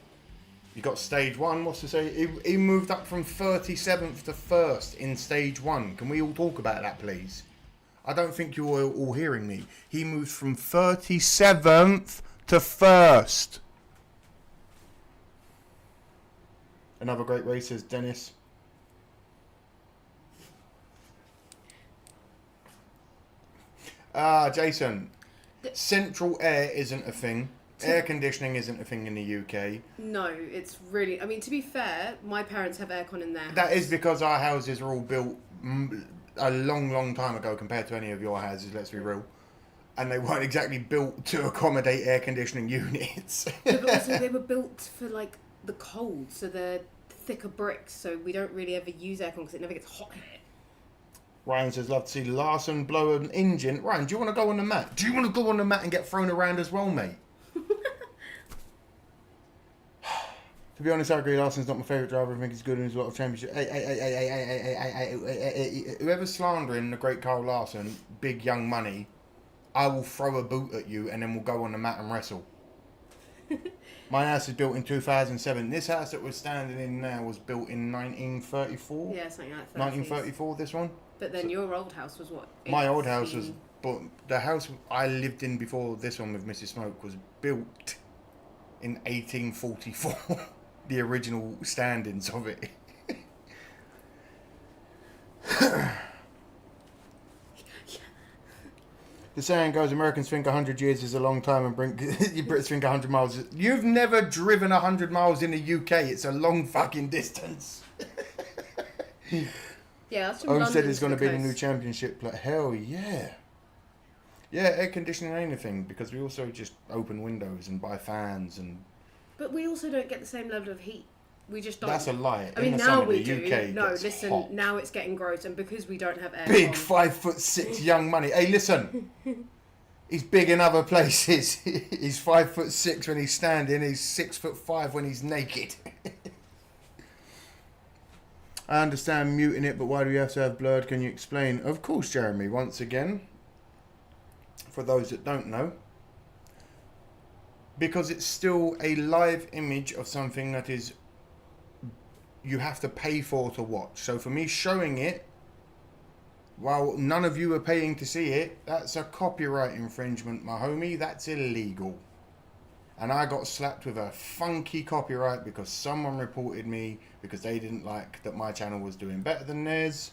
You got stage 1, what's to say? He moved up from 37th to 1st in stage 1. Can we all talk about that, please? I don't think you're all hearing me. He moved from 37th to 1st. Another great race, says Dennis. Jason. Central air isn't a thing. Air conditioning isn't a thing in the UK.
No, it's really... I mean, to be fair, my parents have aircon in their house.
That is because our houses are all built a long, long time ago compared to any of your houses, let's be real. And they weren't exactly built to accommodate air conditioning units.
Yeah, but also they were built for, like, the cold, so they're thicker bricks, so we don't really ever use aircon because it never gets hot here.
Ryan says, love to see Larson blow an engine. Ryan, do you want to go on the mat? Do you want to go on the mat and get thrown around as well, mate? To be honest, I agree. Larson's not my favourite driver. I think he's good and he's a lot of championship. Whoever's slandering the great Kyle Larson, big young money, I will throw a boot at you and then we'll go on the mat and wrestle. My house is built in 2007. This house that we're standing in now was built in 1934.
Yeah, something like that.
1934, this one.
But then your old house was what?
My old house was, but the house I lived in before this one with Mrs. Smoke was built in 1844. The original standings of it. The saying goes, Americans think 100 years is a long time and you Brits think 100 miles. You've never driven 100 miles in the UK. It's a long fucking distance.
Yeah, that's from
Owen
London
said it's
to
going to
the
be the new
coast.
championship. Like, hell yeah. Yeah, air conditioning ain't a thing because we also just open windows and buy fans and...
But we also don't get the same level of heat. We just don't.
That's a lie.
I
In
mean,
the
now
summer,
we
the
do.
UK
No,
gets
listen,
hot.
now it's getting gross, and because we don't have aircon.
Big 5'6" young money. Hey, listen. He's big in other places. He's 5'6" when he's standing. He's 6'5" when he's naked. I understand muting it, but why do we have to have blurred? Can you explain? Of course, Jeremy. Once again, for those that don't know, because it's still a live image of something that is you have to pay for to watch. So for me showing it, while none of you are paying to see it, that's a copyright infringement, my homie. That's illegal. and I got slapped with a funky copyright because someone reported me because they didn't like that my channel was doing better than theirs.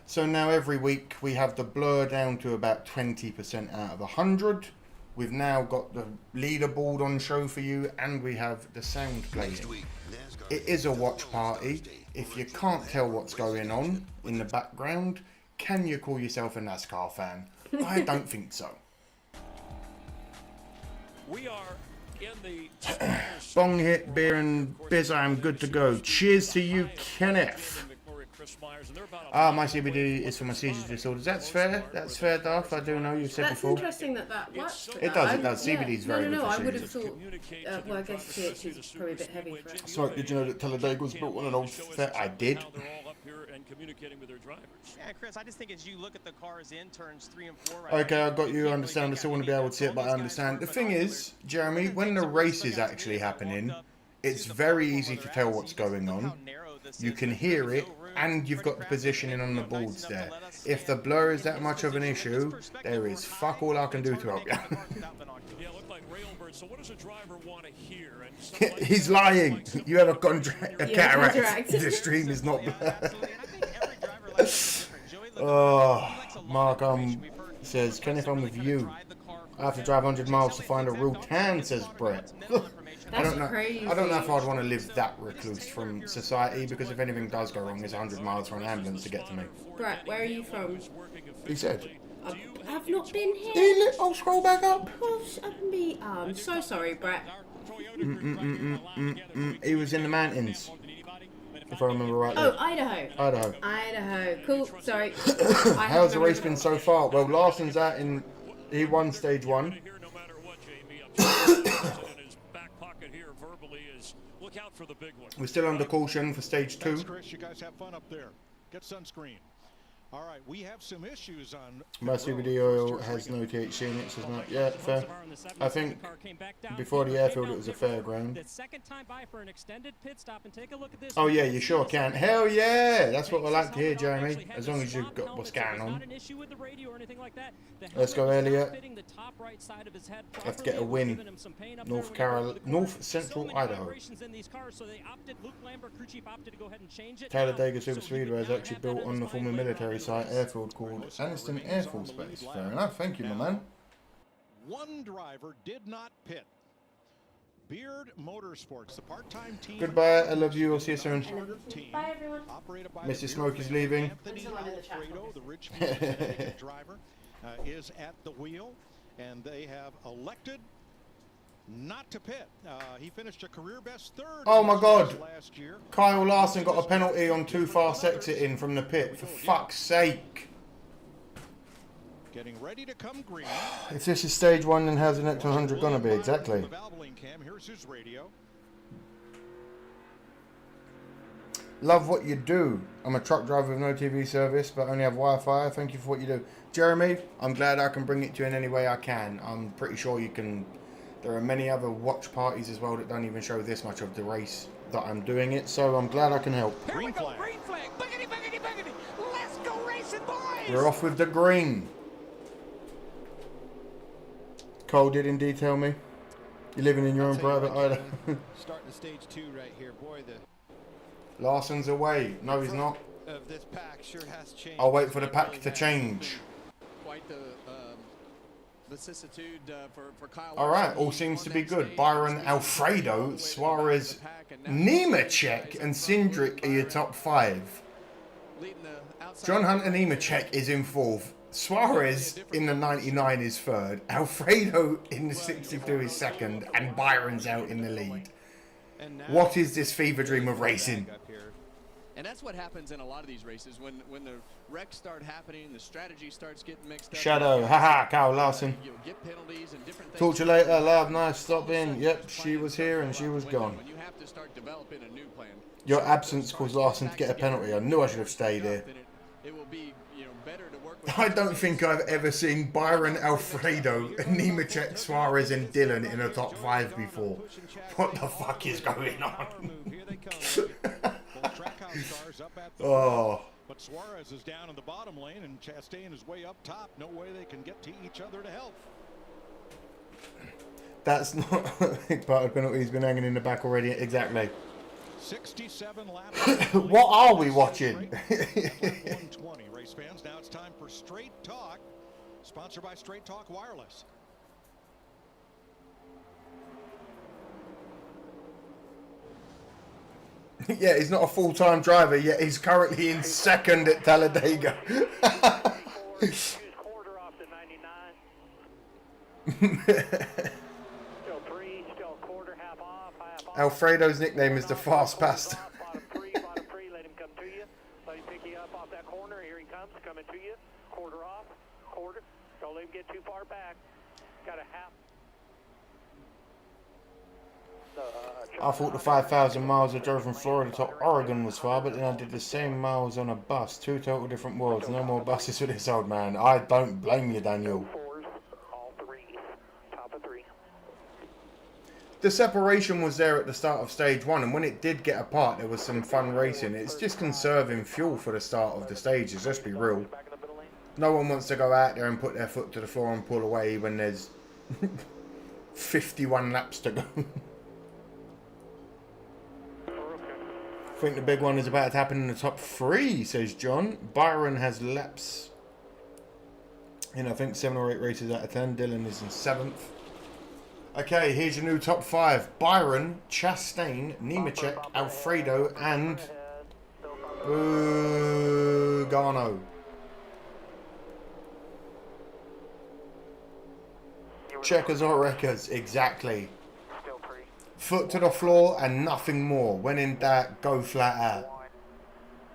So now every week we have the blur down to about 20% out of 100. We've now got the leaderboard on show for you, and we have the sound playing. It is a watch party. If you can't tell what's going on in the background, can you call yourself a NASCAR fan? I don't think so.
We are in the
Bong hit, beer and biz, I'm good to go. Cheers to you, Kenneth. My CBD is for my seizure disorders. That's fair. That's fair, Darth. I do know you've said
That's
before.
Interesting that works.
It does. It does. CBD is very good.
No,
for
I would have
seizures.
thought. Well, I guess THC is probably a bit heavy for it.
So, did you know that Talladega was built on an old fair? I did.
Communicating with their drivers.
Yeah, Chris, I just think as you look at the cars in turns 3 and 4
Okay, I got you. I understand. I still want to be able to see it, but I understand. The thing is, Jeremy, when the race is actually happening, it's very easy to tell what's going on. You can hear it, and you've got the positioning on the boards there. If the blur is that much of an issue, there is fuck all I can do to help you.
So what does a driver want to hear?
He's lying. You have a cataract. The stream is not blurred. Oh, Mark says, Kenneth, I'm with you. I have to drive 100 miles to find a real tan, says Brett. I don't know.
Crazy.
I don't know if I'd want to live that recluse from society, because if anything does go wrong, it's 100 miles for an ambulance to get to me.
Brett, where are you from?
He said.
I've not been here.
I'll scroll back up.
I'm so sorry, Brett.
He was in the mountains, if I remember rightly.
Oh, Idaho.
Idaho.
Idaho. Cool. Sorry.
How's the race been so far? Well, Larson's out in. He won stage 1. We're still under caution for stage 2.
Chris, you guys have fun up there. Get sunscreen. All right, we have some issues on.
My CBD oil has no THC in it, so it's not. Yeah, fair. I think before the airfield it was a fairground. Oh yeah, you sure can. Hell yeah, that's what I like to hear, Jeremy. As long as you've got what's going on. Let's go, Elliot. Let's get a win. North Central Idaho. Talladega Super Speedway is actually built on the former military site airfield called Anniston Air Force Base. Fair enough. Thank you, my man.
One driver did not pit. Beard Motorsports, the part-time team.
Goodbye. I love you. I'll see you soon.
Bye, everyone.
Mr. Smoke is leaving.
The Richmond driver is at the wheel, and they have elected not to pit. He finished a career best 3rd.
Oh my God!
Last year.
Kyle Larson got a penalty on too fast exiting from the pit. For fuck's sake!
Getting ready to come green.
If this is stage 1, then how's the next 100 gonna be exactly?
Here's his radio.
Love what you do. I'm a truck driver with no TV service, but only have Wi-Fi. Thank you for what you do, Jeremy. I'm glad I can bring it to you in any way I can. I'm pretty sure you can. There are many other watch parties as well that don't even show this much of the race that I'm doing it, so I'm glad I can help.
Here we go, green flag. Boogity, boogity, boogity. Let's go racing, boys.
We're off with the green. Cole didn't detail me. You're living in your own private island.
Starting stage 2 right here, boy. The
Larson's away. No, he's not.
Of this pack sure has changed.
I'll wait for the pack to change.
Quite the vicissitude for Kyle.
All right, all seems to be good. Byron, Alfredo, Suarez, Nemechek, and Cindric are your top 5. John Hunter Nemechek is in 4th. Suarez in the 99 is 3rd. Alfredo in the 62 is 2nd, and Byron's out in the lead. What is this fever dream of racing?
And that's what happens in a lot of these races when the wrecks start happening, the strategy starts getting mixed up.
Shadow, haha, Kyle Larson.
You get penalties and different things.
Talk to you later, love. Nice, stop in. Yep, she was here and she was gone.
When you have to start developing a new plan.
Your absence caused Larson to get a penalty. I knew I should have stayed here.
It will be, better to work with.
I don't think I've ever seen Byron, Alfredo, Nemechek, Suarez, and Dylan in a top 5 before. What the fuck is going on? Oh.
But Suarez is down in the bottom lane, and Chastain is way up top. No way they can get to each other to help.
That's not a big part of the penalty. He's been hanging in the back already. Exactly.
67 laps.
What are we watching?
120 race fans. Now it's time for Straight Talk, sponsored by Straight Talk Wireless.
Yeah, he's not a full-time driver yet. He's currently in second at Talladega.
Quarter off to 99. Still 3, still quarter, half off, half off.
Alfredo's nickname is the Fast Bastard.
Bottom 3, let him come to you. Let him pick you up off that corner. Here he comes, coming to you. Quarter off, quarter. Don't let him get too far back. Got a half.
I thought the 5,000 miles I drove from Florida to Oregon was far, but then I did the same miles on a bus. 2 total different worlds. No more buses for this old man. I don't blame you, Daniel.
All 3, top of 3.
The separation was there at the start of stage 1, and when it did get apart, there was some fun racing. It's just conserving fuel for the start of the stages, let's be real. No one wants to go out there and put their foot to the floor and pull away when there's 51 laps to go. I think the big one is about to happen in the top 3, says John. Byron has laps in, I think, 7 or 8 races out of 10. Dylan is in 7th. Okay, here's your new top 5. Byron, Chastain, Nemechek, Alfredo, and Bugano. Checkers or wreckers, exactly. Foot to the floor and nothing more. When in doubt, go flat out.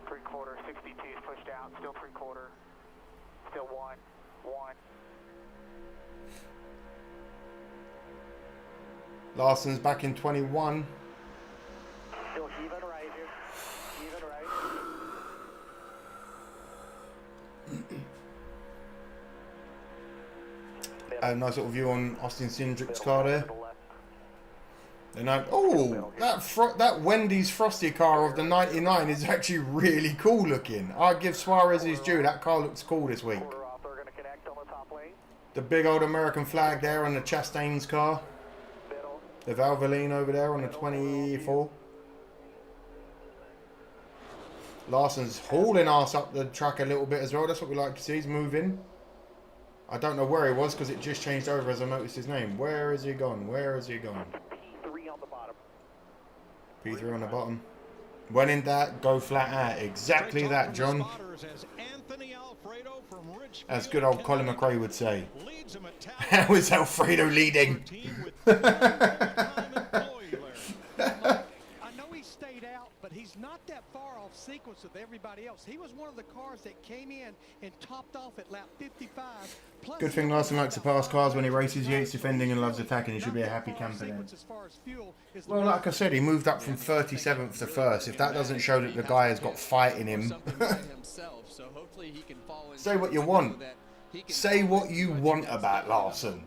3/4, 62 is pushed out. Still 3/4. Still 1.
Larson's back in 21.
Still even right here. Even right.
A nice little view on Austin Cindric's car there. And that Wendy's Frosty car of the 99 is actually really cool looking. I give Suarez his due. That car looks cool this week. The big old American flag there on the Chastain's car. The Valvoline over there on the 24. Larson's hauling ass up the track a little bit as well. That's what we like to see. He's moving. I don't know where he was because it just changed over as I noticed his name. Where is he gone? Where is he gone? P3 on the bottom. When in that, go flat out. Exactly that, John. As good old Colin McRae would say. How is Alfredo leading?
I know he stayed out, but he's not that far off sequence with everybody else. He was one of the cars that came in and topped off at lap 55.
Good thing Larson likes to pass cars when he races. He hates defending and loves attacking. He should be a happy camper then. Well, like I said, he moved up from 37th to 1st. If that doesn't show that the guy has got fight in him. Say what you want. Say what you want about Larson.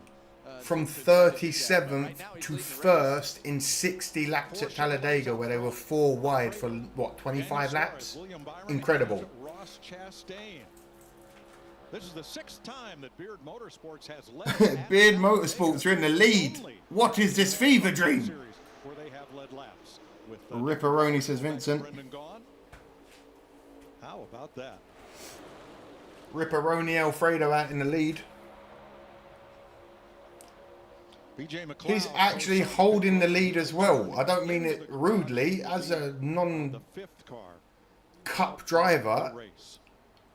From 37th to 1st in 60 laps at Talladega, where they were 4 wide for, what, 25 laps? Incredible.
This is the 6th time that Beard Motorsports has led.
Beard Motorsports are in the lead. What is this fever dream?
Where they have led laps with
Ripperoni, says Vincent.
How about that?
Ripperoni Alfredo out in the lead. He's actually holding the lead as well. I don't mean it rudely. As a non-cup driver,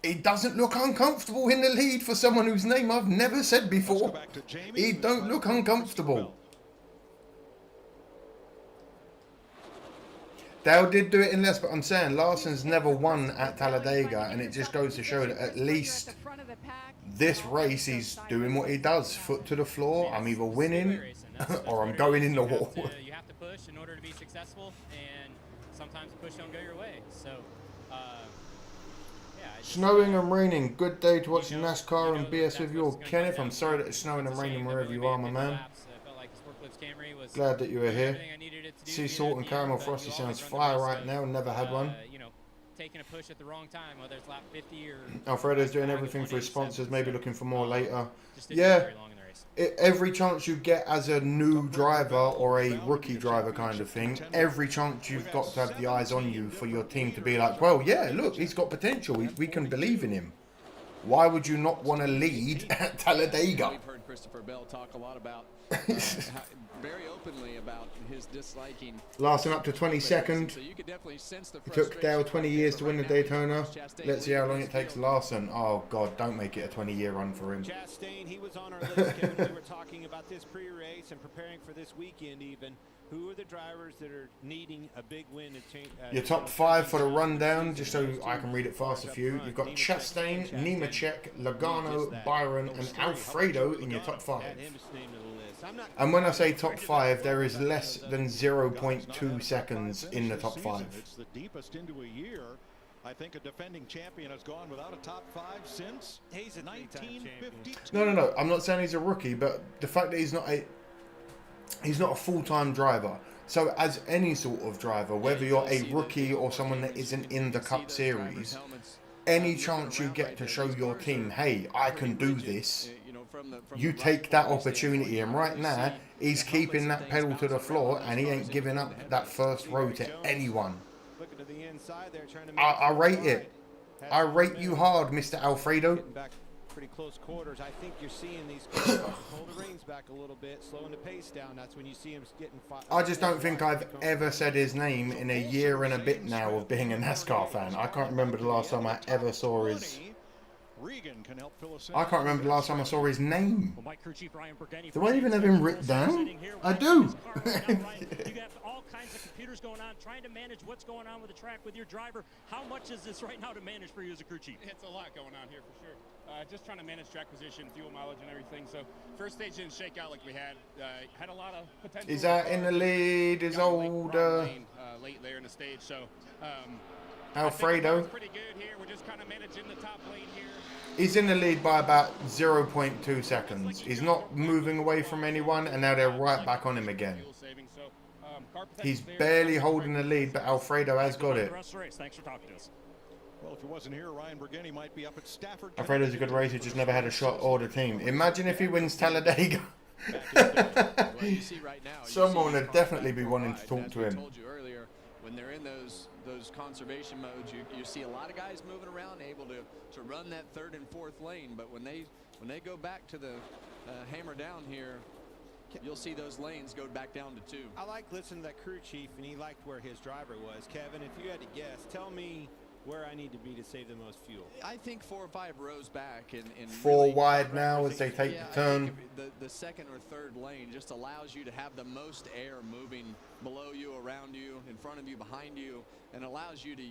he doesn't look uncomfortable in the lead for someone whose name I've never said before. He don't look uncomfortable. Dale did do it in less, but I'm saying Larson's never won at Talladega, and it just goes to show that at least this race he's doing what he does. Foot to the floor. I'm either winning or I'm going in the wall.
You have to push in order to be successful, and sometimes push don't go your way. So,
snowing and raining. Good day to watch NASCAR and BS with you all. Kenneth, I'm sorry that it's snowing and raining wherever you are, my man. Glad that you were here. Sea salt and caramel frosty sounds fire right now. Never had one.
taking a push at the wrong time, whether it's lap 50 or...
Alfredo's doing everything for his sponsors, maybe looking for more later.
Just didn't
Yeah,
go very long in the race.
every chance you get as a new driver or a rookie driver kind of thing, every chance you've got to have the eyes on you for your team to be like, well, yeah, look, he's got potential. We can believe in him. Why would you not want to lead at Talladega?
We've heard Christopher Bell talk a lot about, very openly about his disliking.
Lasting up to 22nd.
So you could definitely sense the
It took Dale 20 years to win the Daytona.
Chastain
Let's see how long it takes Larson. Oh, God, don't make it a 20-year run for him.
Chastain, he was on our list, Kevin. We were talking about this pre-race and preparing for this weekend even. Who are the drivers that are needing a big win to change?
Your top 5 for the rundown, just so I can read it fast for you. You've got Chastain, Nemechek, Logano, Byron, and Alfredo in your top 5. And when I say top 5, there is less than 0.2 seconds in the top 5.
It's the deepest into a year. I think a defending champion has gone without a top 5 since 1952.
No. I'm not saying he's a rookie, but the fact that he's not a full-time driver. So as any sort of driver, whether you're a rookie or someone that isn't in the Cup Series, any chance you get to show your team, hey, I can do this, you take that opportunity. And right now, he's keeping that pedal to the floor and he ain't giving up that first row to anyone. I rate it. I rate you hard, Mr. Alfredo.
Pretty close quarters. I think you're seeing these cars pull the reins back a little bit, slowing the pace down. That's when you see him getting fired.
I just don't think I've ever said his name in a year and a bit now of being a NASCAR fan. I can't remember the last time I ever saw his... I can't remember the last time I saw his name. Do I even have him written down? I do.
You have all kinds of computers going on, trying to manage what's going on with the track with your driver. How much is this right now to manage for you as a crew chief?
It's a lot going on here for sure. Just trying to manage track position, fuel mileage, and everything. So first stage didn't shake out like we had. Had a lot of potential.
Is that in the lead? Is old
late there in the stage. So
Alfredo?
Pretty good here. We're just kind of managing the top lane here.
He's in the lead by about 0.2 seconds. He's not moving away from anyone, and now they're right back on him again. He's barely holding the lead, but Alfredo has got it.
Thanks for talking to us.
Well, if he wasn't here, Ryan Bergeni might be up at Stafford.
Alfredo's a good racer, just never had a shot or the team. Imagine if he wins Talladega. Someone would definitely be wanting to talk to him.
When they're in those conservation modes, you see a lot of guys moving around, able to run that third and fourth lane. But when they go back to the hammer down here, you'll see those lanes go back down to 2.
I like listening to that crew chief, and he liked where his driver was. Kevin, if you had to guess, tell me where I need to be to save the most fuel.
I think 4 or 5 rows back and
4 wide now as they take the turn.
The second or third lane just allows you to have the most air moving below you, around you, in front of you, behind you, and allows you to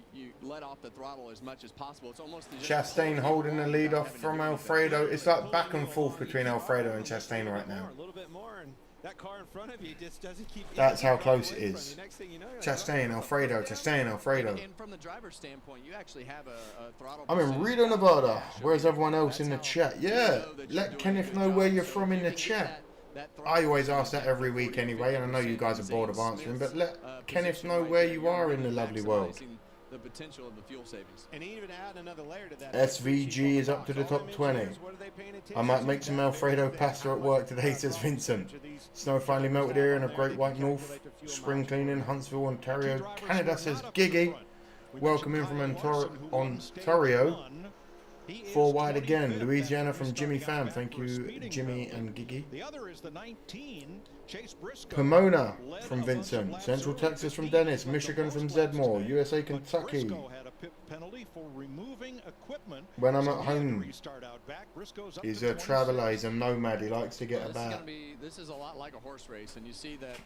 let off the throttle as much as possible. It's almost
Chastain holding the lead off from Alfredo. It's like back and forth between Alfredo and Chastain right now.
A little bit more, and that car in front of you just doesn't keep.
That's how close it is. Chastain, Alfredo, Chastain, Alfredo.
And from the driver's standpoint, you actually have a throttle.
I'm in Reno, Nevada. Where's everyone else in the chat? Yeah, let Kenneth know where you're from in the chat. I always ask that every week anyway, and I know you guys are bored of answering, but let Kenneth know where you are in the lovely world.
The potential of the fuel savings.
And even add another layer to that.
SVG is up to the top 20. I might make some Alfredo pasta at work today, says Vincent. Snow finally melted here in a Great White North. Spring cleaning, Huntsville, Ontario, Canada, says Giggy. Welcome in from Ontario. 4 wide again. Louisiana from Jimmy Pham. Thank you, Jimmy and Giggy.
The other is the 19, Chase Briscoe.
Pomona from Vincent. Central Texas from Dennis. Michigan from Zedmore. USA, Kentucky.
Had a pit penalty for removing equipment.
When I'm at home, he's a traveler. He's a nomad. He likes to get about.
This is a lot like a horse race, and you see that.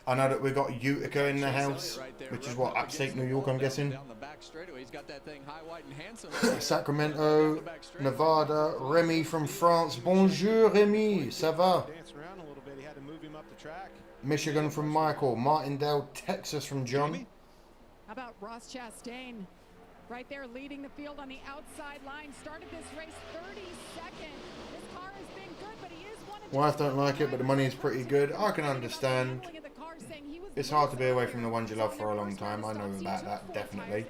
I know that we've got Utica in the house, which is what, upstate New York, I'm guessing. Sacramento, Nevada, Remy from France. Bonjour, Remy, ça va? Michigan from Michael, Martindale, Texas from John.
How about Ross Chastain? Right there leading the field on the outside line. Started this race 32nd. This car has been good, but he is one of
Wife don't like it, but the money is pretty good. I can understand. It's hard to be away from the ones you love for a long time. I know about that, definitely.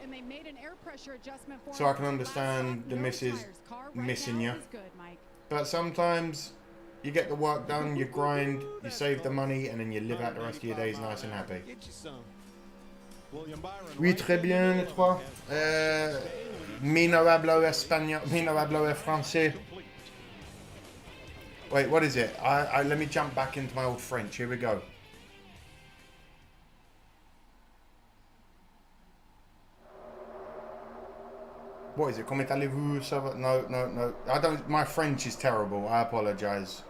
So I can understand the missus missing you. But sometimes you get the work done, you grind, you save the money, and then you live out the rest of your days nice and happy. Oui, très bien, les trois. Mi no hablo español, mi no hablo français. Wait, what is it? Let me jump back into my old French. Here we go. What is it? Comment allez-vous? No. I don't. My French is terrible. I apologize.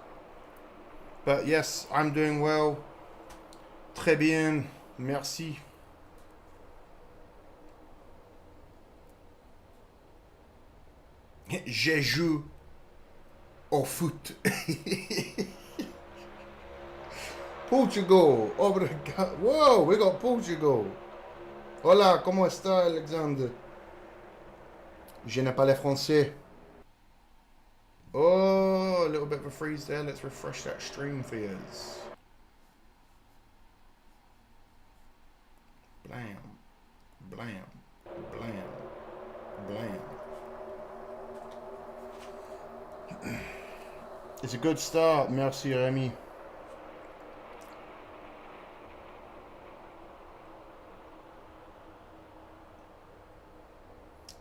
But yes, I'm doing well. Très bien. Merci. Je joue au foot. Portugal. Obrigado. Whoa, we got Portugal. Hola, ¿cómo está, Alexander? Je ne parle français. Oh, a little bit of a freeze there. Let's refresh that stream for you. Blam. Blam. Blam. Blam. It's a good start. Merci, Remy.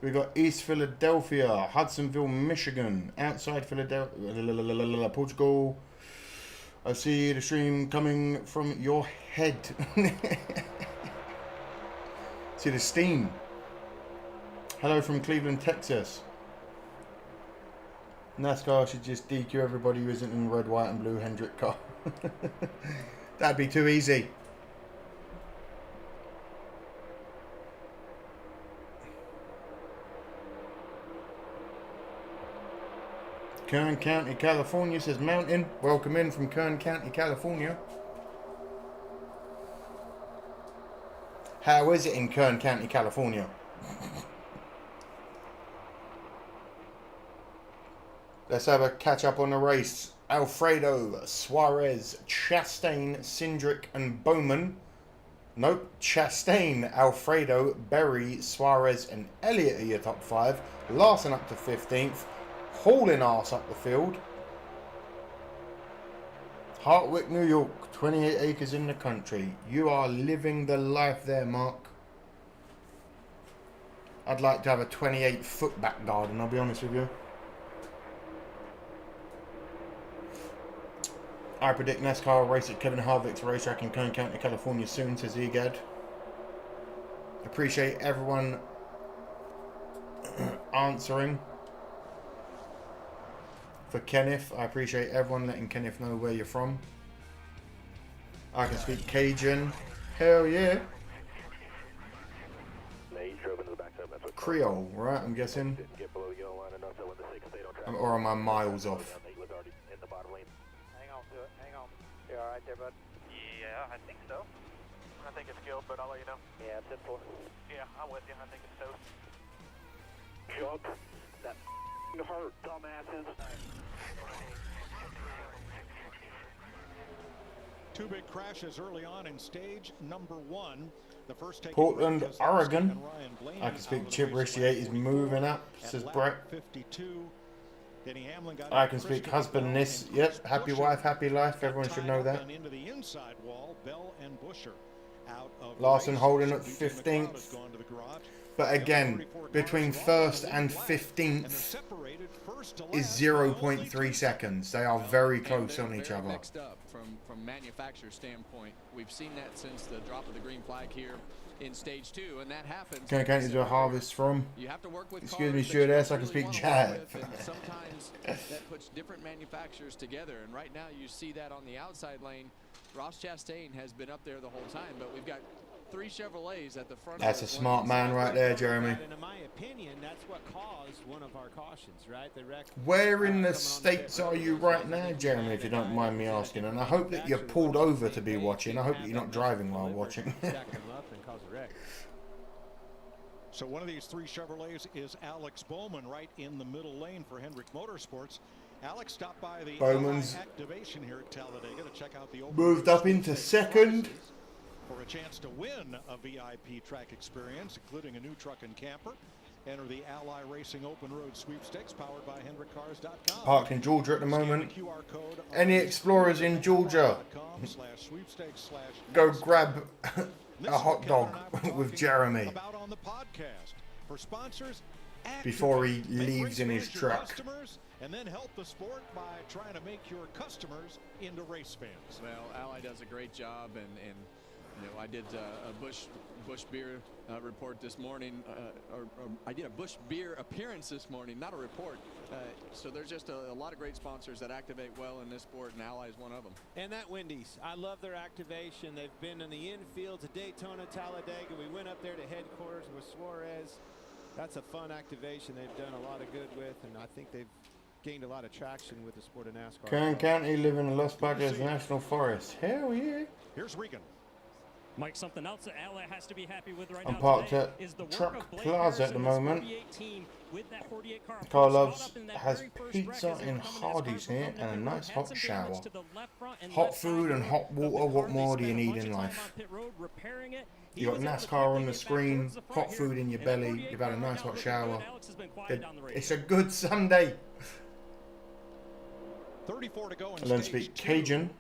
We got East Philadelphia, Hudsonville, Michigan, outside Philadelphia, Portugal. I see the stream coming from your head. See the steam. Hello from Cleveland, Texas. NASCAR should just DQ everybody who isn't in red, white and blue Hendrick car. That'd be too easy. Kern County, California, says Mountain. Welcome in from Kern County, California. How is it in Kern County, California? Let's have a catch up on the race. Alfredo, Suarez, Chastain, Cindric and Bowman. Nope, Chastain, Alfredo, Berry, Suarez and Elliott are your top 5. Larson up to 15th. Hauling arse up the field. Hartwick, New York, 28 acres in the country. You are living the life there, Mark. I'd like to have a 28-foot back garden, I'll be honest with you. I predict NASCAR will race at Kevin Harvick's racetrack in Kern County, California soon, says Egad. Appreciate everyone answering. For Kenneth, I appreciate everyone letting Kenneth know where you're from. I can speak Cajun. Hell yeah. Creole, right? I'm guessing. Or am I miles off?
Hang on to it. Hang on. You alright there, bud? Yeah, I think so. I think it's killed, but I'll let you know. Yeah, it's in for. Yeah, I'm with you. I think it's toast. Jump. That hurt, dumbasses.
Two big crashes early on in stage number 1. The first
Portland, Oregon. I can speak gibberish. The 80s moving up, says Brett. I can speak husbandness. Yep, happy wife, happy life. Everyone should know that. Larson holding at 15th. But again, between 1st and 15th is 0.3 seconds. They are very close on each other.
Mixed up from manufacturer standpoint. We've seen that since the drop of the green flag here in stage 2, and that happens.
Kern County is where harvest from.
You have to work with
excuse me, stewardess. I can speak jive.
Sometimes that puts different manufacturers together, and right now you see that on the outside lane. Ross Chastain has been up there the whole time, but we've got 3 Chevrolets at the front.
That's a smart man right there, Jeremy.
And in my opinion, that's what caused one of our cautions, right? The wreck.
Where in the States are you right now, Jeremy, if you don't mind me asking? And I hope that you're pulled over to be watching. I hope that you're not driving while watching.
So one of these 3 Chevrolets is Alex Bowman right in the middle lane for Hendrick Motorsports. Alex stopped by the
Bowman's
activation here at Talladega to check out the
moved up into 2nd.
For a chance to win a VIP track experience, including a new truck and camper, enter the Ally Racing Open Road Sweepstakes powered by HendrickCars.com.
Parked in Georgia at the moment. Any Explorers in Georgia? Go grab a hot dog with Jeremy before he leaves in his truck.
And then help the sport by trying to make your customers into race fans.
Well, Ally does a great job, and you know, I did a Busch Beer report this morning, or I did a Busch Beer appearance this morning, not a report. So there's just a lot of great sponsors that activate well in this sport, and Ally is one of them.
And that Wendy's, I love their activation. They've been in the infields at Daytona, Talladega. We went up there to headquarters with Suarez. That's a fun activation they've done a lot of good with, and I think they've gained a lot of traction with the sport of NASCAR.
Kern County live in the Los Padres National Forest. Hell yeah.
Here's Regan.
Mike, something else that Ally has to be happy with right
I'm
now
parked
today
at
is the work
Truck
of Blake
Plaza at the moment. Carl Loves has pizza in Hardee's here and a nice hot shower. Hot food and hot water, what more do you need in life? You got NASCAR on the screen, hot food in your belly, you've had a nice hot shower. It's a good Sunday.
34 to go in
I don't speak Cajun.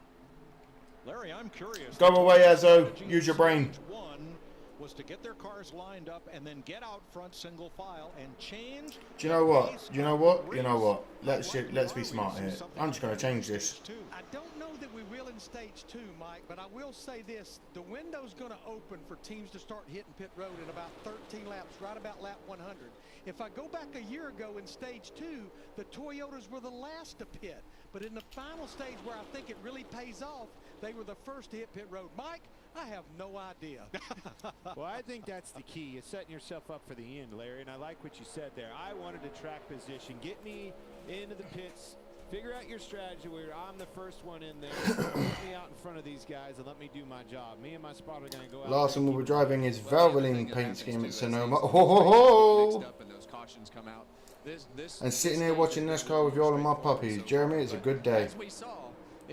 Larry, I'm curious.
Go away, Azzo. Use your brain.
One was to get their cars lined up and then get out front single file and change.
Do you know what? You know what? You know what? Let's be smart here. I'm just going to change this.
I don't know that we will in stage 2, Mike, but I will say this. The window's going to open for teams to start hitting pit road in about 13 laps, right about lap 100. If I go back a year ago in stage 2, the Toyotas were the last to pit. But in the final stage where I think it really pays off, they were the first to hit pit road. Mike, I have no idea.
Well, I think that's the key, is setting yourself up for the end, Larry, and I like what you said there. I wanted a track position. Get me into the pits. Figure out your strategy where I'm the first one in there. Put me out in front of these guys and let me do my job. Me and my spot are going to go out.
Larson will be driving his Valvoline paint scheme at Sonoma. Oh, ho, ho. And sitting here watching NASCAR with you all of my puppies. Jeremy, it's a good day.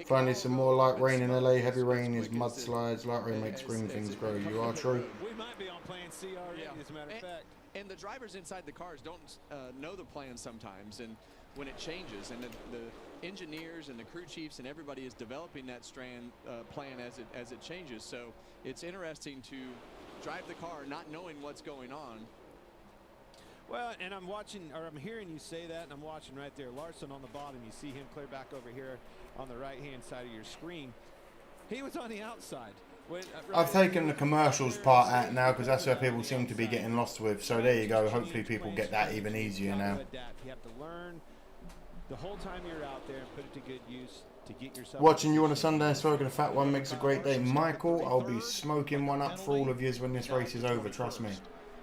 Finally some more light rain in LA. Heavy rain is mudslides. Light rain makes green things grow. You are true.
We might be on plan C already, as a matter of fact.
And the drivers inside the cars don't know the plan sometimes, and when it changes, and the engineers and the crew chiefs and everybody is developing that plan as it changes. So it's interesting to drive the car not knowing what's going on.
Well, and I'm watching, or I'm hearing you say that, and I'm watching right there. Larson on the bottom. You see him clear back over here on the right-hand side of your screen. He was on the outside.
I've taken the commercials part out now because that's where people seem to be getting lost with. So there you go. Hopefully people get that even easier now.
You have to learn the whole time you're out there and put it to good use to get yourself.
Watching you on a Sunday and smoking a fat one makes a great day. Michael, I'll be smoking one up for all of yous when this race is over. Trust me.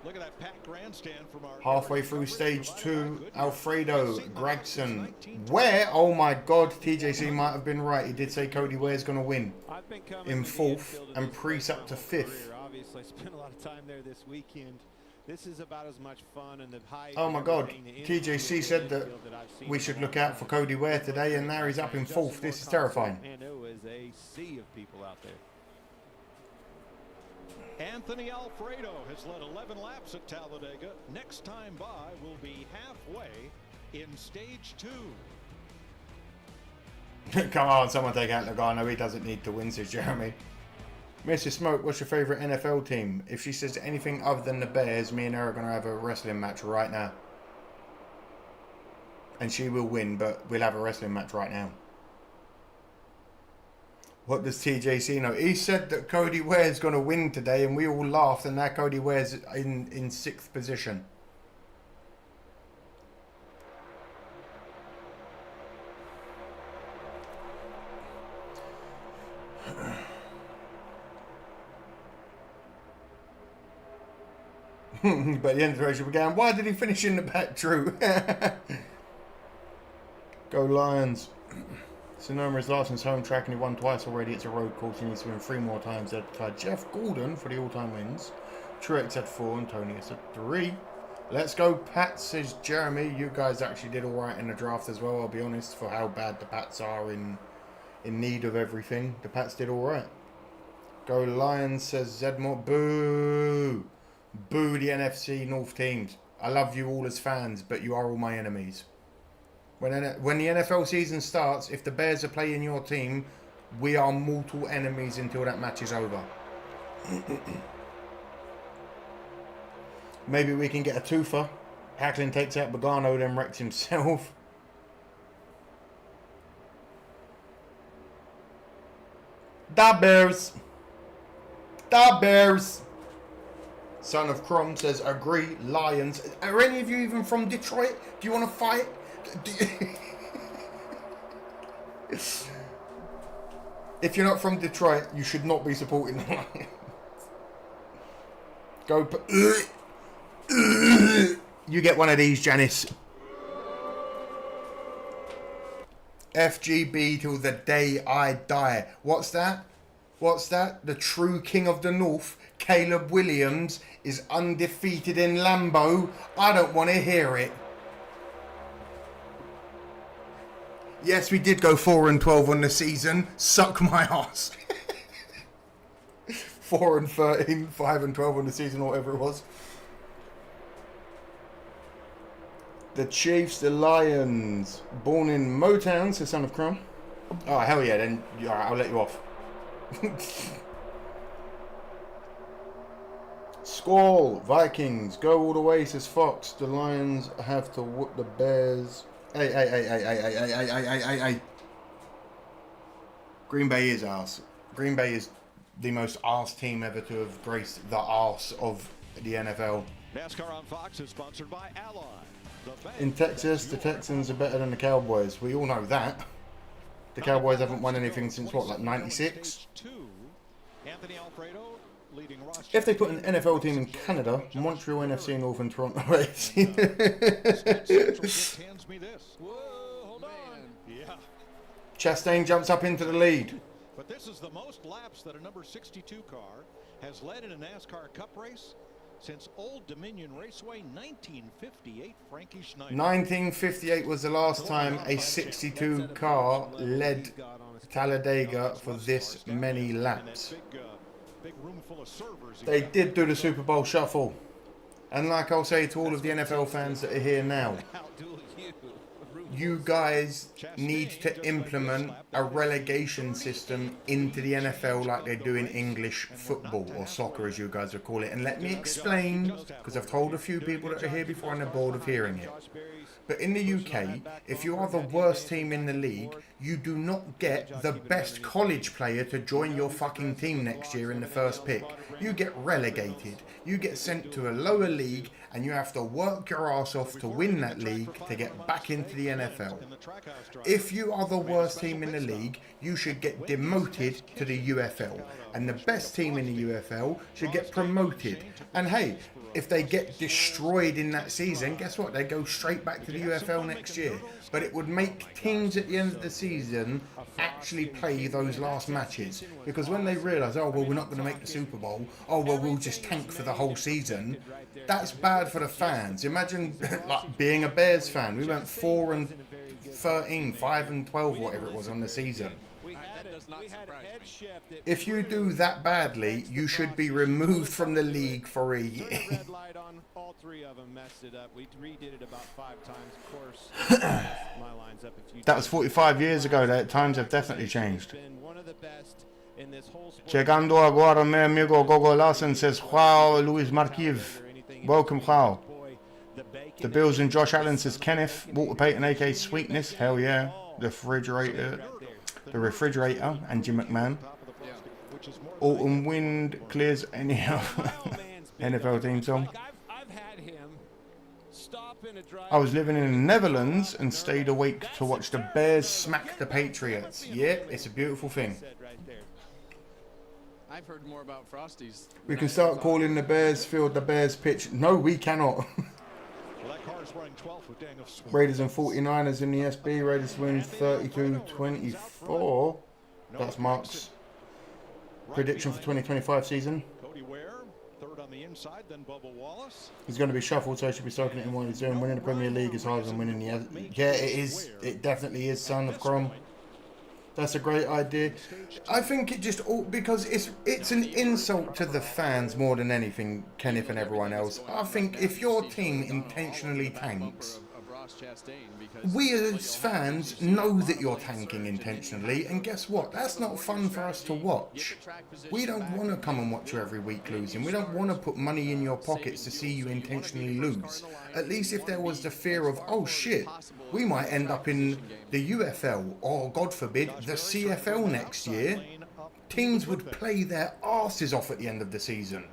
Look at that packed grandstand from our
Halfway through stage 2, Alfredo Gregson. Where? Oh my God, TJC might have been right. He did say Cody Ware's going to win in 4th and Priest up to 5th.
Obviously, I spent a lot of time there this weekend. This is about as much fun and the high.
Oh my God, TJC said that we should look out for Cody Ware today, and now he's up in 4th. This is terrifying.
And there was a sea of people out there.
Anthony Alfredo has led 11 laps at Talladega. Next time by will be halfway in stage 2.
Come on, someone take out Logano. He doesn't need to win, says Jeremy. Mr. Smoke, what's your favourite NFL team? If she says anything other than the Bears, me and her are going to have a wrestling match right now. And she will win, but we'll have a wrestling match right now. What does TJC know? He said that Cody Ware's going to win today, and we all laughed, and now Cody Ware's in 6th position. But at the end of the race, we're going, why did he finish in the back, Drew? Go Lions. Sonoma is Larson's home track and he won twice already. It's a road course. He needs to win 3 more times. They've tried Jeff Gordon for the all-time wins. Truex had 4 and Tony has 3. Let's go Pats, says Jeremy. You guys actually did alright in the draft as well, I'll be honest, for how bad the Pats are in need of everything. The Pats did alright. Go Lions, says Zedmore. Boo! Boo the NFC North teams. I love you all as fans, but you are all my enemies. When the NFL season starts, if the Bears are playing your team, we are mortal enemies until that match is over. Maybe we can get a twofer. Hacklin takes out Bogano, then wrecks himself. Da Bears. Da Bears. Son of Crom says, agree, Lions. Are any of you even from Detroit? Do you want to fight? If you're not from Detroit, you should not be supporting the Lions. Go. You get one of these, Janice. FGB till the day I die. What's that? What's that? The true king of the North, Caleb Williams, is undefeated in Lambeau. I don't want to hear it. Yes, we did go 4-12 on the season. Suck my ass. 4-13, 5-12 on the season, or whatever it was. The Chiefs, the Lions. Born in Motown, says Son of Crum. Oh, hell yeah, then I'll let you off. Squall, Vikings, go all the way, says Fox. The Lions have to whoop the Bears. Hey. Green Bay is arse. Green Bay is the most arse team ever to have graced the arse of the NFL.
NASCAR on Fox is sponsored by Ally.
In Texas, the Texans are better than the Cowboys. We all know that. The Cowboys haven't won anything since what, like 96? If they put an NFL team in Canada, Montreal, NFC North, and Toronto FC. Chastain jumps up into the lead.
But this is the most laps that a number 62 car has led in a NASCAR Cup race since Old Dominion Raceway 1958. Frankie Schneider.
1958 was the last time a 62 car led Talladega for this many laps. They did do the Super Bowl shuffle. And like I'll say to all of the NFL fans that are here now, you guys need to implement a relegation system into the NFL like they do in English football, or soccer as you guys would call it. And let me explain, because I've told a few people that are here before and they're bored of hearing it. But in the UK, if you are the worst team in the league, you do not get the best college player to join your fucking team next year in the first pick. You get relegated. You get sent to a lower league and you have to work your ass off to win that league to get back into the NFL. If you are the worst team in the league, you should get demoted to the UFL. And the best team in the UFL should get promoted. And hey, if they get destroyed in that season, guess what? They go straight back to the UFL next year. But it would make teams at the end of the season actually play those last matches. Because when they realise, oh, well, we're not going to make the Super Bowl. Oh, well, we'll just tank for the whole season. That's bad for the fans. Imagine like being a Bears fan. We went 4-13, 5-12, whatever it was on the season. If you do that badly, you should be removed from the league for a year.
All three of them messed it up. We redid it about 5 times. Of course, my line's up a few
that was 45 years ago. That times have definitely changed. Llegando agora, meu amigo Gogo Larson says, wow, Luis Marquiv. Welcome, wow. The Bills and Josh Allen says, Kenneth. Walter Payton, a.k.a. Sweetness. Hell yeah. The refrigerator and Jim McMahon. Autumn Wind clears any NFL theme song. I was living in the Netherlands and stayed awake to watch the Bears smack the Patriots. Yep, it's a beautiful thing.
I've heard more about Frosties.
We can start calling the Bears field the Bears pitch. No, we cannot. Raiders and 49ers in the SB. Raiders win 32-24. That's Mark's prediction for 2025 season. He's going to be shuffled, so he should be soaking it in what he's doing. Winning the Premier League is harder than winning the... Yeah, it is. It definitely is, son of Crom. That's a great idea. I think it just all because it's an insult to the fans more than anything, Kenneth and everyone else. I think if your team intentionally tanks, we as fans know that you're tanking intentionally, and guess what? That's not fun for us to watch. We don't want to come and watch you every week losing. We don't want to put money in your pockets to see you intentionally lose. At least if there was the fear of, oh shit, we might end up in the UFL or, God forbid, the CFL next year, teams would play their asses off at the end of the season.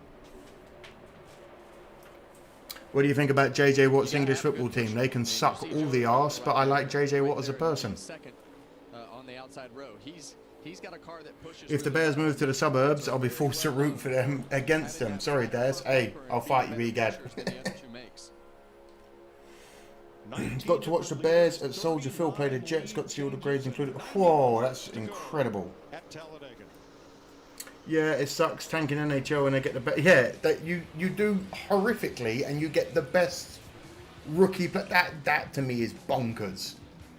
What do you think about JJ Watt's English football team? They can suck all the arse, but I like JJ Watt as a person. If the Bears move to the suburbs, I'll be forced to root for them against them. Sorry, Des. Hey, I'll fight you, Egad. Got to watch the Bears at Soldier Field play the Jets. Got to see all the grades included. Whoa, that's incredible. Yeah, it sucks tanking NHL and they get the best. Yeah, that you do horrifically and you get the best rookie. But that to me is bonkers.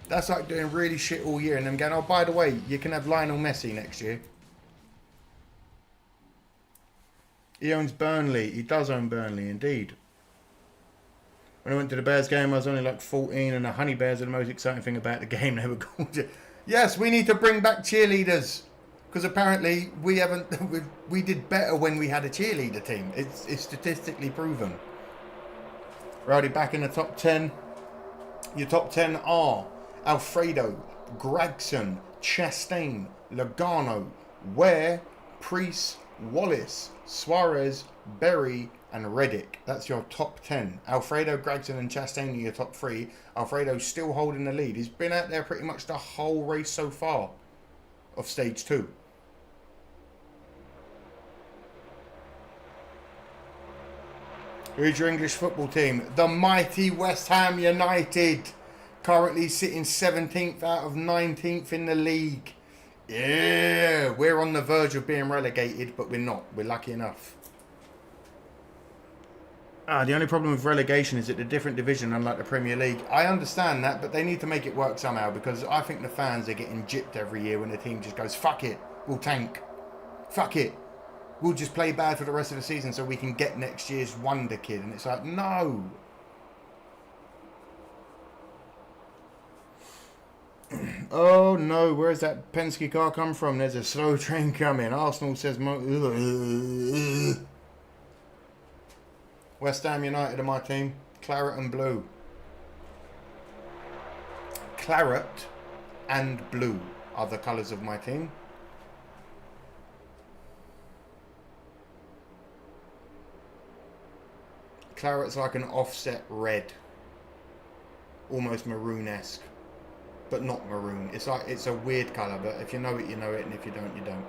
That's like doing really shit all year and then going, oh, by the way, you can have Lionel Messi next year. He owns Burnley. He does own Burnley, indeed. When I went to the Bears game, I was only like 14, and the Honey Bears are the most exciting thing about the game. They were called. Yes, we need to bring back cheerleaders. Because apparently we did better when we had a cheerleader team. It's statistically proven. Rowdy back in the top 10. Your top 10 are Alfredo, Gregson, Chastain, Logano, Ware, Priest, Wallace, Suarez, Berry, and Reddick. That's your top 10. Alfredo, Gregson, and Chastain are your top 3. Alfredo's still holding the lead. He's been out there pretty much the whole race so far of stage 2. Who's your English football team? The mighty West Ham United. Currently sitting 17th out of 19th in the league. Yeah, we're on the verge of being relegated, but we're not. We're lucky enough. The only problem with relegation is it's a different division, unlike the Premier League. I understand that, but they need to make it work somehow, because I think the fans are getting gypped every year when the team just goes, fuck it, we'll tank. Fuck it. We'll just play bad for the rest of the season so we can get next year's wonder kid. And it's like, no. Oh no, where's that Penske car come from? There's a slow train coming. Arsenal says... West Ham United are my team. Claret and blue. Claret and blue are the colours of my team. Claret's like an offset red. Almost maroon-esque. But not maroon. It's like, it's a weird colour, but if you know it, you know it, and if you don't, you don't.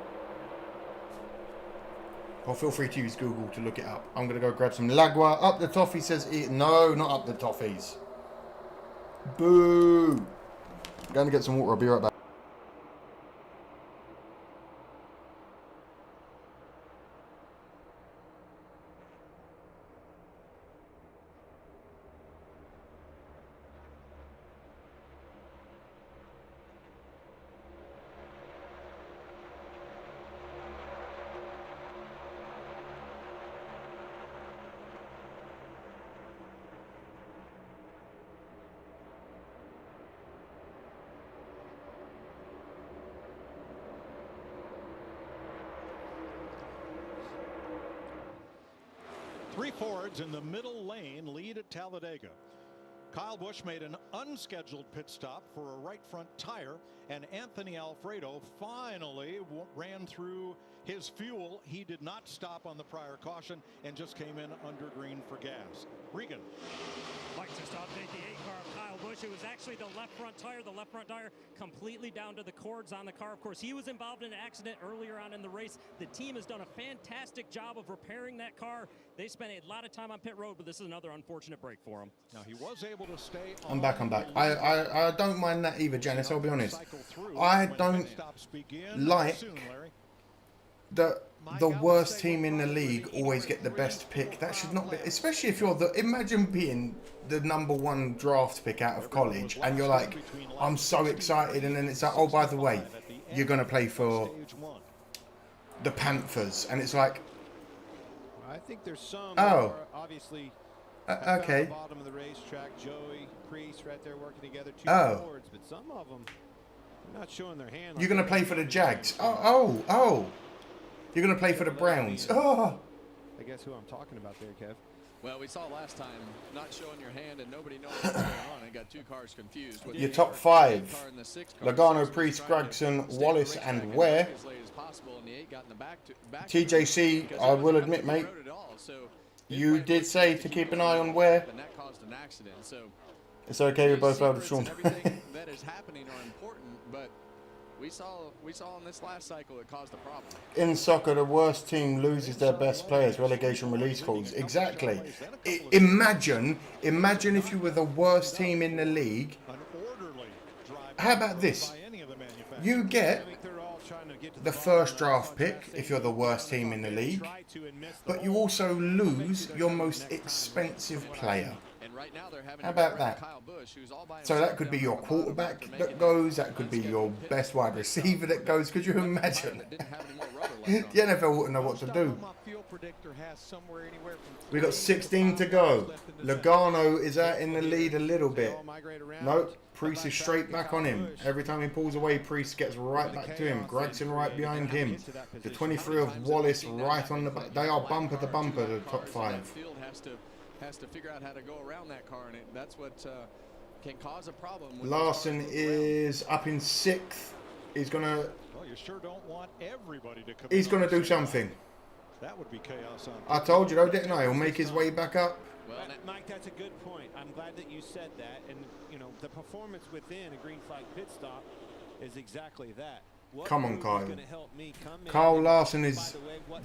Or feel free to use Google to look it up. I'm going to go grab some Lagua. Up the toffee says... No, not up the toffees. Boo! I'm going to get some water. I'll be right back.
Three Fords in the middle lane lead at Talladega. Kyle Busch made an unscheduled pit stop for a right front tire, and Anthony Alfredo finally ran through his fuel. He did not stop on the prior caution and just came in under green for gas. Regan.
Like just update the 8 car of Kyle Busch. It was actually the left front tire completely down to the cords on the car. Of course, he was involved in an accident earlier on in the race. The team has done a fantastic job of repairing that car. They spent a lot of time on pit road, but this is another unfortunate break for him.
Now he was able to stay.
I'm back. I don't mind that either, Janice. I'll be honest. I don't like the worst team in the league always get the best pick. That should not be, especially if you're imagine being the #1 draft pick out of college and you're like, I'm so excited, and then it's like, oh, by the way, you're going to play for the Panthers, and it's like,
I think there's some
oh,
obviously
okay,
bottom of the racetrack. Joey, Priest, right there working together. Two Fords, but some of them are not showing their hand.
You're going to play for the Jags. Oh. You're going to play for the Browns. Oh.
I guess who I'm talking about there, Kev.
Well, we saw last time not showing your hand and nobody knows what's going on and got two cars confused.
Your top 5: Logano, Priest, Gregson, Wallace, and Ware. TJC, I will admit, mate, you did say to keep an eye on Ware.
And that caused an accident. So
it's okay, we're both out of Sean.
Everything that is happening are important, but we saw in this last cycle it caused a problem.
In soccer, the worst team loses their best players. Relegation release calls. Exactly. Imagine if you were the worst team in the league. How about this? You get the first draft pick if you're the worst team in the league, but you also lose your most expensive player. How about that? So that could be your quarterback that goes, that could be your best wide receiver that goes. Could you imagine? The NFL wouldn't know what to do. We got 16 to go. Logano is out in the lead a little bit. Nope, Priest is straight back on him. Every time he pulls away, Priest gets right back to him. Gregson right behind him. The 23 of Wallace right on the back. They are bumper to bumper, the top 5.
Has to figure out how to go around that car, and that's what can cause a problem.
Larson is up in 6th. He's gonna.
Well, you sure don't want everybody to come.
He's gonna do something.
That would be chaos.
I told you, though, didn't I? He'll make his way back up.
Well, Mike, that's a good point. I'm glad that you said that, and you know the performance within a green flag pit stop is exactly that.
Come on, Kyle. Kyle Larson is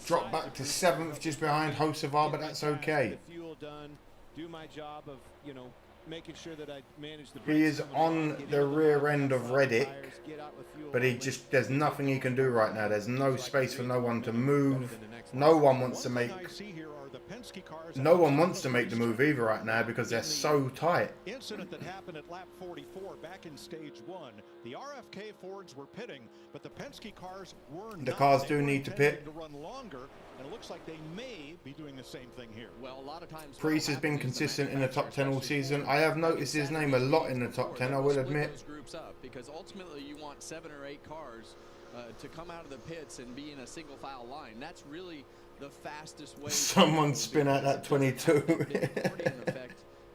dropped back to 7th, just behind Hocevar, but that's okay.
Do my job of, you know, making sure that I manage the.
He is on the rear end of Reddick, but there's nothing he can do right now. There's no space for no one to move. No one wants to make. No one wants to make the move either right now because they're so tight.
Incident that happened at lap 44 back in stage 1. The RFK Fords were pitting, but the Penske cars were not.
The cars do need to pit.
To run longer, and it looks like they may be doing the same thing here.
Well, a lot of times
Priest has been consistent in the top 10 all season. I have noticed his name a lot in the top 10, I will admit.
Groups up because ultimately you want 7 or 8 cars to come out of the pits and be in a single file line. That's really the fastest way.
Someone spin out that 22.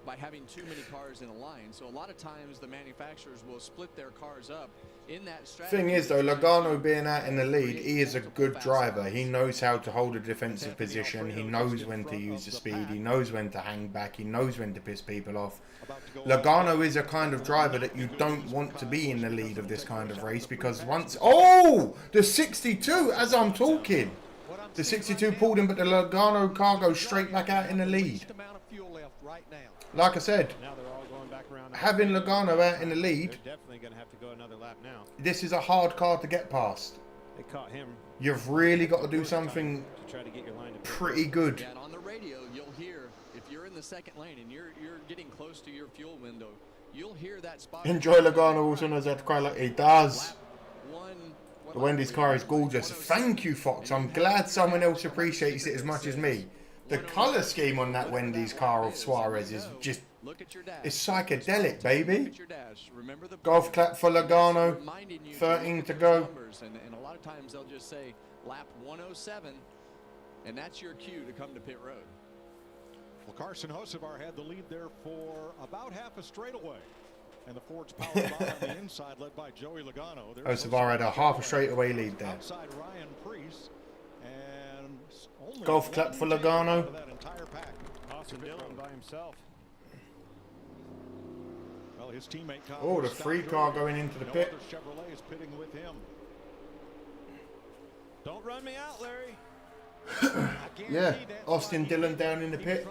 By having too many cars in a line. So a lot of times the manufacturers will split their cars up in that strategy.
Thing is though, Logano being out in the lead, he is a good driver. He knows how to hold a defensive position. He knows when to use the speed. He knows when to hang back. He knows when to piss people off. Logano is a kind of driver that you don't want to be in the lead of this kind of race because once... Oh! The 62 as I'm talking. The 62 pulled him, but the Logano car goes straight back out in the lead. Like I said, having Logano out in the lead,
definitely going to have to go another lap now.
This is a hard car to get past.
They caught him.
You've really got to do something
to try to get your line
pretty good. Yeah, and on the radio, you'll hear if you're in the second lane and you're getting close to your fuel window, you'll hear that spot.
Enjoy Logano also knows how to cry like he does. The Wendy's car is gorgeous. Thank you, Fox. I'm glad someone else appreciates it as much as me. The colour scheme on that Wendy's car of Suarez is just... It's psychedelic, baby. Golf clap for Logano. 13 to go.
And a lot of times they'll just say lap 107, and that's your cue to come to pit road.
Well, Carson Hocevar had the lead there for about half a straightaway. And the Fords powered by on the inside, led by Joey Logano.
Hocevar had a half a straightaway lead there.
Outside Ryan Priest. And
golf clap for Logano.
That entire pack.
Austin Dillon by himself.
Well, his teammate
oh, the free car going into the pit.
Chevrolet is pitting with him.
Don't run me out, Larry.
Yeah, Austin Dillon down in the pit.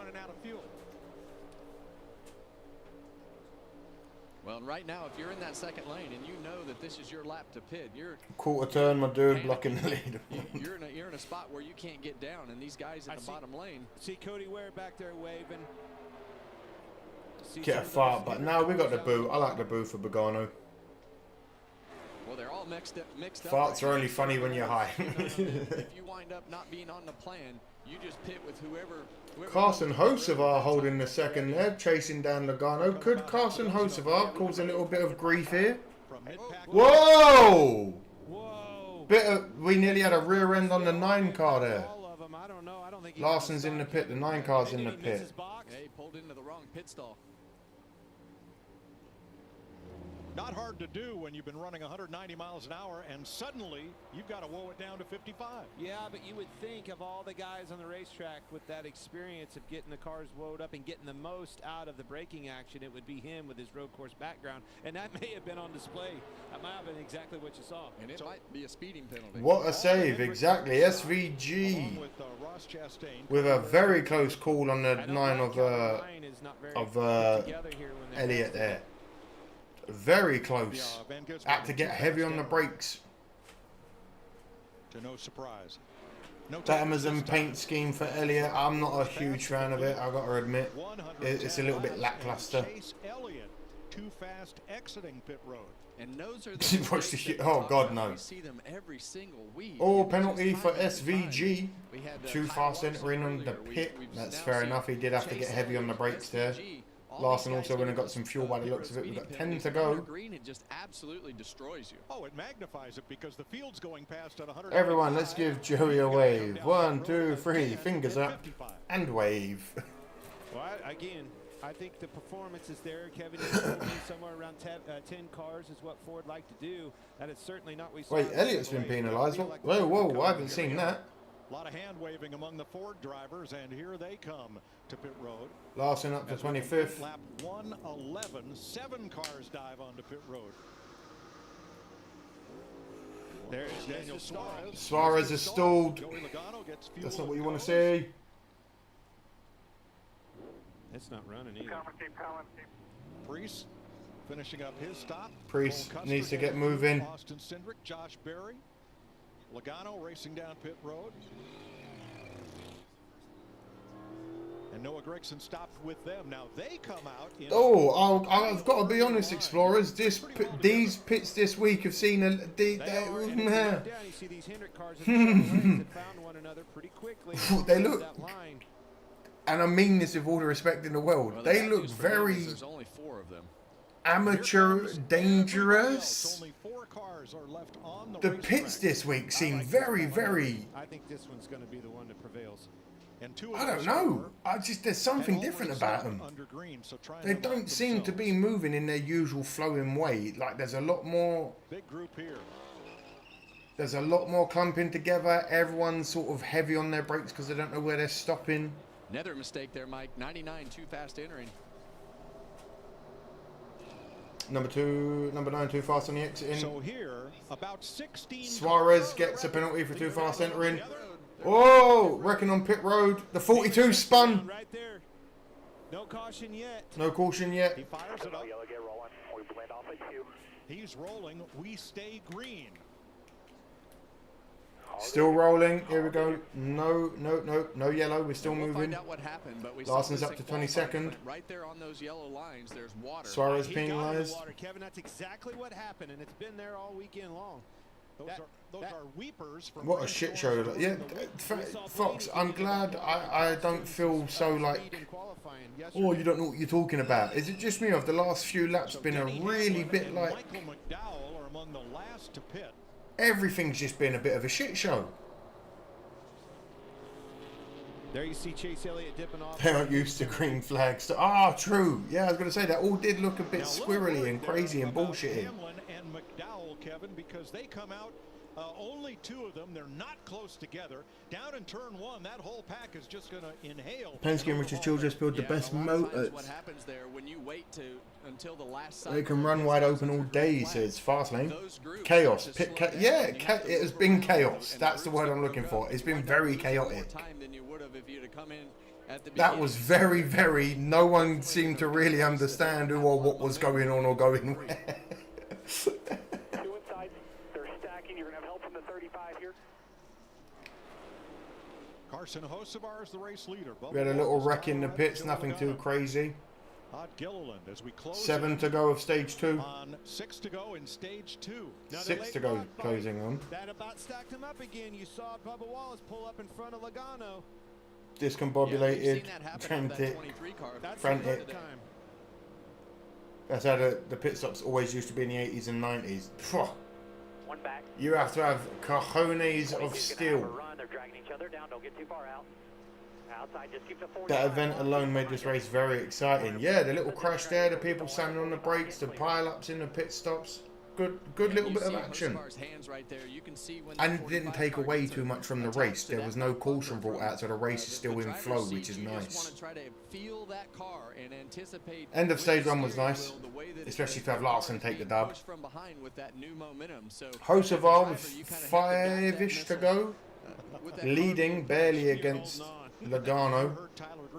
Well, and right now, if you're in that second lane and you know that this is your lap to pit, you're
quarter turn, my dude, blocking the lead.
You're in a spot where you can't get down, and these guys in the bottom lane.
See Cody Ware back there waving.
Get a fart, but now we got the boo. I like the boo for Logano.
Well, they're all all mixed up.
Farts are only funny when you're high.
If you wind up not being on the plan, you just pit with whoever
Carson Hocevar holding the second there, chasing down Logano. Could Carson Hocevar cause a little bit of grief here? Whoa! We nearly had a rear end on the 9 car there. Larson's in the pit, the 9 car's in the pit.
Hey, pulled into the wrong pit stall.
Not hard to do when you've been running 190 miles an hour and suddenly you've got to woe it down to 55.
Yeah, but you would think of all the guys on the racetrack with that experience of getting the cars woed up and getting the most out of the braking action, it would be him with his road course background. And that may have been on display. That might have been exactly what you saw.
And it might be a speeding penalty.
What a save, exactly. SVG with a very close call on the 9 of Elliott there. Very close. Had to get heavy on the brakes.
To no surprise.
That Amazon paint scheme for Elliott, I'm not a huge fan of it, I've got to admit. It's a little bit lackluster.
Chase Elliott, too fast exiting pit road.
And those are the
Watch the shit. Oh God, no.
We see them every single week.
Oh, penalty for SVG. Too fast entering on the pit. That's fair enough. He did have to get heavy on the brakes there. Larson also went and got some fuel by the looks of it. We've got 10 to go.
Green, it just absolutely destroys you.
Oh, it magnifies it because the field's going past at 100.
Everyone, let's give Joey a wave. 1, 2, 3, fingers up and wave.
Well, again, I think the performance is there. Kevin, somewhere around 10 cars is what Ford like to do. That is certainly not what we saw.
Wait, Elliott's been penalised. Whoa, whoa, I haven't seen that.
A lot of hand waving among the Ford drivers, and here they come to pit road.
Larson up to 25th.
Lap 111, 7 cars dive onto pit road. There's Daniel Suarez.
Suarez is stalled. That's not what you want to see.
It's not running either.
Priest finishing up his stop.
Priest needs to get moving.
Austin Cindric, Josh Berry. Logano racing down pit road. And Noah Gragson stopped with them. Now they come out.
I've got to be honest, Explorers. These pits this week have seen a. They look. And I mean this with all the respect in the world.
Well,
they look very.
There's only 4 of them.
Amateur dangerous.
Only 4 cars are left on
the pits this week seem very.
I think this one's going to be the one that prevails.
And 2
I don't know. There's something different about them. They don't seem to be moving in their usual flowing way. Like there's a lot more.
Big group here.
There's a lot more clumping together. Everyone's sort of heavy on their brakes because they don't know where they're stopping.
Another mistake there, Mike. 99 too fast entering.
Number 9 too fast on the exit in.
So here, about 16.
Suarez gets a penalty for too fast entering. Oh, wrecking on pit road. The 42 spun.
Right there. No caution yet.
No caution yet.
He fires it up. He's rolling. We stay green.
Still rolling. Here we go. No yellow. We're still moving.
Find out what happened, but we
Larson's up to 22nd.
Right there on those yellow lines, there's water.
Suarez penalized.
Kevin, that's exactly what happened, and it's been there all weekend long.
Those are weepers from.
What a shit show. Yeah, Fox, I'm glad I don't feel so like, oh, you don't know what you're talking about. Is it just me, or have the last few laps been a really bit like.
Michael McDowell are among the last to pit.
Everything's just been a bit of a shit show.
There you see Chase Elliott dipping off.
They aren't used to green flags. True. Yeah, I was going to say that all did look a bit squirrely and crazy and bullshitty.
Hamlin and McDowell, Kevin, because they come out. Only 2 of them. They're not close together. Down in turn 1, that whole pack is just going to inhale.
Penske and Richard Childress build the best motors.
What happens there when you wait until the last
they can run wide open all day, he says. Fast lane. Chaos. It has been chaos. That's the word I'm looking for. It's been very chaotic. That was very, very. No one seemed to really understand who or what was going on or going where.
Carson Hocevar is the race leader.
We had a little wreck in the pits, nothing too crazy.
Gilliland as we close
7 to go of stage 2.
on 6 to go in stage 2. Now,
6 to go closing on.
That about stacked him up again. You saw Bubba Wallace pull up in front of Logano.
Discombobulated, frantic. That's how the pit stops always used to be in the 80s and 90s. Phew.
One back.
You have to have cojones of steel.
They're dragging each other down. Don't get too far out. Outside, just keep the 40.
That event alone made this race very exciting. Yeah, the little crash there, the people slamming on the brakes, the pile-ups in the pit stops. Good little bit of action. And it didn't take away too much from the race. There was no caution brought out, so the race is still in flow, which is nice. End of stage 1 was nice, especially to have Larson take the dub. Hocevar with 5-ish to go, leading barely against Logano.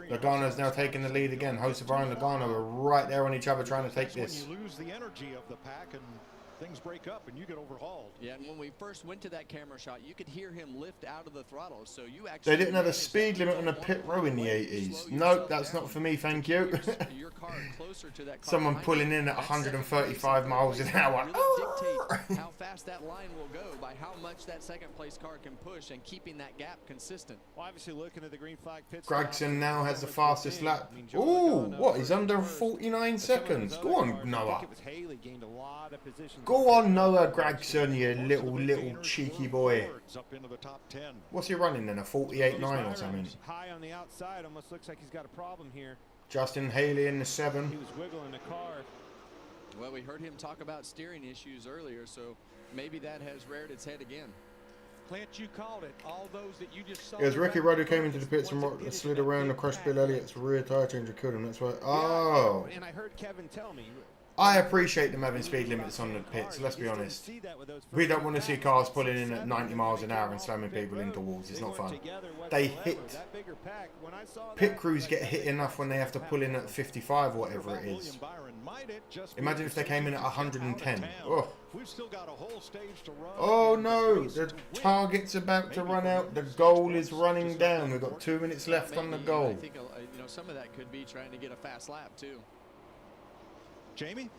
Logano's now taking the lead again. Hocevar and Logano are right there on each other trying to take this.
You lose the energy of the pack and things break up and you get overhauled.
Yeah, and when we first went to that camera shot, you could hear him lift out of the throttle. So you actually
they didn't have a speed limit on the pit row in the 80s. Nope, that's not for me, thank you. Someone pulling in at 135 miles an hour.
Dictate how fast that line will go by how much that second place car can push and keeping that gap consistent.
Well, obviously looking at the green flag pit.
Gregson now has the fastest lap. Ooh, what? He's under 49 seconds. Go on, Noah. Go on, Noah Gregson, you little cheeky boy. What's he running then? A 48.9 or something?
High on the outside, almost looks like he's got a problem here.
Justin Haley in the 7.
He was wiggling the car.
Well, we heard him talk about steering issues earlier, so maybe that has reared its head again.
Clint, you called it. All those that you just saw.
It was Ricky Rudd who came into the pits and slid around and crushed Bill Elliott's rear tire changer, killed him. That's why. Oh.
And I heard Kevin tell me.
I appreciate them having speed limits on the pits, let's be honest. We don't want to see cars pulling in at 90 miles an hour and slamming people into walls. It's not fun. They hit. Pit crews get hit enough when they have to pull in at 55 or whatever it is. Imagine if they came in at 110. Oh, oh no, the target's about to run out. The goal is running down. We've got 2 minutes left on the goal.
I think some of that could be trying to get a fast lap too.
Jamie?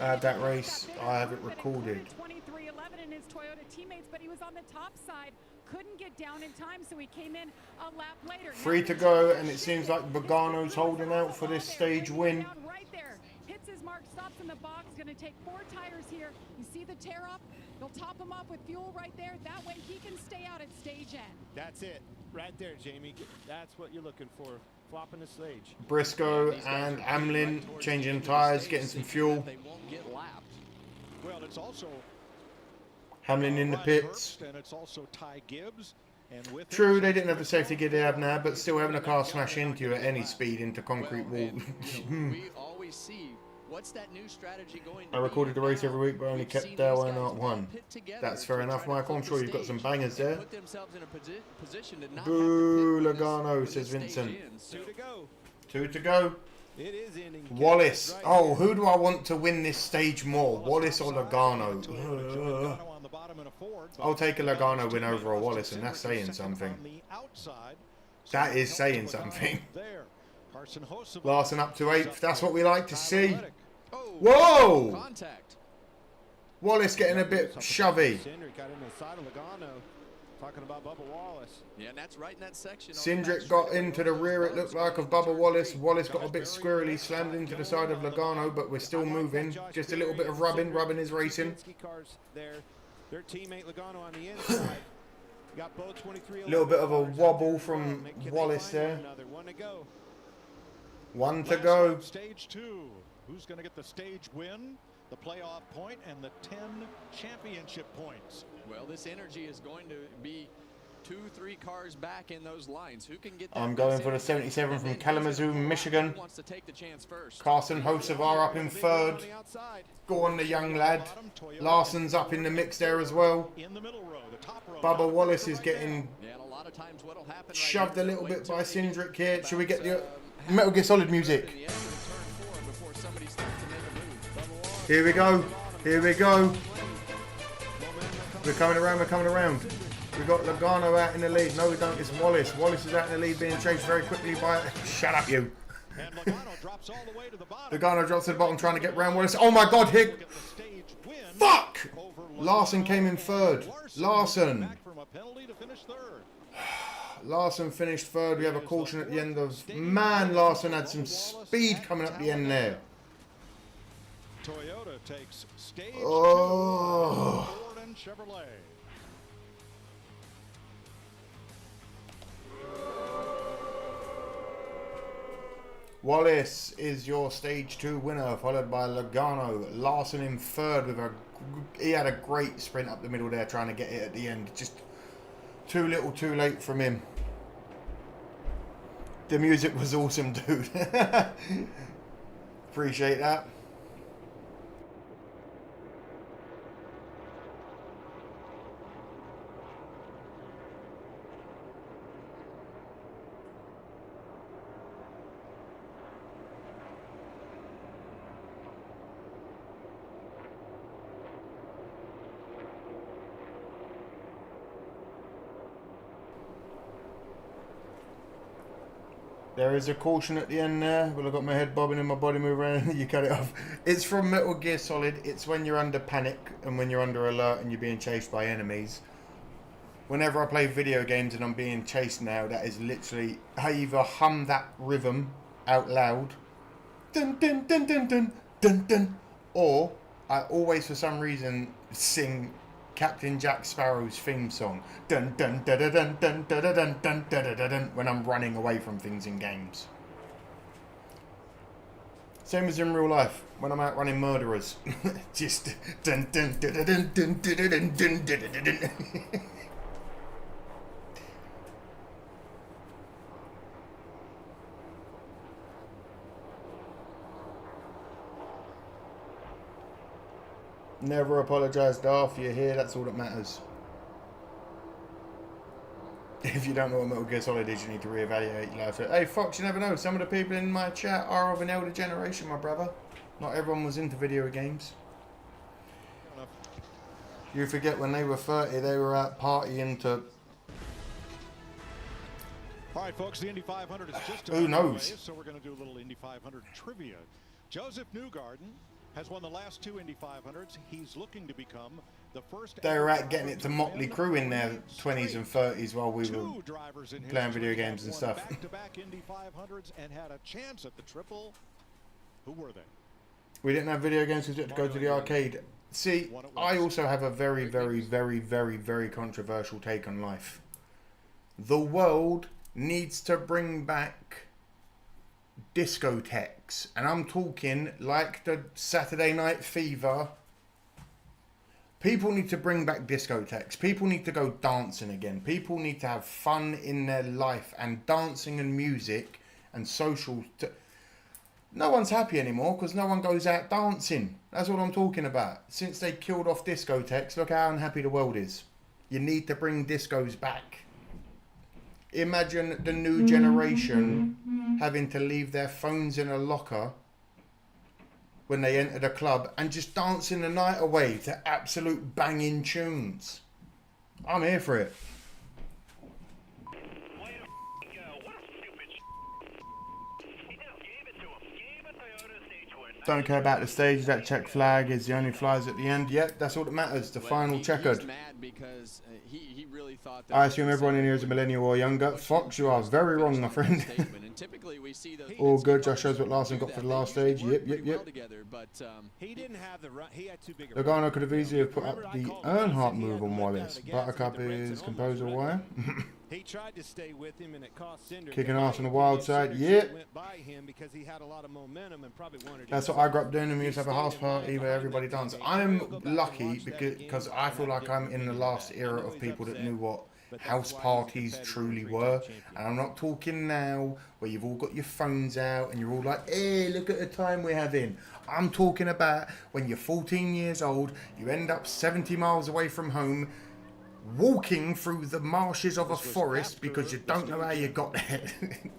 I had that race. I have it recorded.
23.11 in his Toyota teammates, but he was on the top side. Couldn't get down in time, so he came in a lap later.
3 to go, and it seems like Bogano's holding out for this stage win.
Right there. Hits his mark, stops in the box. Going to take 4 tires here. You see the tear up? They'll top him up with fuel right there. That way he can stay out at stage end.
That's it. Right there, Jamie. That's what you're looking for. Flopping the stage.
Briscoe and Amlin changing tires, getting some fuel.
They won't get lapped.
Well, it's also
Hamlin in the pits.
And it's also Ty Gibbs. And with
True, they didn't have the safety gear they have now, but still having a car smash into you at any speed into concrete wall.
We always see what's that new strategy going to
I recorded the race every week, but only kept Dale Earnhardt 1. That's fair enough, Michael. I'm sure you've got some bangers there. Boo, Logano, says Vincent. 2 to go.
It is ending.
Wallace. Oh, who do I want to win this stage more? Wallace or Logano? I'll take a Logano win over a Wallace, and that's saying something. That is saying something. Larson up to 8th. That's what we like to see. Whoa! Wallace getting a bit shovey.
Talking about Bubba Wallace.
Yeah, and that's right in that section.
Cindric got into the rear, it looked like, of Bubba Wallace. Wallace got a bit squirrely, slammed into the side of Logano, but we're still moving. Just a little bit of rubbing is racing.
Their teammate Logano on the inside. Got both 23.
A little bit of a wobble from Wallace there. 1 to go.
Stage 2. Who's going to get the stage win, the playoff point, and the 10 championship points?
Well, this energy is going to be 2-3 cars back in those lines. Who can get that?
I'm going for the 77 from Kalamazoo, Michigan.
Who wants to take the chance first?
Carson Hocevar up in 3rd. Go on, the young lad. Larson's up in the mix there as well. Bubba Wallace is getting shoved a little bit by Cindric here. Should we get the Metal Gear Solid music? Here we go. Here we go. We're coming around, we're coming around. We've got Logano out in the lead. No, we don't. It's Wallace. Wallace is out in the lead, being chased very quickly by... Shut up, you. Logano drops to the bottom trying to get round Wallace. Oh my God, Hig. Fuck! Larson came in third. Larson. Larson finished third. We have a caution at the end of... Man, Larson had some speed coming up the end there.
Toyota takes stage 2
Oh.
Ford and Chevrolet.
Wallace is your stage 2 winner, followed by Logano. Larson in third with a... He had a great sprint up the middle there trying to get it at the end. Just too little too late from him. The music was awesome, dude. Appreciate that. There is a caution at the end there. Well, I've got my head bobbing and my body moving around. You cut it off. It's from Metal Gear Solid. It's when you're under panic and when you're under alert and you're being chased by enemies. Whenever I play video games and I'm being chased now, that is literally... I either hum that rhythm out loud. Dun, dun, dun, dun, dun, dun, dun. Or I always, for some reason, sing Captain Jack Sparrow's theme song, dun dun dun dun dun dun dun dun dun dun dun dun, when I'm running away from things in games. Same as in real life when I'm out running murderers, just dun dun dun dun dun dun dun dun dun dun. Never apologise, Darth. You're here, that's all that matters. If you don't know what Metal Gear Solid is, you need to reevaluate your life. Hey, Fox, you never know. Some of the people in my chat are of an elder generation, my brother. Not everyone was into video games. You forget when they were 30, they were out partying to...
All right, folks, the Indy 500 is just
Who knows?
Way, so we're going to do a little Indy 500 trivia. Joseph Newgarden has won the last 2 Indy 500s. He's looking to become the first...
They were out getting it to Motley Crue in their 20s and 30s while we were playing video games and stuff.
Back-to-back Indy 500s and had a chance at the triple. Who were they?
We didn't have video games because we had to go to the arcade. See, I also have a very, very, very, very, very controversial take on life. The world needs to bring back discotheques, and I'm talking like the Saturday Night Fever. People need to bring back discotheques. People need to go dancing again. People need to have fun in their life, and dancing and music and social. No one's happy anymore because no one goes out dancing. That's what I'm talking about. Since they killed off discotheques, look how unhappy the world is. You need to bring discos back. Imagine the new generation having to leave their phones in a locker when they enter the club and just dancing the night away to absolute banging tunes. I'm here for it. Don't care about the stage. That check flag is the only flies at the end. Yep, that's all that matters. The final checkered.
He's mad because he really thought that
I assume everyone in here is a millennial or younger. Fox, you are very wrong, my friend. All good. Just shows what Larson got for the last stage. Yep.
He didn't have the run. He had too big a
Logano could have easily put up the Earnhardt move on Wallace. Buttercup is composer wire.
He tried to stay with him, and it cost Cinder.
Kicking ass on the wild side. Yep.
Went by him because he had a lot of momentum and probably wanted.
That's what I grew up doing, and we used to have a house party where everybody danced. I'm lucky because I feel like I'm in the last era of people that knew what house parties truly were. And I'm not talking now where you've all got your phones out and you're all like, hey, look at the time we're having. I'm talking about when you're 14 years old, you end up 70 miles away from home, walking through the marshes of a forest because you don't know how you got there.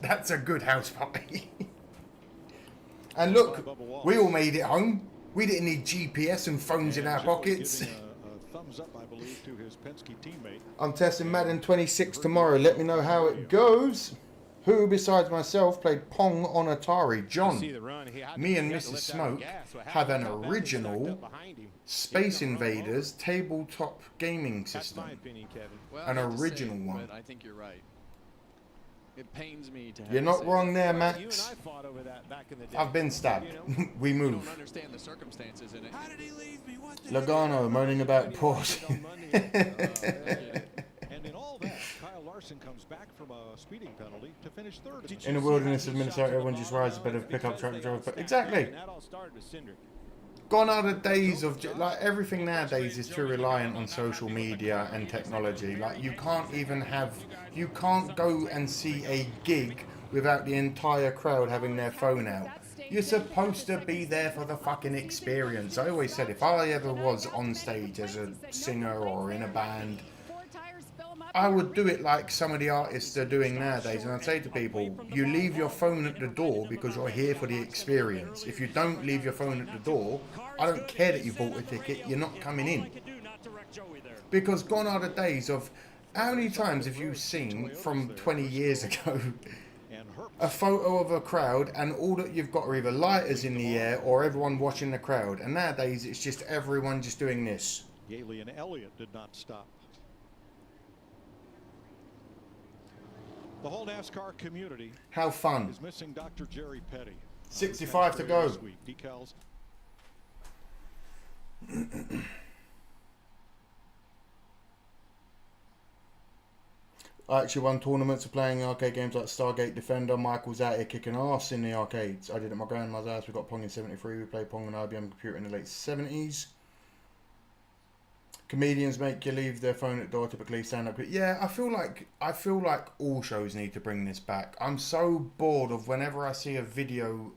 That's a good house party. And look, we all made it home. We didn't need GPS and phones in our pockets.
Thumbs up, I believe, to his Penske teammate.
I'm testing Madden 26 tomorrow. Let me know how it goes. Who besides myself played Pong on Atari? John.
See the run.
Me and Mrs. Smoke have an original Space Invaders tabletop gaming system.
That's my opinion, Kevin. Well,
an original one.
But I think you're right. It pains me to have
You're not wrong there,
You and I
Max.
fought over that back in the day.
I've been stabbed. We
You
move.
don't understand the circumstances in it. How did he leave me? What the
Logano moaning about Porsche.
And in all that, Kyle Larson comes back from a speeding penalty to finish third.
In the wilderness of Minnesota, everyone just rides a bit of a pickup truck driver. Exactly.
And that all started with Cinder.
Gone are the days of like everything nowadays is too reliant on social media and technology. Like you can't go and see a gig without the entire crowd having their phone out. You're supposed to be there for the fucking experience. I always said if I ever was on stage as a singer or in a band, I would do it like some of the artists are doing nowadays, and I'd say to people, you leave your phone at the door because you're here for the experience. If you don't leave your phone at the door, I don't care that you bought a ticket, you're not coming in. Because gone are the days of, how many times have you seen from 20 years ago a photo of a crowd and all that you've got are either lighters in the air or everyone watching the crowd, and nowadays it's just everyone just doing this.
Yaley and Elliott did not stop. The whole NASCAR community
How fun.
is missing Dr. Jerry Petty.
65 to go.
Decals.
I actually won tournaments of playing arcade games like Stargate Defender. Michael's out here kicking ass in the arcades. I did it at my grandma's house. We got Pong in 73. We played Pong on IBM computer in the late 70s. Comedians make you leave their phone at the door, typically stand up. Yeah, I feel like all shows need to bring this back. I'm so bored of whenever I see a video.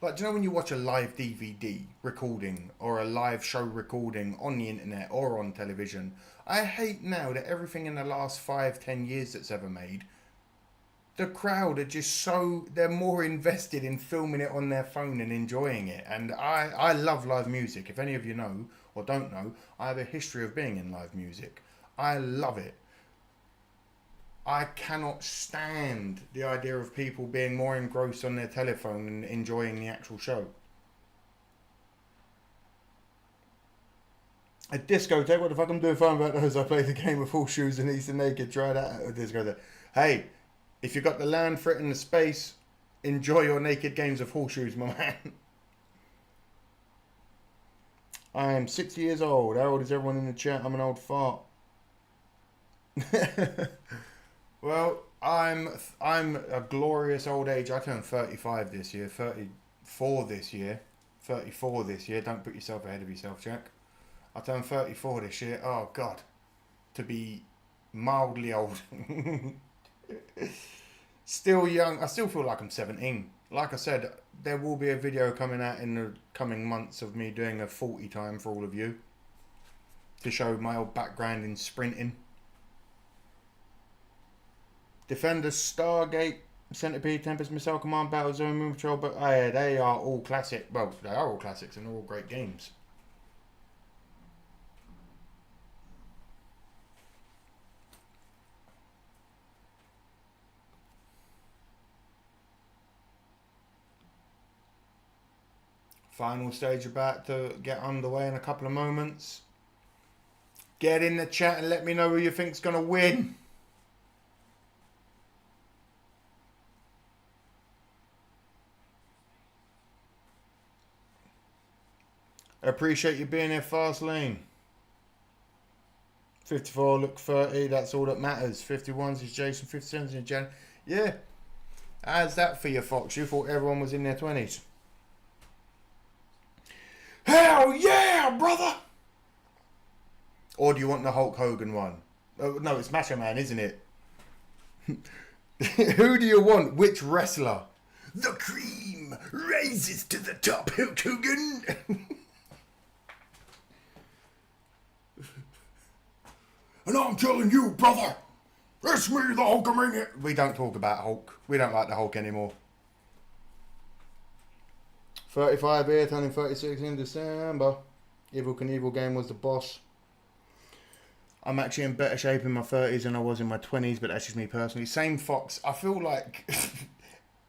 Like, do you know when you watch a live DVD recording or a live show recording on the internet or on television? I hate now that everything in the last 5-10 years that's ever made, the crowd are just so, they're more invested in filming it on their phone and enjoying it. And I love live music. If any of you know or don't know, I have a history of being in live music. I love it. I cannot stand the idea of people being more engrossed on their telephone and enjoying the actual show. A discotheque, what the fuck I'm doing fine about those? I play the game of horseshoes and Easter naked. Try that at a discotheque. Hey, if you got the land for it and the space, enjoy your naked games of horseshoes, my man. I am 60 years old. How old is everyone in the chat? I'm an old fart. Well, I'm a glorious old age. I turned 35 this year, 34 this year, 34 this year. Don't put yourself ahead of yourself, Jack. I turned 34 this year. Oh, God. To be mildly old. Still young. I still feel like I'm 17. Like I said, there will be a video coming out in the coming months of me doing a 40 time for all of you to show my old background in sprinting. Defender, Stargate, Centipede, Tempest, Missile Command, Battlezone, Moon Patrol, but they are all classic. Well, they are all classics and all great games. Final stage about to get underway in a couple of moments. Get in the chat and let me know who you think's going to win. I appreciate you being here, Fast Lane. 54 look 30, that's all that matters. 51s is Jason, 57s is Jan. Yeah. How's that for you, Fox? You thought everyone was in their 20s. Hell yeah, brother! Or do you want the Hulk Hogan one? Oh, no, it's Macho Man, isn't it? Who do you want? Which wrestler? The cream rises to the top, Hulk Hogan. And I'm telling you, brother, it's me, the Hulkamania. We don't talk about Hulk. We don't like the Hulk anymore. 35 here, turning 36 in December. Evil Knievel game was the boss. I'm actually in better shape in my 30s than I was in my 20s, but that's just me personally. Same Fox. I feel like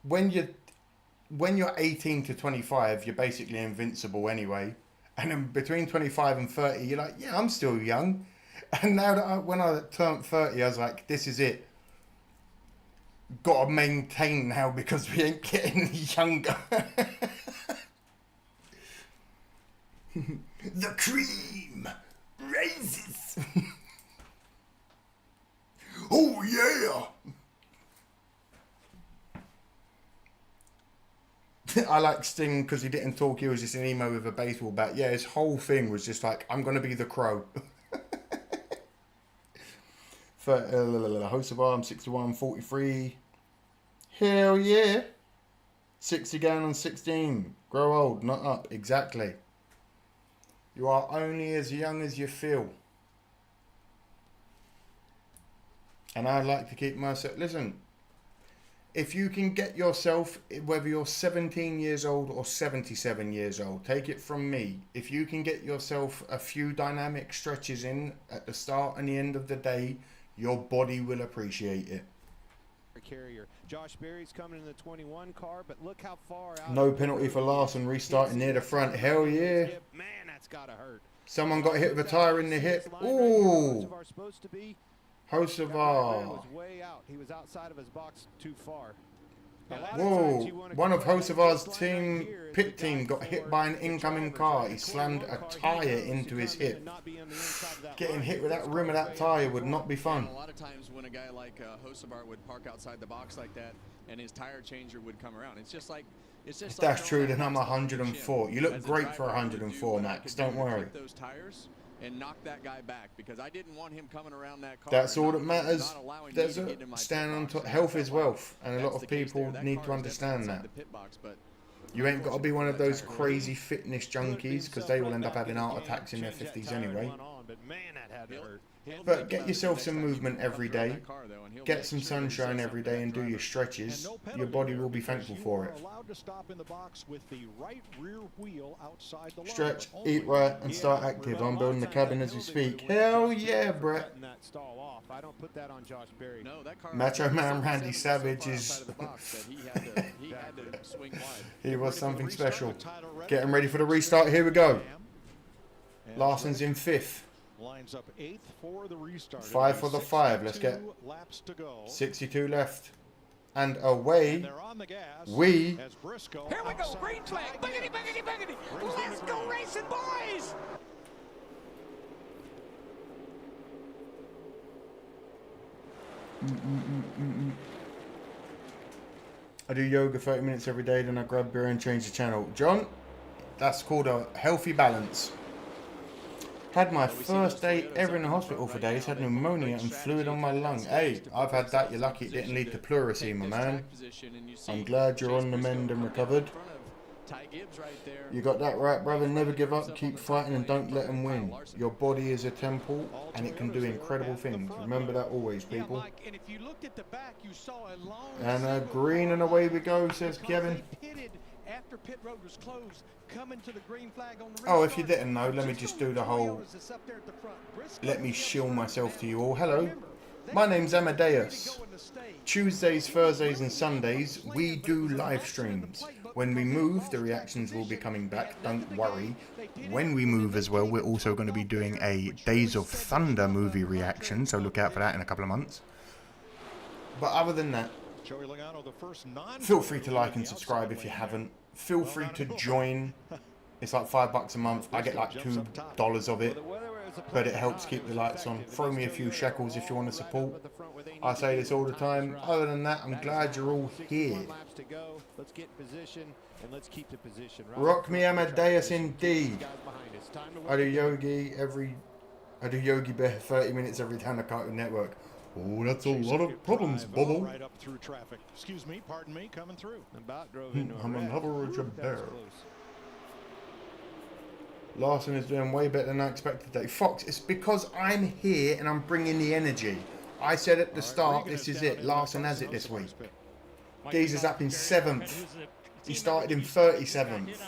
when you're 18 to 25, you're basically invincible anyway. And then between 25 and 30, you're like, yeah, I'm still young. And now that when I turned 30, I was like, this is it. Got to maintain now because we ain't getting younger. The cream rises. Oh yeah. I like Sting because he didn't talk. He was just an emo with a baseball bat. Yeah, his whole thing was just like, I'm going to be the Crow. Host of Arms, 61, 43. Hell yeah. 60 going on 16. Grow old, not up. Exactly. You are only as young as you feel. And I like to keep myself... Listen, if you can get yourself, whether you're 17 years old or 77 years old, take it from me. If you can get yourself a few dynamic stretches in at the start and the end of the day, your body will appreciate it.
Carrier. Josh Berry's coming in the 21 car, but look how far out.
No penalty for Larson restarting near the front. Hell yeah.
Man, that's gotta hurt.
Someone got hit with a tire in the hip. Ooh. Hocevar.
Was way out. He was outside of his box too far.
Whoa. One of Hocevar's pit team got hit by an incoming car. He slammed a tire into his hip. Getting hit with that rim of that tire would not be fun.
A lot of times when a guy like Hocevar would park outside the box like that and his tire changer would come around, it's just like...
If that's true, then I'm 104. You look great for 104, Max. Don't worry.
Those tires and knock that guy back, because I didn't want him coming around that car.
That's all that matters. There's a stand on top. Health is wealth, and a lot of people need to understand that. You ain't got to be one of those crazy fitness junkies, because they will end up having heart attacks in their 50s anyway. But get yourself some movement every day. Get some sunshine every day and do your stretches. Your body will be thankful for it. Stretch, eat right, and start active. I'm building the cabin as we speak. Hell yeah, Brett. Macho Man Randy Savage is... He was something special. Getting ready for the restart. Here we go. Larson's in 5th.
Lines up 8th for the restart.
5 for the 5. Let's get 62 left. And away we...
Here we go, green flag, boogity, boogity, boogity. Let's go racing, boys!
I do yoga 30 minutes every day, then I grab beer and change the channel. John, that's called a healthy balance. Had my first day ever in the hospital for days, had pneumonia and fluid on my lung. Hey, I've had that, you're lucky it didn't lead to pleurisy, my man. I'm glad you're on the mend and recovered. You got that right, brother. Never give up, keep fighting and don't let them win. Your body is a temple and it can do incredible things. Remember that always, people. And green and away we go, says Kevin.
After pit road was closed, coming to the green flag on the
oh, if you didn't know, let me just do the whole... Let me shill myself to you all. Hello, my name's Amadeus. Tuesdays, Thursdays and Sundays, we do live streams. When we move, the reactions will be coming back, don't worry. When we move as well, we're also going to be doing a Days of Thunder movie reaction, so look out for that in a couple of months. But other than that, feel free to like and subscribe if you haven't. Feel free to join. It's like $5 a month. I get like $2 of it, but it helps keep the lights on. Throw me a few shekels if you want to support. I say this all the time. Other than that, I'm glad you're all here. Rock me Amadeus indeed. I do Yogi Bear 30 minutes every day on the Cartoon Network. Oh, that's a lot of problems, Bubble.
Right up through traffic. Excuse me, pardon me, coming through.
About drove into
I'm another bear. Larson is doing way better than I expected today. Fox, it's because I'm here and I'm bringing the energy. I said at the start, this is it. Larson has it this week. Geezer's up in 7th. He started in 37th.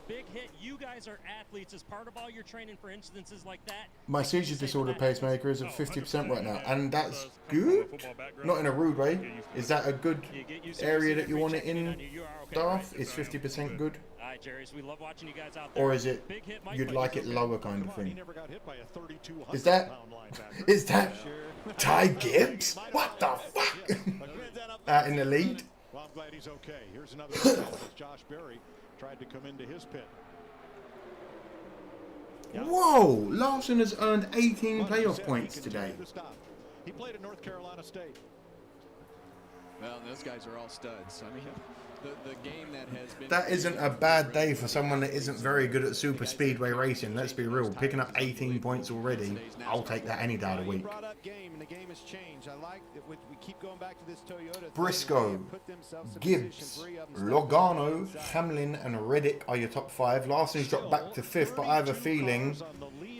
big hit. You guys are athletes. As part of all your training for instances like that.
My seizure disorder pacemaker is at 50% right now, and that's good. Not in a rude way. Is that a good area that you want it in, Darth? Is 50% good?
We love watching you guys out there.
Or is it you'd like it lower kind of thing? Is that Ty Gibbs? What the fuck? In the lead?
Well, I'm glad he's okay. Here's another example as Josh Berry tried to come into his pit.
Whoa! Larson has earned 18 playoff points today.
He played at North Carolina State.
Well, those guys are all studs. I mean, the game that has been...
That isn't a bad day for someone that isn't very good at super speedway racing. Let's be real. Picking up 18 points already, I'll take that any day of the week. Briscoe, Gibbs, Logano, Hamlin and Reddick are your top 5. Larson's dropped back to 5th, but I have a feeling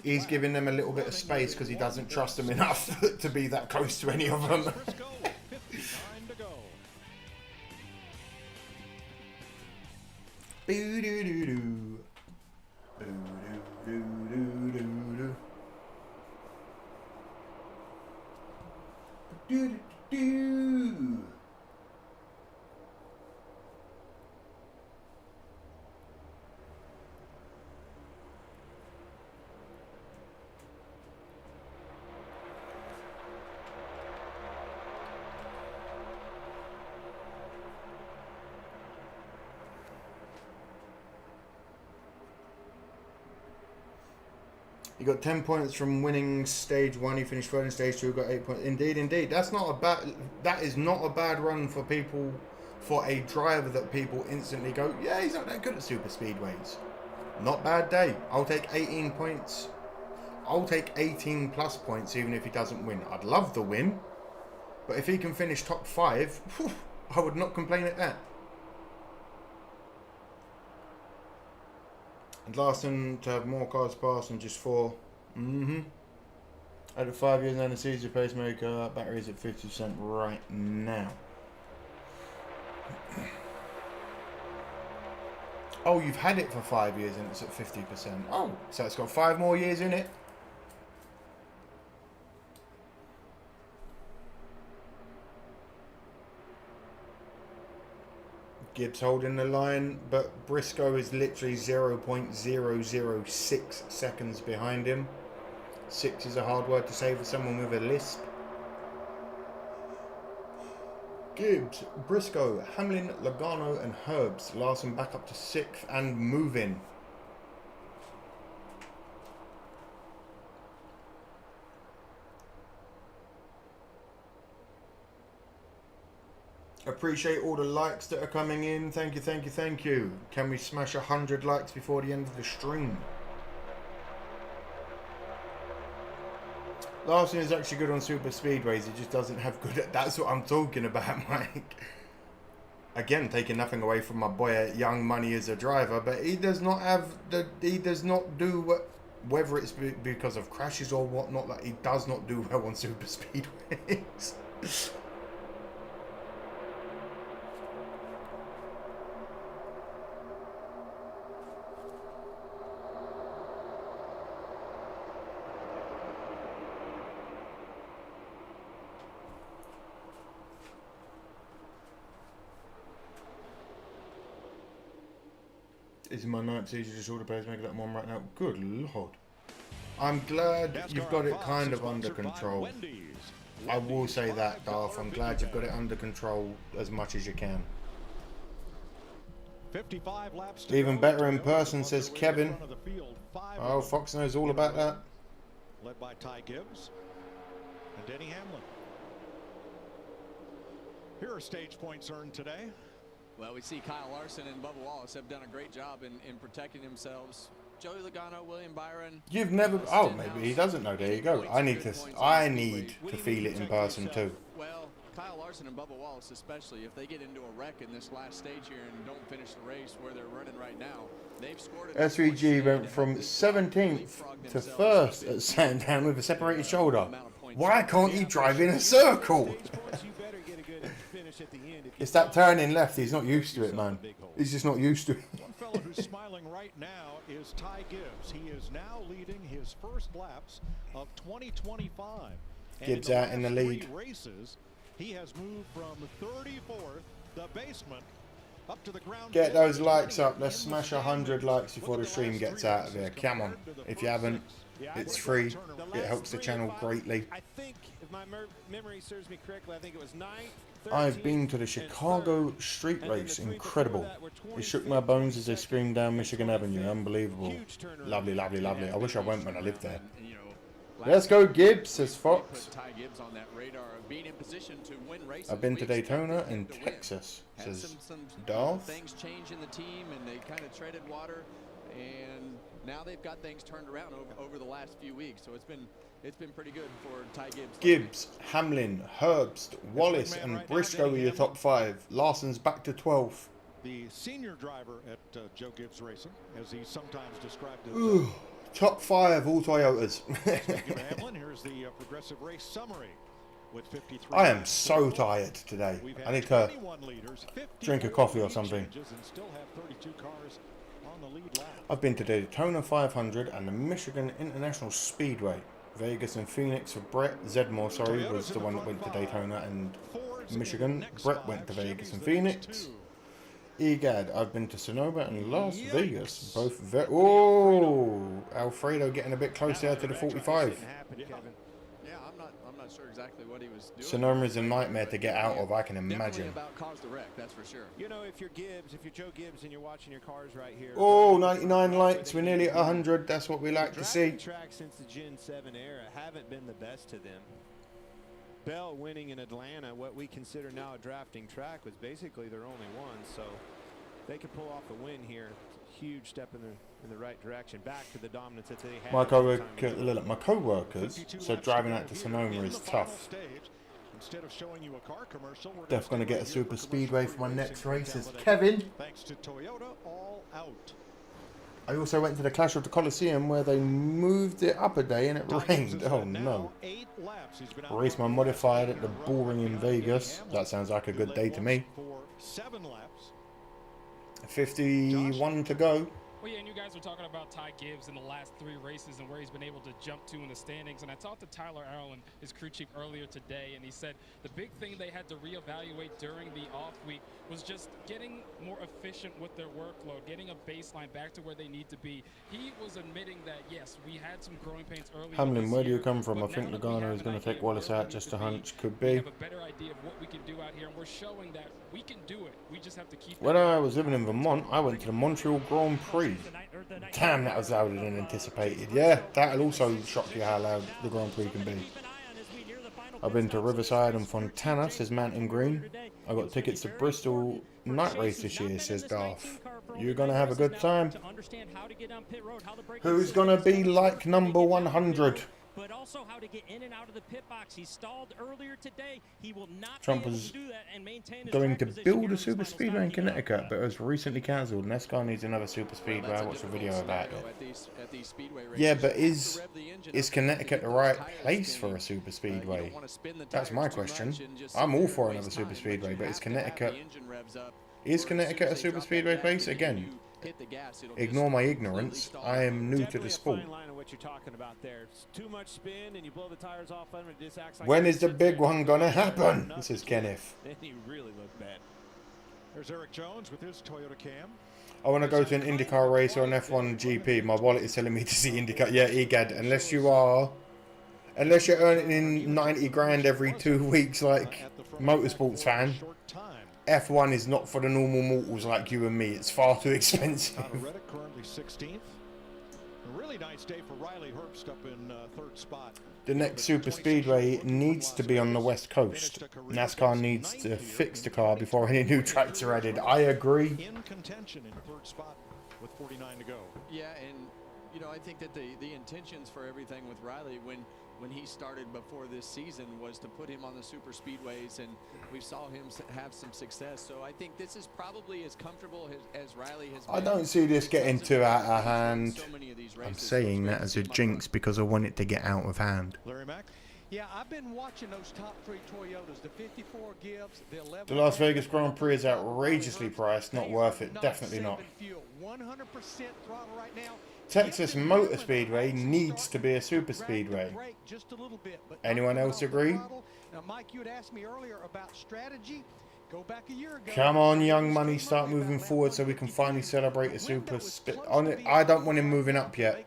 he's giving them a little bit of space because he doesn't trust them enough to be that close to any of them. Boo-doo-doo-doo. Boo-doo-doo-doo-doo. Boo-doo-doo-doo. You got 10 points from winning stage 1. You finished 3rd in stage 2. Got 8 points. Indeed, indeed. That's not a bad. That is not a bad run for people, for a driver that people instantly go, yeah, he's not that good at super speedways. Not bad day. I'll take 18 points. I'll take 18 plus points even if he doesn't win. I'd love the win, but if he can finish top 5, whew, I would not complain at that. And Larson to have more cars passed than just 4. Out of 5 years anesthesia pacemaker, battery is at 50% right now. Oh, you've had it for 5 years and it's at 50%. Oh, so it's got 5 more years in it. Gibbs holding the line, but Briscoe is literally 0.006 seconds behind him. 6 is a hard word to say for someone with a lisp. Gibbs, Briscoe, Hamlin, Logano and Herbs. Larson back up to 6th and moving. Appreciate all the likes that are coming in. Thank you, thank you, thank you. Can we smash 100 likes before the end of the stream? Larson is actually good on super speedways. He just doesn't have good at... That's what I'm talking about, Mike. Again, taking nothing away from my boy Young Money as a driver, but he does not have the... He does not do what... Whether it's because of crashes or whatnot, like he does not do well on super speedways. Is my night seizure disorder pacemaker that I'm on right now? Good lord. I'm glad you've got it kind of under control. I will say that, Darth. I'm glad you've got it under control as much as you can.
55 laps.
Even better in person, says Kevin. Oh, Fox knows all about that.
Led by Ty Gibbs and Denny Hamlin. Here are stage points earned today.
Well, we see Kyle Larson and Bubba Wallace have done a great job in protecting themselves. Joey Logano, William Byron.
You've never... Oh, maybe he doesn't know. There you go. I need to feel it in person too.
Well, Kyle Larson and Bubba Wallace especially, if they get into a wreck in this last stage here and don't finish the race where they're running right now, they've scored... S3G went from 17th to 1st at Sandown with a separated shoulder. Why can't he drive in a circle?
It's that turning left. He's not used to it, man. He's just not used to it.
One fellow who's smiling right now is Ty Gibbs. He is now leading his first laps of 2025.
Gibbs out in the lead.
Races, he has moved from 34th, the basement, up to the ground.
Get those likes up. Let's smash 100 likes before the stream gets out of here. Come on. If you haven't, it's free. It helps the channel greatly.
I think, if my memory serves me correctly, I think it was 9th.
I've been to the Chicago street race. Incredible. It shook my bones as they screamed down Michigan Avenue. Unbelievable. Lovely, lovely, lovely. I wish I went when I lived there. Let's go Gibbs, says Fox. I've been to Daytona in Texas, says Darth.
Things change in the team and they kind of treaded water, and now they've got things turned around over the last few weeks. So it's been pretty good for Ty Gibbs.
Gibbs, Hamlin, Herbst, Wallace and Briscoe are your top 5. Larson's back to 12th.
The senior driver at Joe Gibbs Racing, as he's sometimes described as.
Ooh, top 5 all Toyotas.
Hamlin, here's the progressive race summary. With 53
I am so tired today. I need to drink a coffee or something. I've been to Daytona 500 and the Michigan International Speedway. Vegas and Phoenix for Brett. Zedmore, sorry, was the one that went to Daytona and Michigan. Brett went to Vegas and Phoenix. Egad, I've been to Sonoma and Las Vegas. Both oh, Alfredo getting a bit closer to the 45.
I'm not sure exactly what he was doing.
Sonoma is a nightmare to get out of, I can imagine.
About caused a wreck, that's for sure.
You know, if you're Gibbs, if you're Joe Gibbs and you're watching your cars right here.
Oh, 99 likes. We're nearly at 100. That's what we like to see.
Track since the Gen 7 era haven't been the best to them. Bell winning in Atlanta, what we consider now a drafting track, was basically their only one. So they could pull off the win here. It's a huge step in the right direction, back to the dominance that they had.
My co-workers said driving out to Sonoma is tough. Definitely going to get a super speedway for my next race, is Kevin.
Thanks to Toyota, all out.
I also went to the Clash of the Coliseum where they moved it up a day and it rained. Oh no. Race my modified at the Bullring in Vegas. That sounds like a good day to me. 51 to go.
Well, yeah, and you guys were talking about Ty Gibbs in the last 3 races and where he's been able to jump to in the standings. And I talked to Tyler Allen, his crew chief, earlier today, and he said the big thing they had to reevaluate during the off week was just getting more efficient with their workload, getting a baseline back to where they need to be. He was admitting that, yes, we had some growing pains early.
Hamlin, where do you come from? I think Logano is going to take Wallace out, just a hunch. Could be.
We have a better idea of what we can do out here, and we're showing that we can do it. We just have to keep.
When I was living in Vermont, I went to the Montreal Grand Prix. Damn, that was louder than anticipated. Yeah, that'll also shock you how loud the Grand Prix can be. I've been to Riverside and Fontana, says Mountain Green. I got tickets to Bristol night race this year, says Darth. You're going to have a good time. Who's going to be like number 100?
But also how to get in and out of the pit box. He stalled earlier today. He will not
Trump
be able
was
to do that and maintain his
going to
position
build
here
a super speedway in Connecticut, but it was recently cancelled. Nascar needs another super speedway. I watched a video about it. Yeah, but is Connecticut the right place for a super speedway? That's my question. I'm all for another super speedway, but is Connecticut a super speedway place? Again, ignore my ignorance. I am new to the sport. When is the big one gonna happen? This is Kenneth.
Then you really look bad. There's Eric Jones with his Toyota Cam.
I want to go to an IndyCar race or an F1 GP. My wallet is telling me to see IndyCar. Yeah, EGAD. Unless you're earning 90 grand every 2 weeks like Motorsports fan. F1 is not for the normal mortals like you and me. It's far too expensive.
Currently 16th. A really nice day for Riley Herbst up in 3rd spot.
The next super speedway needs to be on the West Coast. NASCAR needs to fix the car before any new tracks are added. I agree.
In contention in 3rd spot with 49 to go.
Yeah, and you know, I think that the intentions for everything with Riley when he started before this season was to put him on the super speedways, and we saw him have some success. So I think this is probably as comfortable as Riley has been.
I don't see this getting too out of hand. I'm saying that as a jinx because I want it to get out of hand.
Larry Mack?
Yeah, I've been watching those top 3 Toyotas, the 54 Gibbs, the 11.
The Las Vegas Grand Prix is outrageously priced. Not worth it. Definitely not.
100% throttle right now.
Texas Motor Speedway needs to be a super speedway. Anyone else agree?
Now, Mike, you had asked me earlier about strategy. Go back a year ago.
Come on, young money, start moving forward so we can finally celebrate a super on it. I don't want him moving up yet.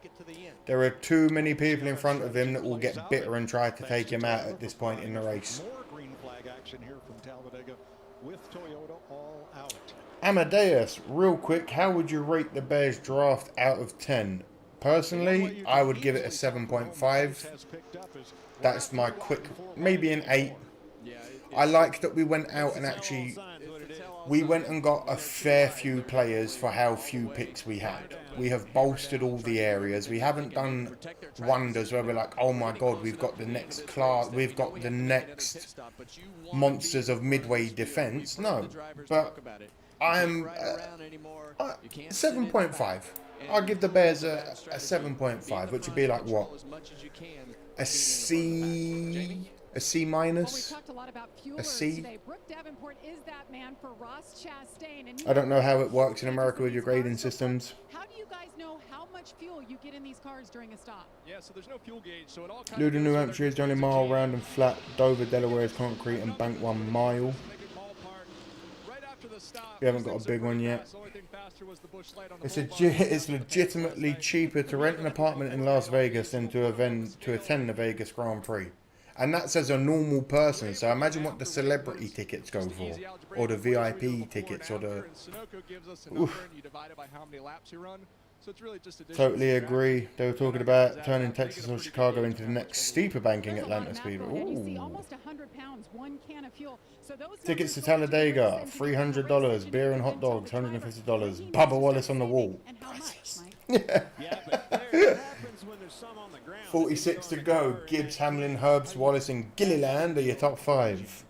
There are too many people in front of him that will get bitter and try to take him out at this point in the race.
More green flag action here from Talladega with Toyota all out.
Amadeus, real quick, how would you rate the Bears draft out of 10? Personally, I would give it a 7.5. That's my quick, maybe an 8. I like that we went out and actually, we went and got a fair few players for how few picks we had. We have bolstered all the areas. We haven't done wonders where we're like, oh my god, we've got the next class, we've got the next monsters of midway defense. No, but I'm 7.5. I'll give the Bears a 7.5, which would be like what? A C? A C minus? A C? I don't know how it works in America with your grading systems.
How do you guys know how much fuel you get in these cars during a stop?
Yeah, so there's no fuel gauge, so it all kind
Luda, New Hampshire is the only mile round and flat. Dover, Delaware is concrete and bank 1 mile. We haven't got a big one yet. It's legitimately cheaper to rent an apartment in Las Vegas than to attend the Vegas Grand Prix. And that's as a normal person, so imagine what the celebrity tickets go for, or the VIP tickets, or the... Oof. Totally agree. They were talking about turning Texas or Chicago into the next steeper banking Atlanta Speedway. Ooh. Tickets to Talladega, $300. Beer and hot dogs, $150. Bubba Wallace on the wall. Yeah. 46 to go. Gibbs, Hamlin, Herbst, Wallace, and Gilliland are your top 5.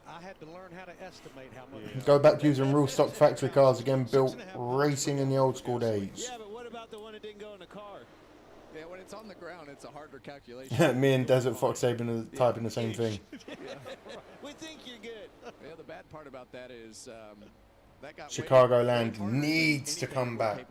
Go back to using real stock factory cars again, built racing in the old school days.
Yeah, but what about the one that didn't go in the car?
Yeah, when it's on the ground, it's a harder calculation.
Me and Desert Fox typing the same thing.
We think you're good.
Yeah, the bad part about that is that got
Chicagoland needs to come back,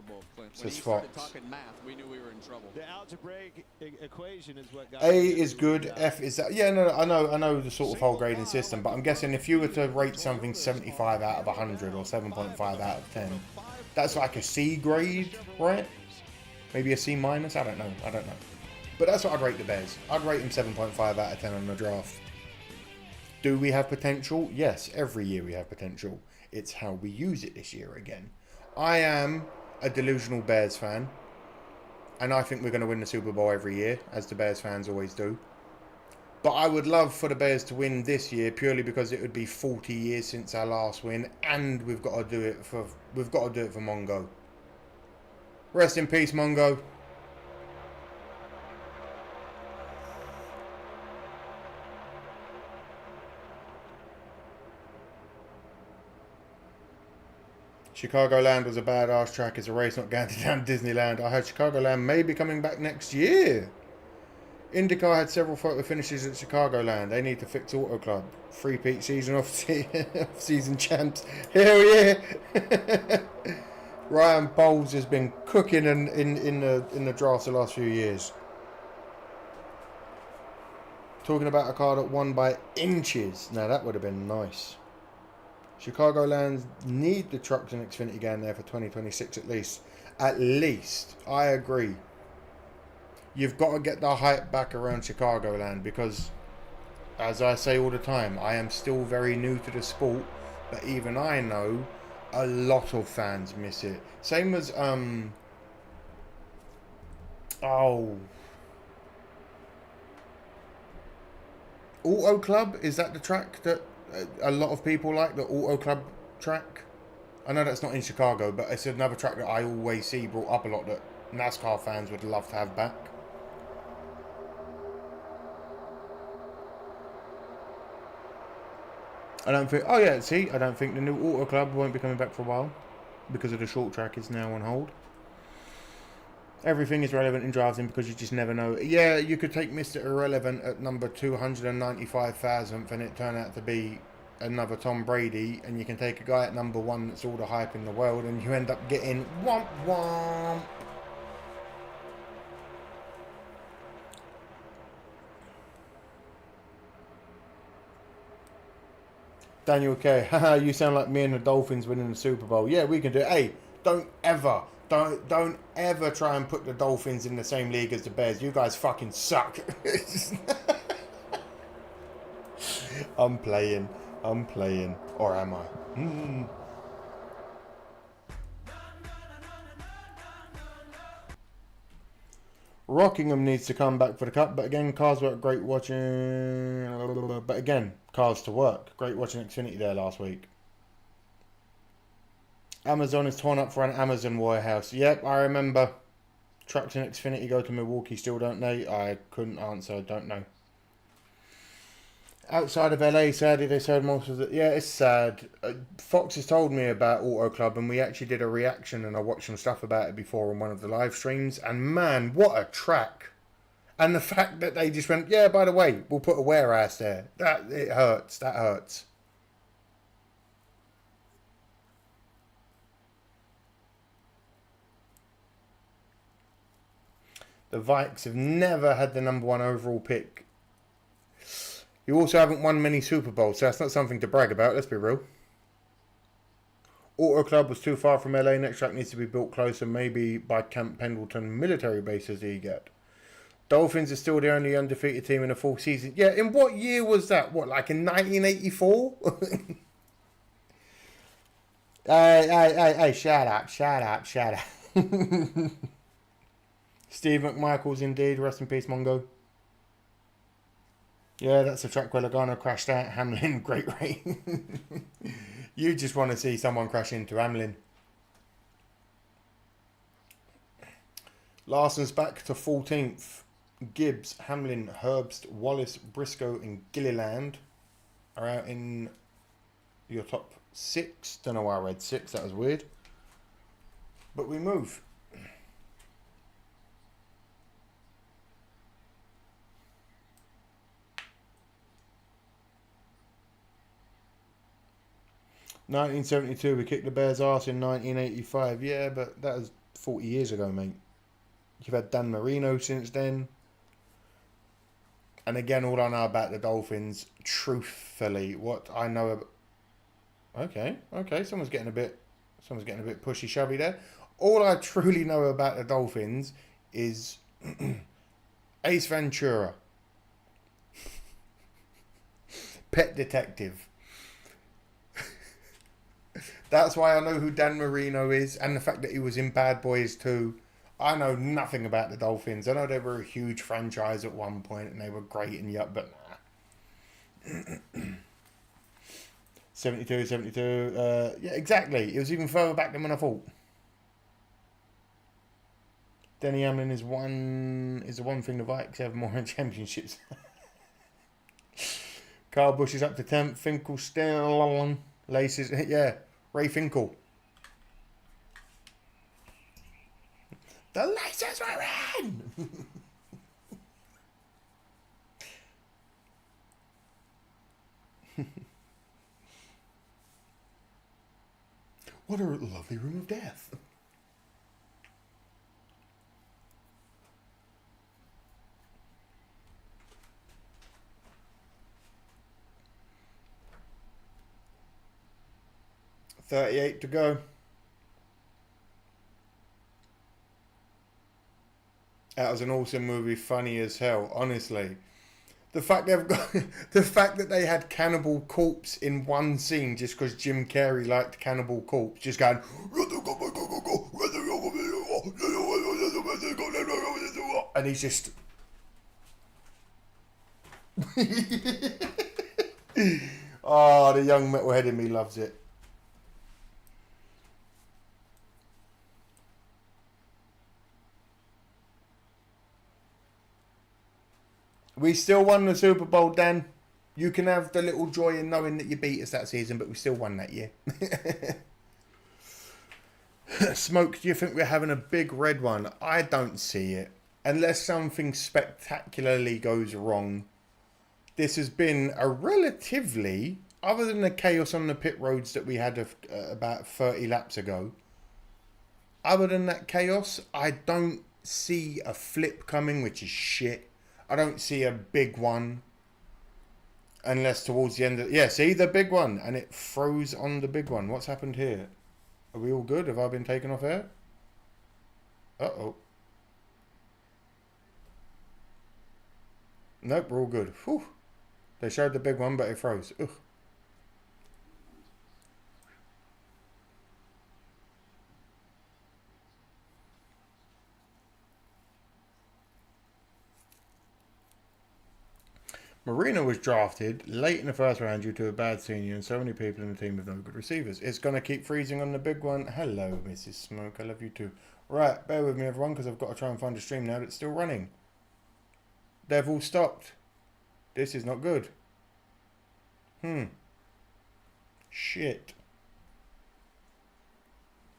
says Fox.
Talking math, we knew we were in trouble.
The algebraic equation is what got
A is good, F is that. Yeah, no, I know the sort of whole grading system, but I'm guessing if you were to rate something 75 out of 100 or 7.5 out of 10, that's like a C grade, right? Maybe a C minus? I don't know. But that's what I'd rate the Bears. I'd rate them 7.5 out of 10 on the draft. Do we have potential? Yes, every year we have potential. It's how we use it this year again. I am a delusional Bears fan, and I think we're going to win the Super Bowl every year, as the Bears fans always do. But I would love for the Bears to win this year purely because it would be 40 years since our last win, and we've got to do it for Mongo. Rest in peace, Mongo. Chicagoland was a badass track. It's a race, not going down Disneyland. I heard Chicagoland may be coming back next year. IndyCar had several photo finishes at Chicagoland. They need to fix Auto Club. 3-peat season off-season champs. Hell yeah! Ryan Bowles has been cooking in the drafts the last few years. Talking about a car that won by inches. Now that would have been nice. Chicagoland need the trucks and Xfinity gang there for 2026 at least. At least. I agree. You've got to get the hype back around Chicagoland because, as I say all the time, I am still very new to the sport, but even I know a lot of fans miss it. Same as, Auto Club, is that the track that a lot of people like, the Auto Club track? I know that's not in Chicago, but it's another track that I always see brought up a lot that NASCAR fans would love to have back. I don't think the new Auto Club won't be coming back for a while because of the short track is now on hold. Everything is relevant in drafting because you just never know. Yeah, you could take Mr. Irrelevant at number 295,000th and it turn out to be another Tom Brady, and you can take a guy at number 1 that's all the hype in the world and you end up getting womp womp. Daniel K, haha, you sound like me and the Dolphins winning the Super Bowl. Yeah, we can do it. Hey, don't ever try and put the Dolphins in the same league as the Bears. You guys fucking suck. I'm playing. Or am I? Rockingham needs to come back for the cup, but again, cars work great watching. But again, cars to work. Great watching Xfinity there last week. Amazon is torn up for an Amazon warehouse. Yep, I remember. Trucks and Xfinity go to Milwaukee still, don't they? I couldn't answer, don't know. Outside of LA, sadly, they sold most of it. Yeah, it's sad. Fox has told me about Auto Club, and we actually did a reaction, and I watched some stuff about it before on one of the live streams. And man, what a track! And the fact that they just went, yeah, by the way, we'll put a warehouse there. It hurts. That hurts. The Vikes have never had the number 1 overall pick. You also haven't won many Super Bowls, so that's not something to brag about, let's be real. Auto Club was too far from LA. Next track needs to be built closer, maybe by Camp Pendleton military bases you get. Dolphins are still the only undefeated team in a full season. Yeah, in what year was that? What, like in 1984? Hey, shut up. Steve McMichaels, indeed. Rest in peace, Mongo. Yeah, that's the track where Logano crashed out. Hamlin, great rate. You just want to see someone crash into Hamlin. Larson's back to 14th. Gibbs, Hamlin, Herbst, Wallace, Briscoe and Gilliland are out in your top 6. Don't know why I read 6. That was weird. But we move. "1972, we kicked the Bears' arse in 1985. Yeah, but that was 40 years ago, mate. You've had Dan Marino since then. And again, all I know about the Dolphins, truthfully, what I know about... Okay, someone's getting a bit pushy shovey there. All I truly know about the Dolphins is Ace Ventura, Pet Detective. That's why I know who Dan Marino is, and the fact that he was in Bad Boys 2. I know nothing about the Dolphins. I know they were a huge franchise at one point, and they were great and yup, but nah. 72. Yeah, exactly. It was even further back than when I thought. Denny Hamlin is the one thing the Vikes have more in championships. Carl Busch is up to 10th. Finkel still on. Laces, yeah. Ray Finkel. The laces were in! What a lovely room of death. $38 to go. That was an awesome movie, funny as hell, honestly. The fact that they had Cannibal Corpse in one scene just because Jim Carrey liked Cannibal Corpse, just going, and he's just oh, the young metalhead in me loves it. We still won the Super Bowl, Dan. You can have the little joy in knowing that you beat us that season, but we still won that year. Smoke, do you think we're having a big red one? I don't see it. Unless something spectacularly goes wrong. This has been a relatively, other than the chaos on the pit roads that we had about 30 laps ago, other than that chaos, I don't see a flip coming, which is shit. I don't see a big one. Unless towards the end of... Yeah, see the big one. And it froze on the big one. What's happened here? Are we all good? Have I been taken off air? Uh-oh. Nope, we're all good. Whew. They showed the big one, but it froze. Ugh. Marina was drafted late in the first round due to a bad senior and so many people in the team with no good receivers. It's going to keep freezing on the big one. Hello, Mrs. Smoke. I love you too. Right, bear with me, everyone, because I've got to try and find a stream now that's still running. They've all stopped. This is not good. Shit.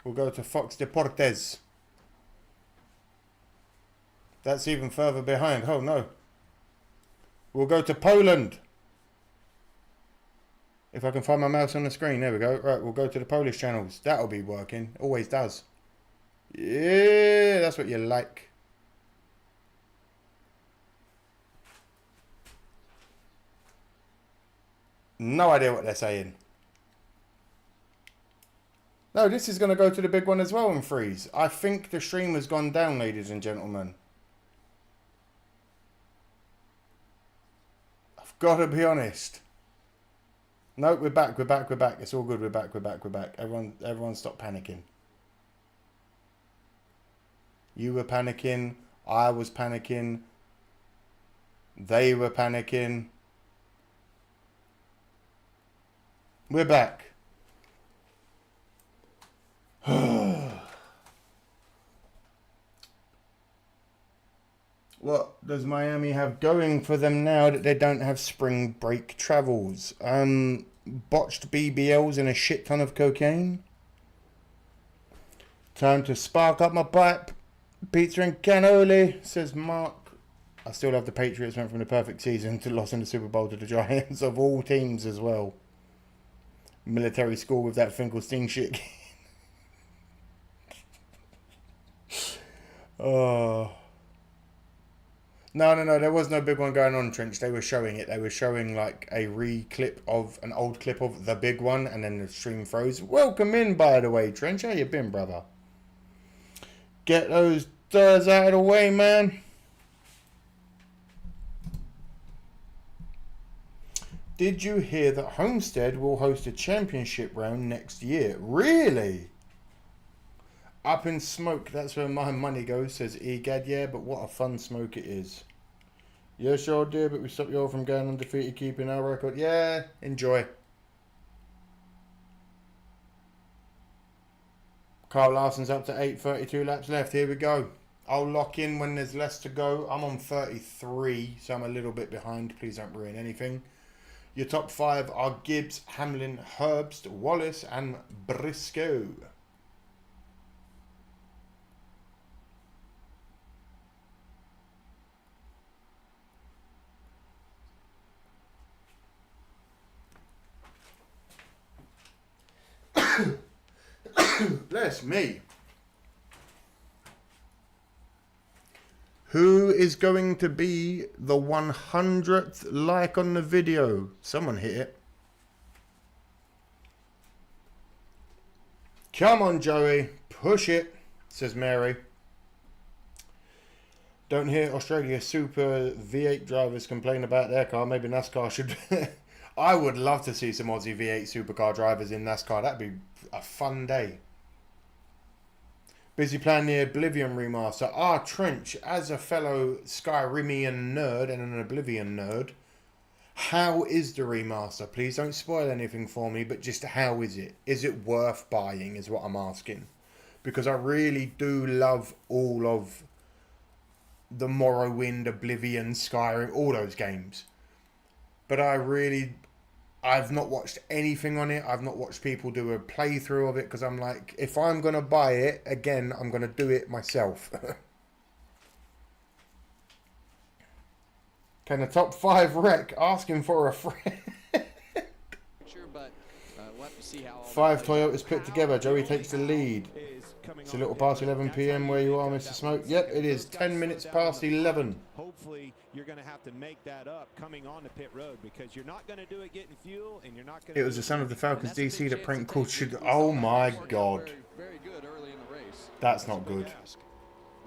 We'll go to Fox Deportes. That's even further behind. Oh, no. We'll go to Poland. If I can find my mouse on the screen. There we go. Right, we'll go to the Polish channels. That'll be working. Always does. Yeah, that's what you like. No idea what they're saying. No, this is going to go to the big one as well and freeze. I think the stream has gone down, ladies and gentlemen. Got to be honest. No, we're back. It's all good. We're back. Everyone stop panicking. You were panicking. I was panicking. They were panicking. We're back. What does Miami have going for them now that they don't have spring break travels? Botched BBLs and a shit ton of cocaine. Time to spark up my pipe. Pizza and cannoli, says Mark. I still have the Patriots went from the perfect season to loss in the Super Bowl to the Giants of all teams as well. Military school with that Finkelstein shit. Oh. No, there was no big one going on, Trench. They were showing it. They were showing like a re-clip of an old clip of the big one, and then the stream froze. Welcome in, by the way, Trench. How you been, brother? Get those doors out of the way, man. Did you hear that Homestead will host a championship round next year? Really? Up in smoke, that's where my money goes, says Egad. Yeah, but what a fun smoke it is. Yeah, sure did, but we stopped you all from going undefeated, keeping our record. Yeah, enjoy. Carl Larson's up to 8:32 laps left. Here we go. I'll lock in when there's less to go. I'm on 33, so I'm a little bit behind. Please don't ruin anything. Your top 5 are Gibbs, Hamlin, Herbst, Wallace, and Briscoe. Bless me. Who is going to be the 100th like on the video? Someone hit it. Come on, Joey. Push it, says Mary. Don't hear Australia Super V8 drivers complain about their car. Maybe NASCAR should... I would love to see some Aussie V8 supercar drivers in NASCAR. That'd be a fun day. Busy playing the Oblivion remaster. Trench, as a fellow Skyrimian nerd and an Oblivion nerd, how is the remaster? Please don't spoil anything for me, but just how is it? Is it worth buying is what I'm asking. Because I really do love all of the Morrowind, Oblivion, Skyrim, all those games. But I I've not watched anything on it. I've not watched people do a playthrough of it because I'm like, if I'm going to buy it, again, I'm going to do it myself. Can the top 5 wreck asking for a friend?
Sure, but we'll have to see how
5 Toyotas put together. Joey takes the lead. It's a little past 11 p.m. where you are, Mr. Smoke. Yep, it is 10 minutes past 11.
Hopefully, you're going to have to make that up coming on the pit road because you're not going to do it getting fuel and you're not going to.
It was the son of the Falcons DC that prank called should. Oh my god.
Very good early in the race.
That's not good.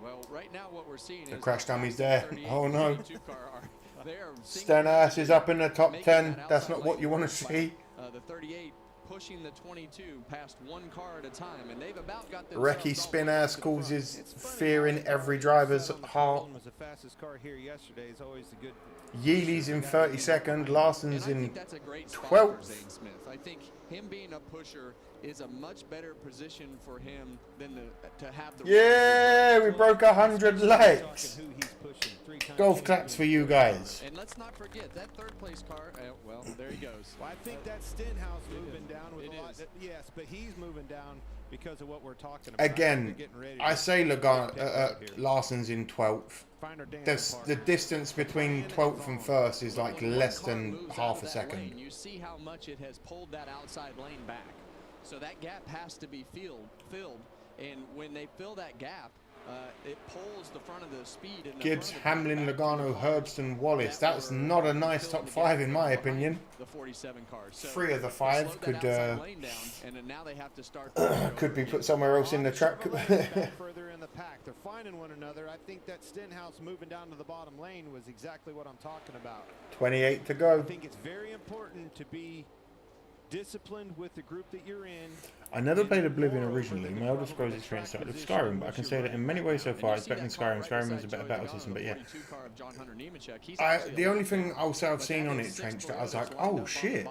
Well, right now what we're seeing
The
is
crash dummies there. Oh no.
They're
Stenhouse is up in the top 10. That's not what you want to see.
The 38 pushing the 22 past one car at a time, and they've about got the
Recky Spin-Ass causes fear in every driver's heart.
Was the fastest car here yesterday. Is always the good.
Yeely's in 32nd. Larson's in 12th.
I think him being a pusher is a much better position for him than to have the.
Yeah, we broke 100 likes. Golf claps for you guys.
And let's not forget that third place car. Well, there he goes.
Well, I think that Stenhouse moving down with a lot. Yes, but he's moving down because of what we're talking about.
Again, I say Larson's in 12th. The distance between 12th and 1st is like less than half a second.
You see how much it has pulled that outside lane back. So that gap has to be filled. And when they fill that gap, it pulls the front of the speed. In the
Gibbs, Hamlin, Logano, Herbston, Wallace. That's not a nice top 5 in my opinion.
The 47 cars. So
3 of the 5 could
and now they have to start
could be put somewhere else in the track.
Further in the pack, they're finding one another. I think that Stenhouse moving down to the bottom lane was exactly what I'm talking about.
28 to go.
I think it's very important to be disciplined with the group that you're in.
I never played Oblivion originally. My oldest grows experience started with Skyrim, but I can say that in many ways so far it's better than Skyrim. Skyrim is a better battle system, but yeah. The only thing I'll say I've seen on it, Trench, that I was like, oh shit,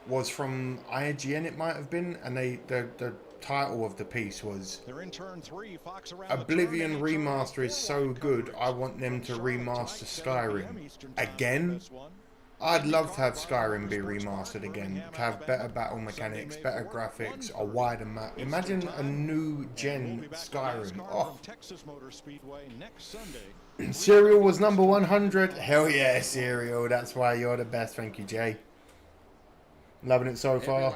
was from IGN it might have been, and the title of the piece was Oblivion Remaster is so good, I want them to remaster Skyrim. Again? I'd love to have Skyrim be remastered again, to have better battle mechanics, better graphics, a wider map. Imagine a new gen Skyrim. Oh. Serial was number 100. Hell yeah, Serial. That's why you're the best. Thank you, Jay. Loving it so far.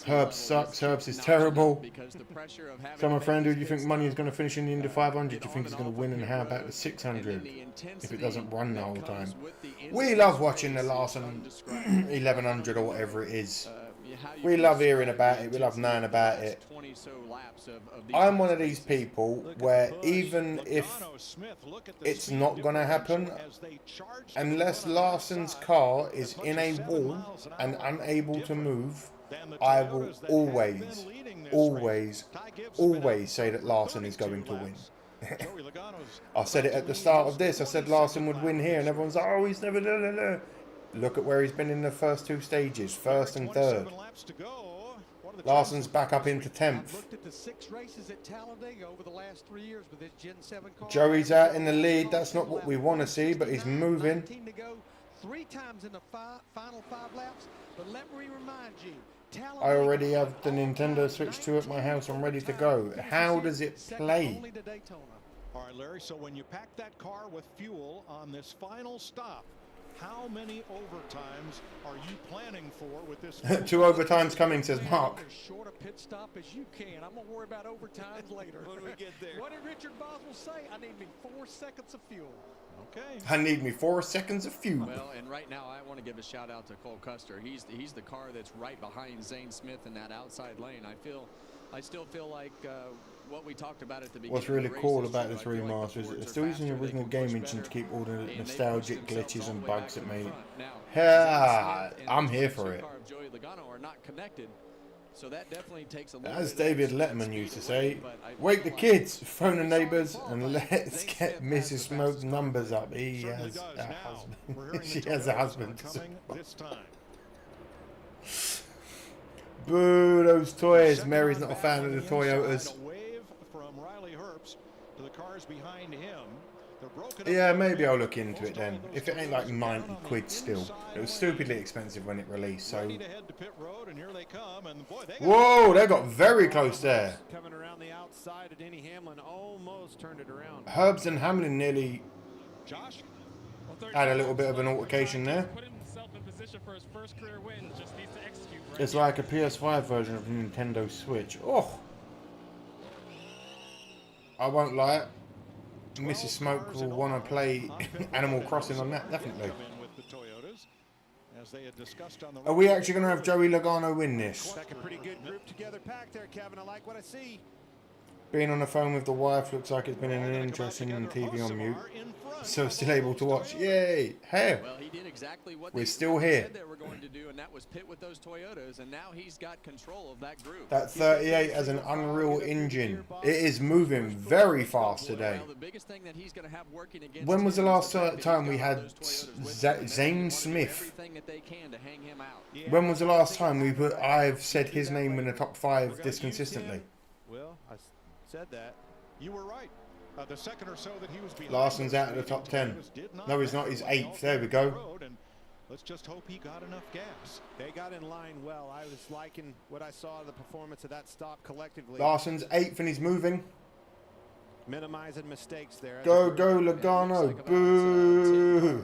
Herbs sucks. Herbs is terrible. Summer friend, who do you think money is going to finish in the Indy 500? Do you think he's going to win? And how about the 600 if it doesn't run the whole time? We love watching the Larson 1100 or whatever it is. We love hearing about it. We love knowing about it. I'm one of these people where even if it's not going to happen, unless Larson's car is in a wall and unable to move, I will always say that Larson is going to win. I said it at the start of this. I said Larson would win here, and everyone's like, oh, he's never done. Look at where he's been in the first 2 stages, 1st and 3rd. Larson's back up into 10th.
Looked at the 6 races at Talladega over the last 3 years with his Gen 7 car.
Joey's out in the lead. That's not what we want to see, but he's moving.
3 times in the final 5 laps. But let me remind you,
I already have the Nintendo Switch 2 at my house. I'm ready to go. How does it play?
All right, Larry, so when you pack that car with fuel on this final stop, how many overtimes are you planning for with this?
2 overtimes coming, says Mark.
As short a pit stop as you can. I'm going to worry about overtimes later.
When we get there.
What did Richard Boswell say? I need me 4 seconds of fuel.
Okay.
I need me 4 seconds of fuel.
Well, and right now I want to give a shout out to Cole Custer. He's the car that's right behind Zane Smith in that outside lane. I still feel like what we talked about at the beginning.
What's really cool about this remaster is it's still using the original game engine to keep all the nostalgic glitches and bugs it made. Yeah, I'm here for it.
So that definitely takes a little
As David Letterman used to say, wake the kids, phone the neighbours, and let's get Mrs. Smoke's numbers up. He has a husband. She has a husband. Boo, those toys. Mary's not a fan of the Toyotas.
Wave from Riley Herbst to the cars behind him.
Yeah, maybe I'll look into it then. If it ain't like 90 quid still. It was stupidly expensive when it released, so... Whoa, they got very close there.
Coming around the outside, and Denny Hamlin almost turned it around.
Herbs and Hamlin nearly had a little bit of an altercation there. It's like a PS5 version of the Nintendo Switch. Oh! I won't lie. Mrs. Smoke will want to play Animal Crossing on that, definitely. Are we actually going to have Joey Logano win this?
Like a pretty good group together pack there, Kevin. I like what I see.
Being on the phone with the wife looks like it's been an interesting TV on mute. So still able to watch. Yay! Hey!
Well, he did exactly what
we're still here.
Said they were going to do, and that was pit with those Toyotas, and now he's got control of that group.
That 38 has an unreal engine. It is moving very fast today.
Well, the biggest thing that he's going to have working against
when was the last time we had Zane Smith? When was the last time I've said his name in the top 5 this consistently?
Well, I said that. You were right. The second or so that he was behind,
Larson's out of the top 10. No, he's not. He's 8th. There we go.
Let's just hope he got enough gas.
They got in line well. I was liking what I saw of the performance of that stop collectively.
Larson's 8th and he's moving.
Minimizing mistakes there.
Go Logano. Boo.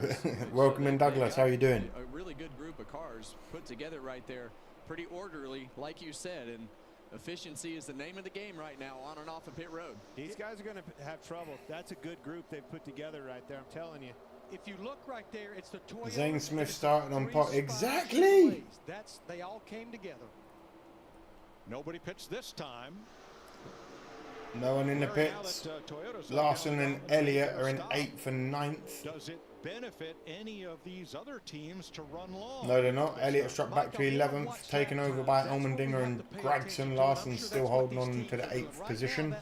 Welcome in, Douglas. How you doing?
A really good group of cars put together right there. Pretty orderly, like you said, and efficiency is the name of the game right now on and off of pit road.
These guys are going to have trouble. That's a good group they've put together right there, I'm telling you.
If you look right there, it's the Toyota.
Zane Smith starting on pot. Exactly.
They all came together.
Nobody pitched this time.
No one in the pits. Larson and Elliott are in 8th and 9th.
Does it benefit any of these other teams to run long?
No, they're not. Elliott's dropped back to 11th, taken over by Allmendinger and Gregson. Larson's still holding on to the 8th position.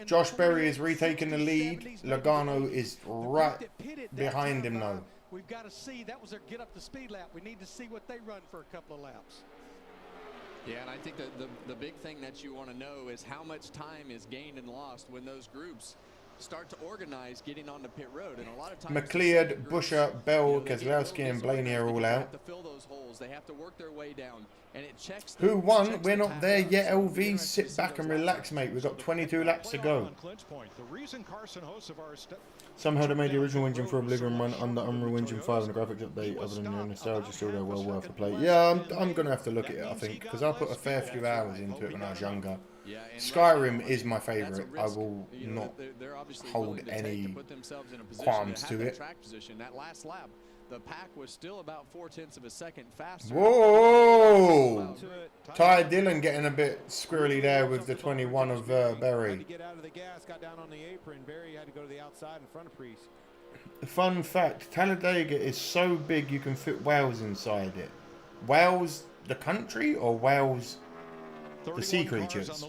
Josh Berry is retaking the lead. Logano is right behind him now.
We've got to see. That was their get up to speed lap. We need to see what they run for a couple of laps.
Yeah, and I think that the big thing that you want to know is how much time is gained and lost when those groups start to organize getting on the pit road. And a lot of times
McLeod, Busher, Bell, Keselowski and Blaney are all out.
To fill those holes, they have to work their way down, and it checks.
Who won? We're not there yet, LV. Sit back and relax, mate. We've got 22 laps to go. Somehow they made the original engine for Oblivion run under Unreal Engine 5 and the graphics update. Other than the nostalgia, still they're well worth a play. Yeah, I'm going to have to look at it, I think, because I put a fair few hours into it when I was younger. Skyrim is my favourite. I will not hold any qualms to it.
That last lap, the pack was still about 0.4 of a second faster.
Whoa! Ty Dillon getting a bit squirrely there with the 21 of Berry.
Get out of the gas, got down on the apron. Berry had to go to the outside in front of Priest.
Fun fact, Talladega is so big you can fit Wales inside it. Wales, the country, or Wales, the sea creatures?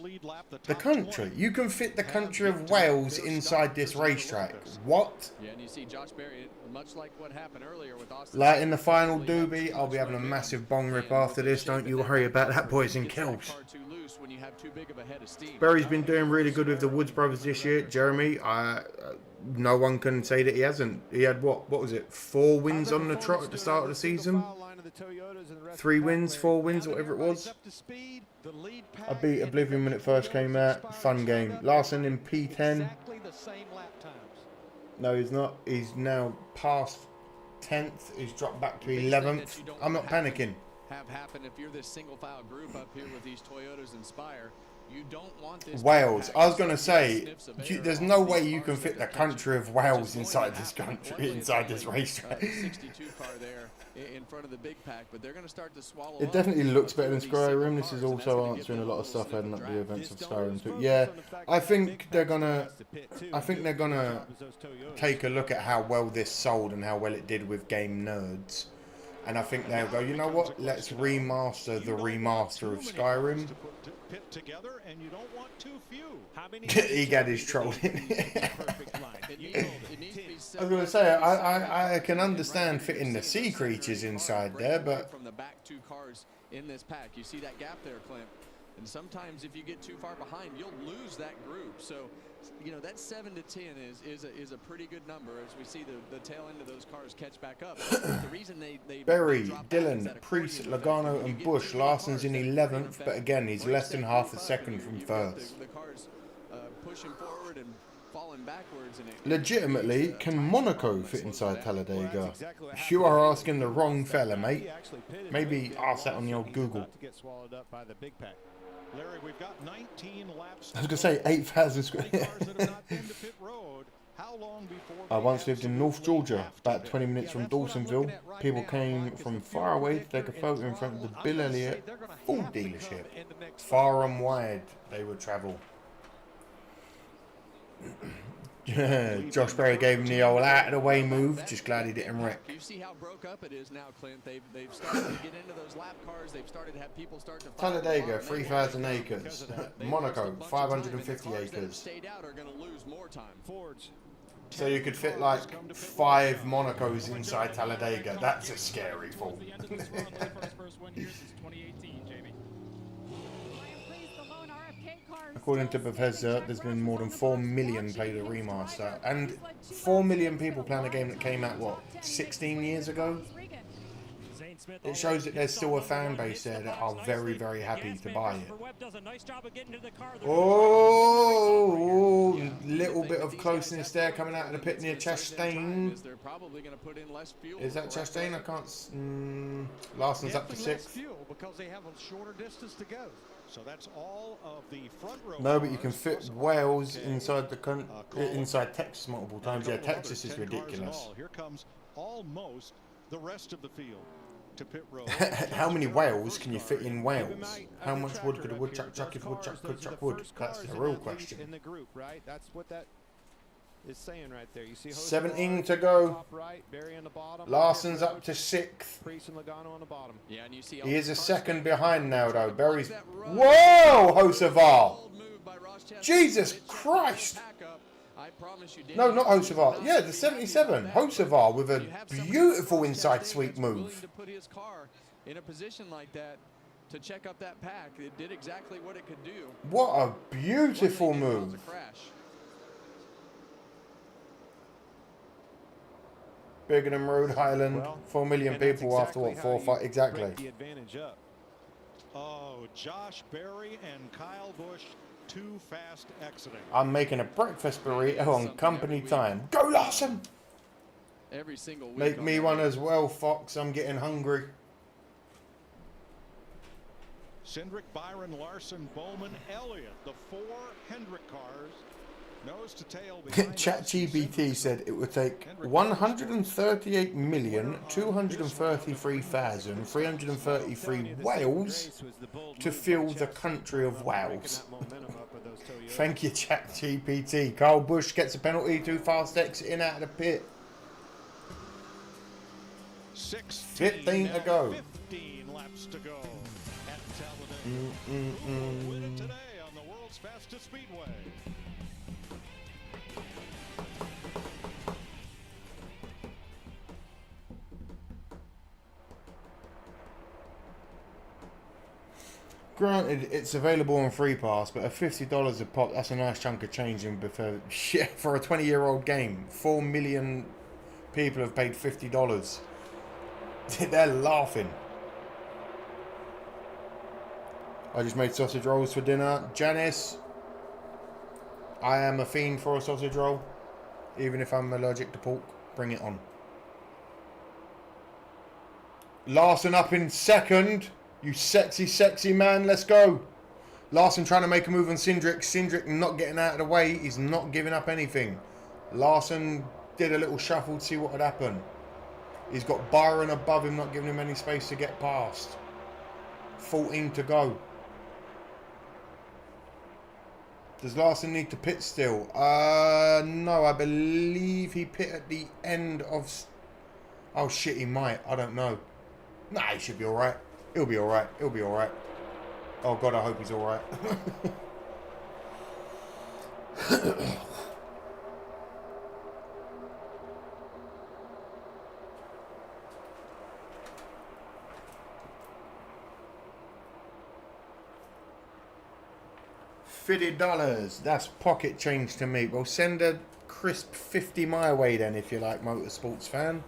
The country. You can fit the country of Wales inside this racetrack. What?
Yeah, and you see Josh Berry, much like what happened earlier with Austin.
Like in the final doobie, I'll be having a massive bong rip after this. Don't you worry about that, boys and girls. Berry's been doing really good with the Woods brothers this year. Jeremy, no one can say that he hasn't. He had what was it? 4 wins on the trot at the start of the season. 3 wins, 4 wins, whatever it was. I beat Oblivion when it first came out. Fun game. Larson in P10. No, he's not. He's now past 10th. He's dropped back to 11th. I'm not panicking.
Have happened if you're this single file group up here with these Toyotas and Spire. You don't want this
Wales. I was going to say, there's no way you can fit the country of Wales inside this country, inside this racetrack.
62 car there in front of the big pack, but they're going to start to swallow.
It definitely looks better than Skyrim. This is also answering a lot of stuff heading up the events of Skyrim too. Yeah, I think they're gonna take a look at how well this sold and how well it did with game nerds. And I think they'll go, you know what? Let's remaster the remaster of Skyrim. Egad is trolling. I was going to say, I can understand fitting the sea creatures inside there, but
from the back 2 cars in this pack, you see that gap there, Clint. And sometimes if you get too far behind, you'll lose that group. So you know, that 7 to 10 is a pretty good number as we see the tail end of those cars catch back up. The reason they
Berry,
drop back is
Dillon,
that
Priest,
accordion effect.
Logano,
You
and
get
Bush.
too many
Larson's
cars,
in
that
11th,
effect
but again, he's
breaks
less than
that
half a
group up,
second
and
from
you've got
first.
the cars pushing forward and falling backwards. And
Legitimately, can Monaco fit inside Talladega? You are asking the wrong fella, mate. Maybe ask that on the old Google.
Larry, we've got 19 laps.
I was going to say 8,000 square. I once lived in North Georgia, about 20 minutes from Dawsonville. People came from far away to take a photo in front of the Bill Elliott Ford dealership. Far and wide they would travel. Josh Berry gave him the old out of the way move. Just glad he didn't wreck.
You see how broke up it is now, Clint. They've started to get into those lap cars. They've started to have people start to
Talladega, 3,000 acres. Monaco, 550 acres.
Stayed out are going to lose more time. Fords.
So you could fit like 5 Monacos inside Talladega. That's a scary thought. According to Bethesda, there's been more than 4 million played a remaster, and 4 million people playing a game that came out, what, 16 years ago? It shows that there's still a fan base there that are very, very happy to buy it. Oh, little bit of closeness there coming out of the pit near Chastain. Is that Chastain? I can't. Larson's up to 6th.
Because they have a shorter distance to go. So that's all of the front row.
No, but you can fit Wales inside the inside Texas multiple times. Yeah, Texas is ridiculous.
Here comes almost the rest of the field to pit road.
How many Wales can you fit in Wales? How much wood could a woodchuck chuck if woodchuck could chuck wood? That's the real question.
In the group, right? That's what that is saying right there. You see
17 to go. Larson's up to 6th.
Priest and Logano on the bottom.
Yeah, and you see
He is a second behind now, though. Berry's. Whoa, Hocevar! Jesus Christ! No, not Hocevar. Yeah, the 77. Hocevar with a beautiful inside sweep move.
To put his car in a position like that to check up that pack, it did exactly what it could do.
What a beautiful move. Bigger than Rhode Island. 4 million people after what, 4 or 5? Exactly.
The advantage up. Oh, Josh Berry and Kyle Busch too fast exiting.
I'm making a breakfast burrito on company time. Go Larson!
Every single week.
Make me one as well, Fox. I'm getting hungry.
Cindric, Byron, Larson, Bowman, Elliott. The 4 Hendrick cars. Nose to tail.
ChatGPT said it would take 138,233,333 whales to fill the country of Wales. Thank you, ChatGPT. Kyle Busch gets a penalty, too fast exiting out of the pit. 15 to go.
15 laps to go at Talladega. Win it today on the world's fastest speedway.
Granted, it's available on Free Pass, but at $50 a pop, that's a nice chunk of change in for a 20-year-old game. 4 million people have paid $50. They're laughing. I just made sausage rolls for dinner. Janice, I am a fiend for a sausage roll. Even if I'm allergic to pork, bring it on. Larson up in 2nd. You sexy, sexy man. Let's go. Larson trying to make a move on Cindric. Cindric not getting out of the way. He's not giving up anything. Larson did a little shuffle to see what would happen. He's got Byron above him, not giving him any space to get past. 14 to go. Does Larson need to pit still? No, I believe he pit at the end of... Oh, shit, he might. I don't know. Nah, he should be alright. He'll be alright. He'll be alright. Oh, God, I hope he's alright. $50. That's pocket change to me. Well, send a crisp 50 my way then, if you like, motorsports fan.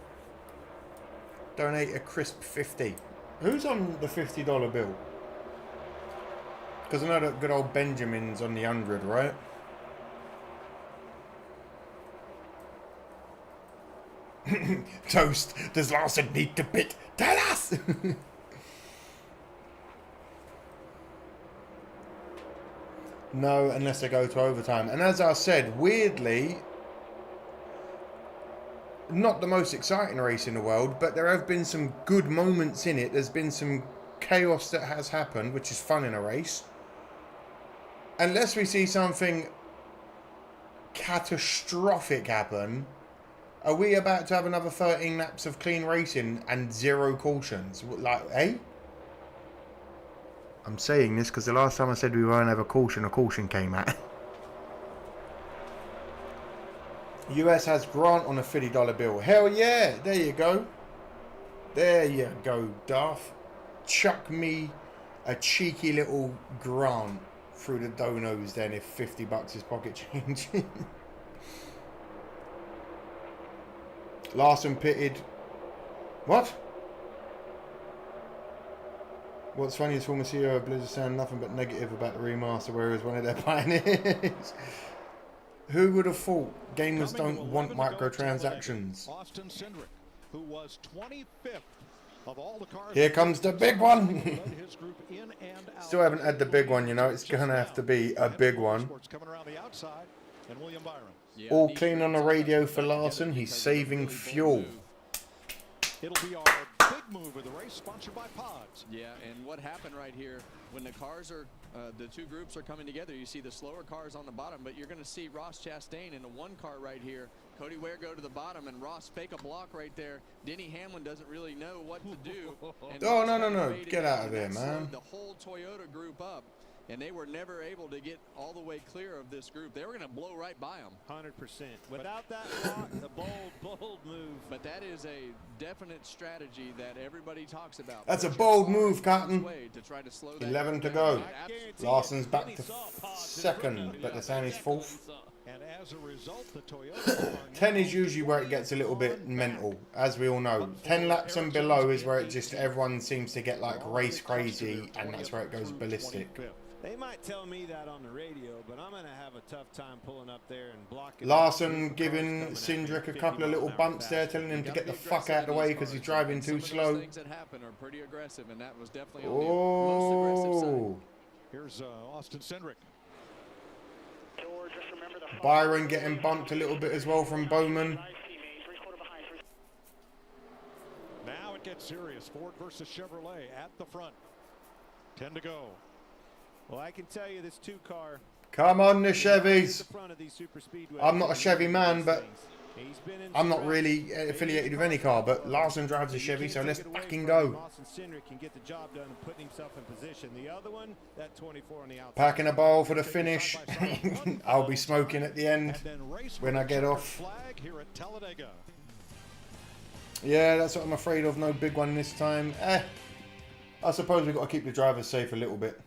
Donate a crisp 50. Who's on the $50 bill? Because I know that good old Benjamin's on the 100, right? Toast, does Larson need to pit? Tell us! No, unless they go to overtime. And as I said, weirdly, not the most exciting race in the world, but there have been some good moments in it. There's been some chaos that has happened, which is fun in a race. Unless we see something catastrophic happen, are we about to have another 13 laps of clean racing and 0 cautions? Like, eh? I'm saying this because the last time I said we won't have a caution came out. US has Grant on a $50 bill. Hell yeah! There you go. There you go, Darth. Chuck me a cheeky little Grant through the donos then if $50 is pocket change. Larson pitted. What? What's funny is former CEO of Blizzard saying nothing but negative about the remaster, whereas one of their pioneers. Who would have thought gamers don't want microtransactions?
Austin Cindric, who was 25th of all the cars.
Here comes the big one. Still haven't had the big one, you know. It's going to have to be a big one. All clean on the radio for Larson. He's saving fuel.
It'll be our big move of the race, sponsored by Pods.
Yeah, and what happened right here, when the cars are, the two groups are coming together, you see the slower cars on the bottom, but you're going to see Ross Chastain in the one car right here. Cody Ware go to the bottom, and Ross fake a block right there. Denny Hamlin doesn't really know what to do.
Oh, no. Get out of here, man.
The whole Toyota group up. And they were never able to get all the way clear of this group. They were going to blow right by them.
100%. Without that block, the bold move.
But that is a definite strategy that everybody talks about.
That's a bold move, Cotton. 11 to go. Larson's back to second, but the sound is fourth.
And as a result, the Toyota
10 is usually where it gets a little bit mental, as we all know. 10 laps and below is where it just everyone seems to get like race crazy, and that's where it goes ballistic.
They might tell me that on the radio, but I'm going to have a tough time pulling up there and blocking.
Larson giving Cindric a couple of little bumps there, telling him to get the fuck out of the way because he's driving too slow.
Things that happen are pretty aggressive, and that was definitely on the most aggressive side.
Here's Austin Cindric.
Byron getting bumped a little bit as well from Bowman.
Now it gets serious. Ford versus Chevrolet at the front. 10 to go.
Well, I can tell you this two-car.
Come on, the Chevys. I'm not a Chevy man, but I'm not really affiliated with any car. But Larson drives a Chevy, so let's fucking go. Packing a bowl for the finish. I'll be smoking at the end when I get off. Yeah, that's what I'm afraid of. No big one this time. I suppose we've got to keep the drivers safe a little bit.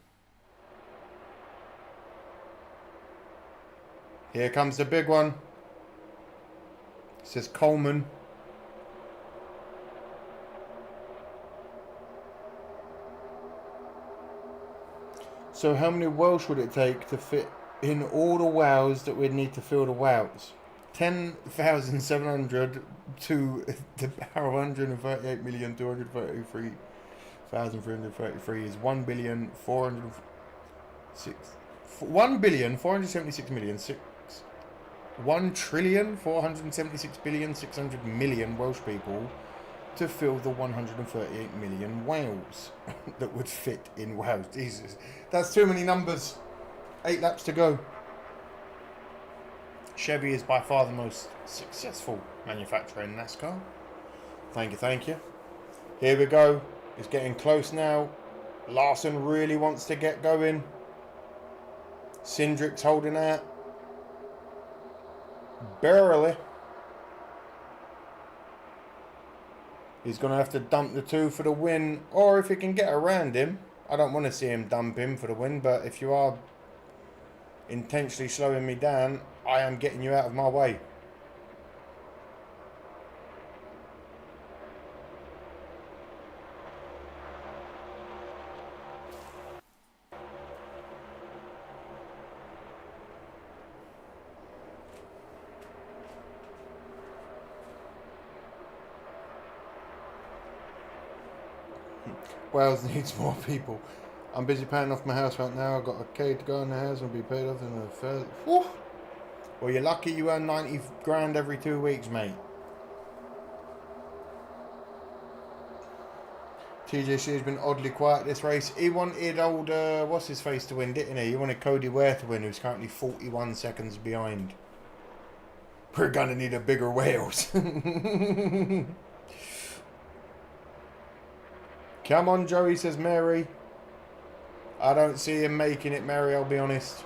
Here comes the big one. It says Coleman. So how many Welsh would it take to fit in all the wows that we'd need to fill the wows? 10,700 to the power 138,233,333 is 1,476,600,000,000 Welsh people to fill the 138 million Wales that would fit in Wales. Jesus, that's too many numbers. 8 laps to go. Chevy is by far the most successful manufacturer in NASCAR. Thank you, thank you. Here we go. It's getting close now. Larson really wants to get going. Cindric's holding out. Barely. He's going to have to dump the two for the win. Or if he can get around him. I don't want to see him dump him for the win. But if you are intentionally slowing me down, I am getting you out of my way. Wales needs more people. I'm busy paying off my house right now. I've got a K to go in the house and be paid off in a fair. Whew. Well, you're lucky you earn 90 grand every 2 weeks, mate. TJC has been oddly quiet this race. He wanted old, what's his face to win, didn't he? He wanted Cody Ware to win, who's currently 41 seconds behind. We're going to need a bigger Wales. Come on, Joey, says Mary. I don't see him making it, Mary, I'll be honest.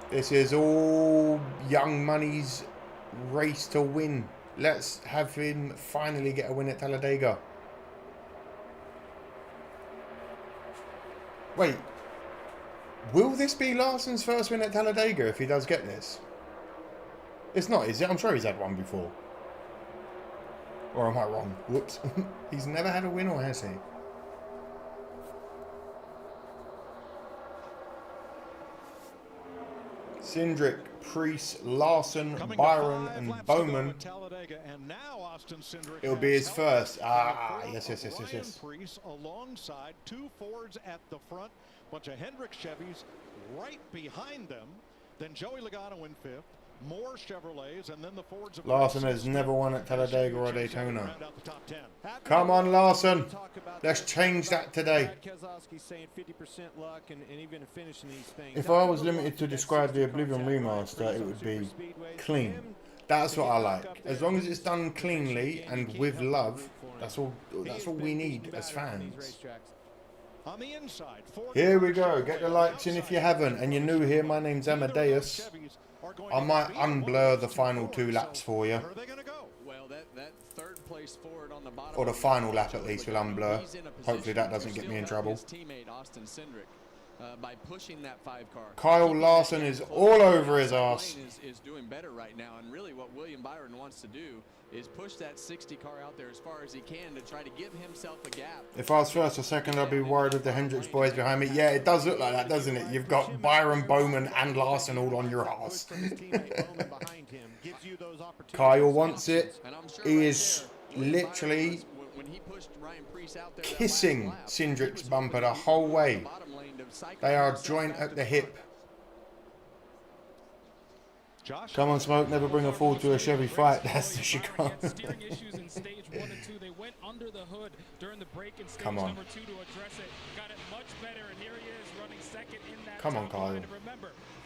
This is all Young Money's race to win. Let's have him finally get a win at Talladega. Wait. Will this be Larson's first win at Talladega if he does get this? It's not, is it? I'm sure he's had one before. Or am I wrong? Whoops. He's never had a win, or has he? Cindric, Priest, Larson, Byron, and Bowman. It'll be his first. Ah, yes.
Priest alongside 2 Fords at the front, bunch of Hendrick Chevys right behind them. Then Joey Logano in 5th. More Chevrolets, and then the Fords.
Larson has never won at Talladega or Daytona. Come on, Larson. Let's change that today. If I was limited to describe the Oblivion remaster, it would be clean. That's what I like. As long as it's done cleanly and with love, that's all we need as fans. Here we go. Get the likes in if you haven't, and you're new here. My name's Amadeus. I might unblur the final 2 laps for you. Or the final lap at least will unblur. Hopefully that doesn't get me in trouble.
By pushing that 5 car.
Kyle Larson is all over his ass.
Is doing better right now, and really what William Byron wants to do is push that 60 car out there as far as he can to try to give himself a gap.
If I was first or second, I'd be worried with the Hendricks boys behind me. Yeah, it does look like that, doesn't it? You've got Byron, Bowman, and Larson all on your ass. Kyle wants it. He is literally kissing Cindric's bumper the whole way. They are joint at the hip. Come on, Smoke, never bring a Ford to a Chevy fight. That's the Chicago. Come on. Come on, Kyle.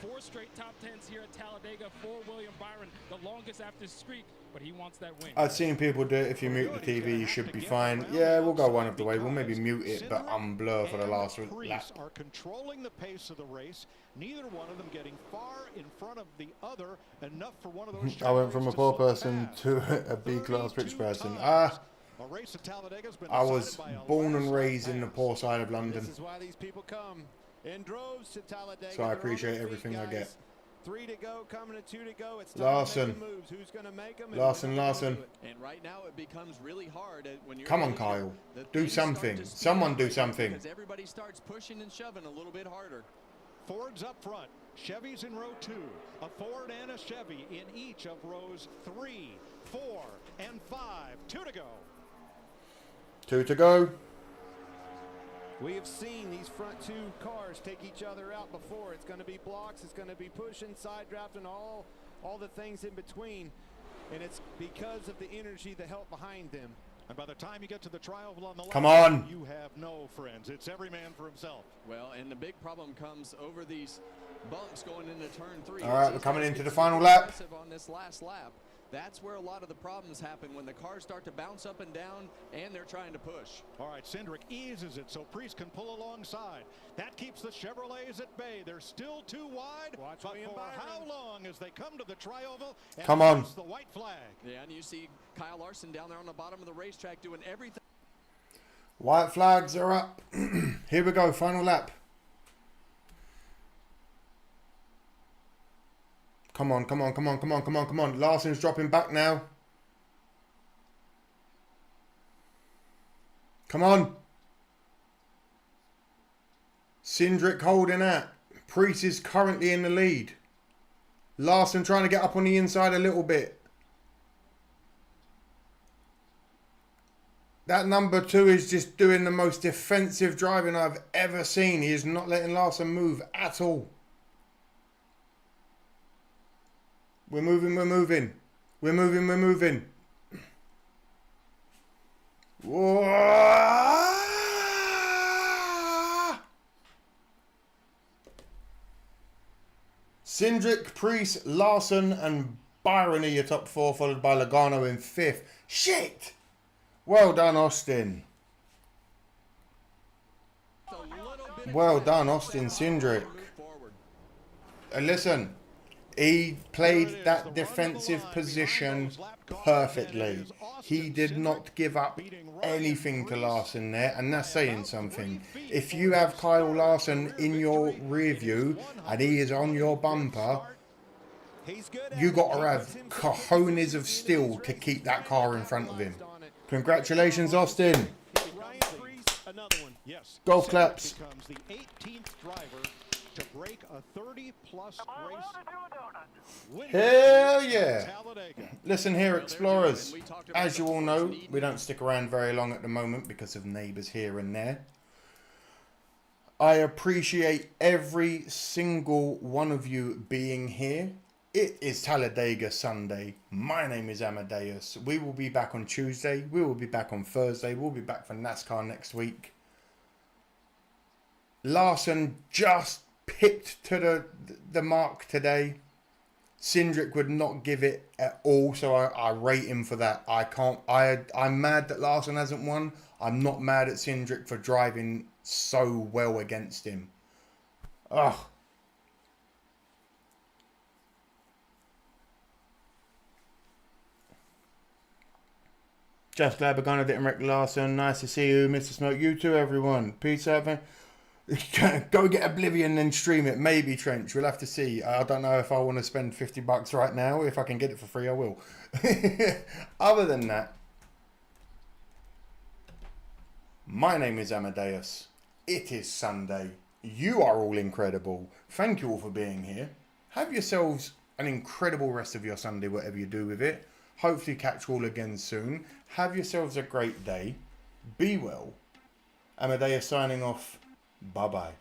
4 straight top 10s here at Talladega for William Byron, the longest after streak, but he wants that win.
I've seen people do it. If you mute the TV, you should be fine. Yeah, we'll go one of the way. We'll maybe mute it, but unblur for the last lap.
Are controlling the pace of the race. Neither one of them getting far in front of the other, enough for one of those.
I went from a poor person to a B-class rich person. I was born and raised in the poor side of London.
This is why these people come in droves to Talladega.
So I appreciate everything I get.
3 to go, coming to 2 to go. It's
Larson.
moves. Who's going to make them?
Larson.
And right now it becomes really hard when you're.
Come on, Kyle. Do something. Someone do something.
Because everybody starts pushing and shoving a little bit harder.
Fords up front. Chevys in row 2. A Ford and a Chevy in each of rows 3, 4, and 5. 2 to go.
2 to go.
We have seen these front 2 cars take each other out before. It's going to be blocks. It's going to be pushing, side drafting, all the things in between. And it's because of the energy, the help behind them.
And by the time you get to the trioval on the left,
come on,
you have no friends. It's every man for himself.
Well, and the big problem comes over these bumps going into turn 3.
All right, we're coming into the final lap.
On this last lap. That's where a lot of the problems happen, when the cars start to bounce up and down and they're trying to push.
All right, Cindric eases it so Priest can pull alongside. That keeps the Chevrolets at bay. They're still too wide. But for how long as they come to the trioval and
come on,
the white flag.
Yeah, and you see Kyle Larson down there on the bottom of the racetrack doing everything.
White flags are up. Here we go, final lap. Come on, come on, come on, come on, come on, come on. Larson's dropping back now. Come on. Cindric holding out. Priest is currently in the lead. Larson trying to get up on the inside a little bit. That number 2 is just doing the most defensive driving I've ever seen. He is not letting Larson move at all. We're moving, we're moving. We're moving, we're moving. Whoa! Cindric, Priest, Larson and Byron are your top 4, followed by Logano in 5th. Shit! Well done, Austin. Well done, Austin Cindric. And listen, he played that defensive position perfectly. He did not give up anything to Larson there, and that's saying something. If you have Kyle Larson in your rear view and he is on your bumper, you got to have cojones of steel to keep that car in front of him. Congratulations, Austin. Golf claps.
Becomes the 18th driver to break a 30-plus race.
Hell yeah. Listen here, Explorers. As you all know, we don't stick around very long at the moment because of neighbours here and there. I appreciate every single one of you being here. It is Talladega Sunday. My name is Amadeus. We will be back on Tuesday. We will be back on Thursday. We'll be back for NASCAR next week. Larson just picked to the mark today. Cindric would not give it at all, so I rate him for that. I'm mad that Larson hasn't won. I'm not mad at Cindric for driving so well against him. Ugh. Just glad Begana didn't wreck Larson. Nice to see you, Mr. Smoke. You too, everyone. Peace out, man. Go get Oblivion and stream it. Maybe, Trench. We'll have to see. I don't know if I want to spend $50 right now. If I can get it for free, I will. Other than that, my name is Amadeus. It is Sunday. You are all incredible. Thank you all for being here. Have yourselves an incredible rest of your Sunday, whatever you do with it. Hopefully catch you all again soon. Have yourselves a great day. Be well. Amadeus signing off. Bye-bye.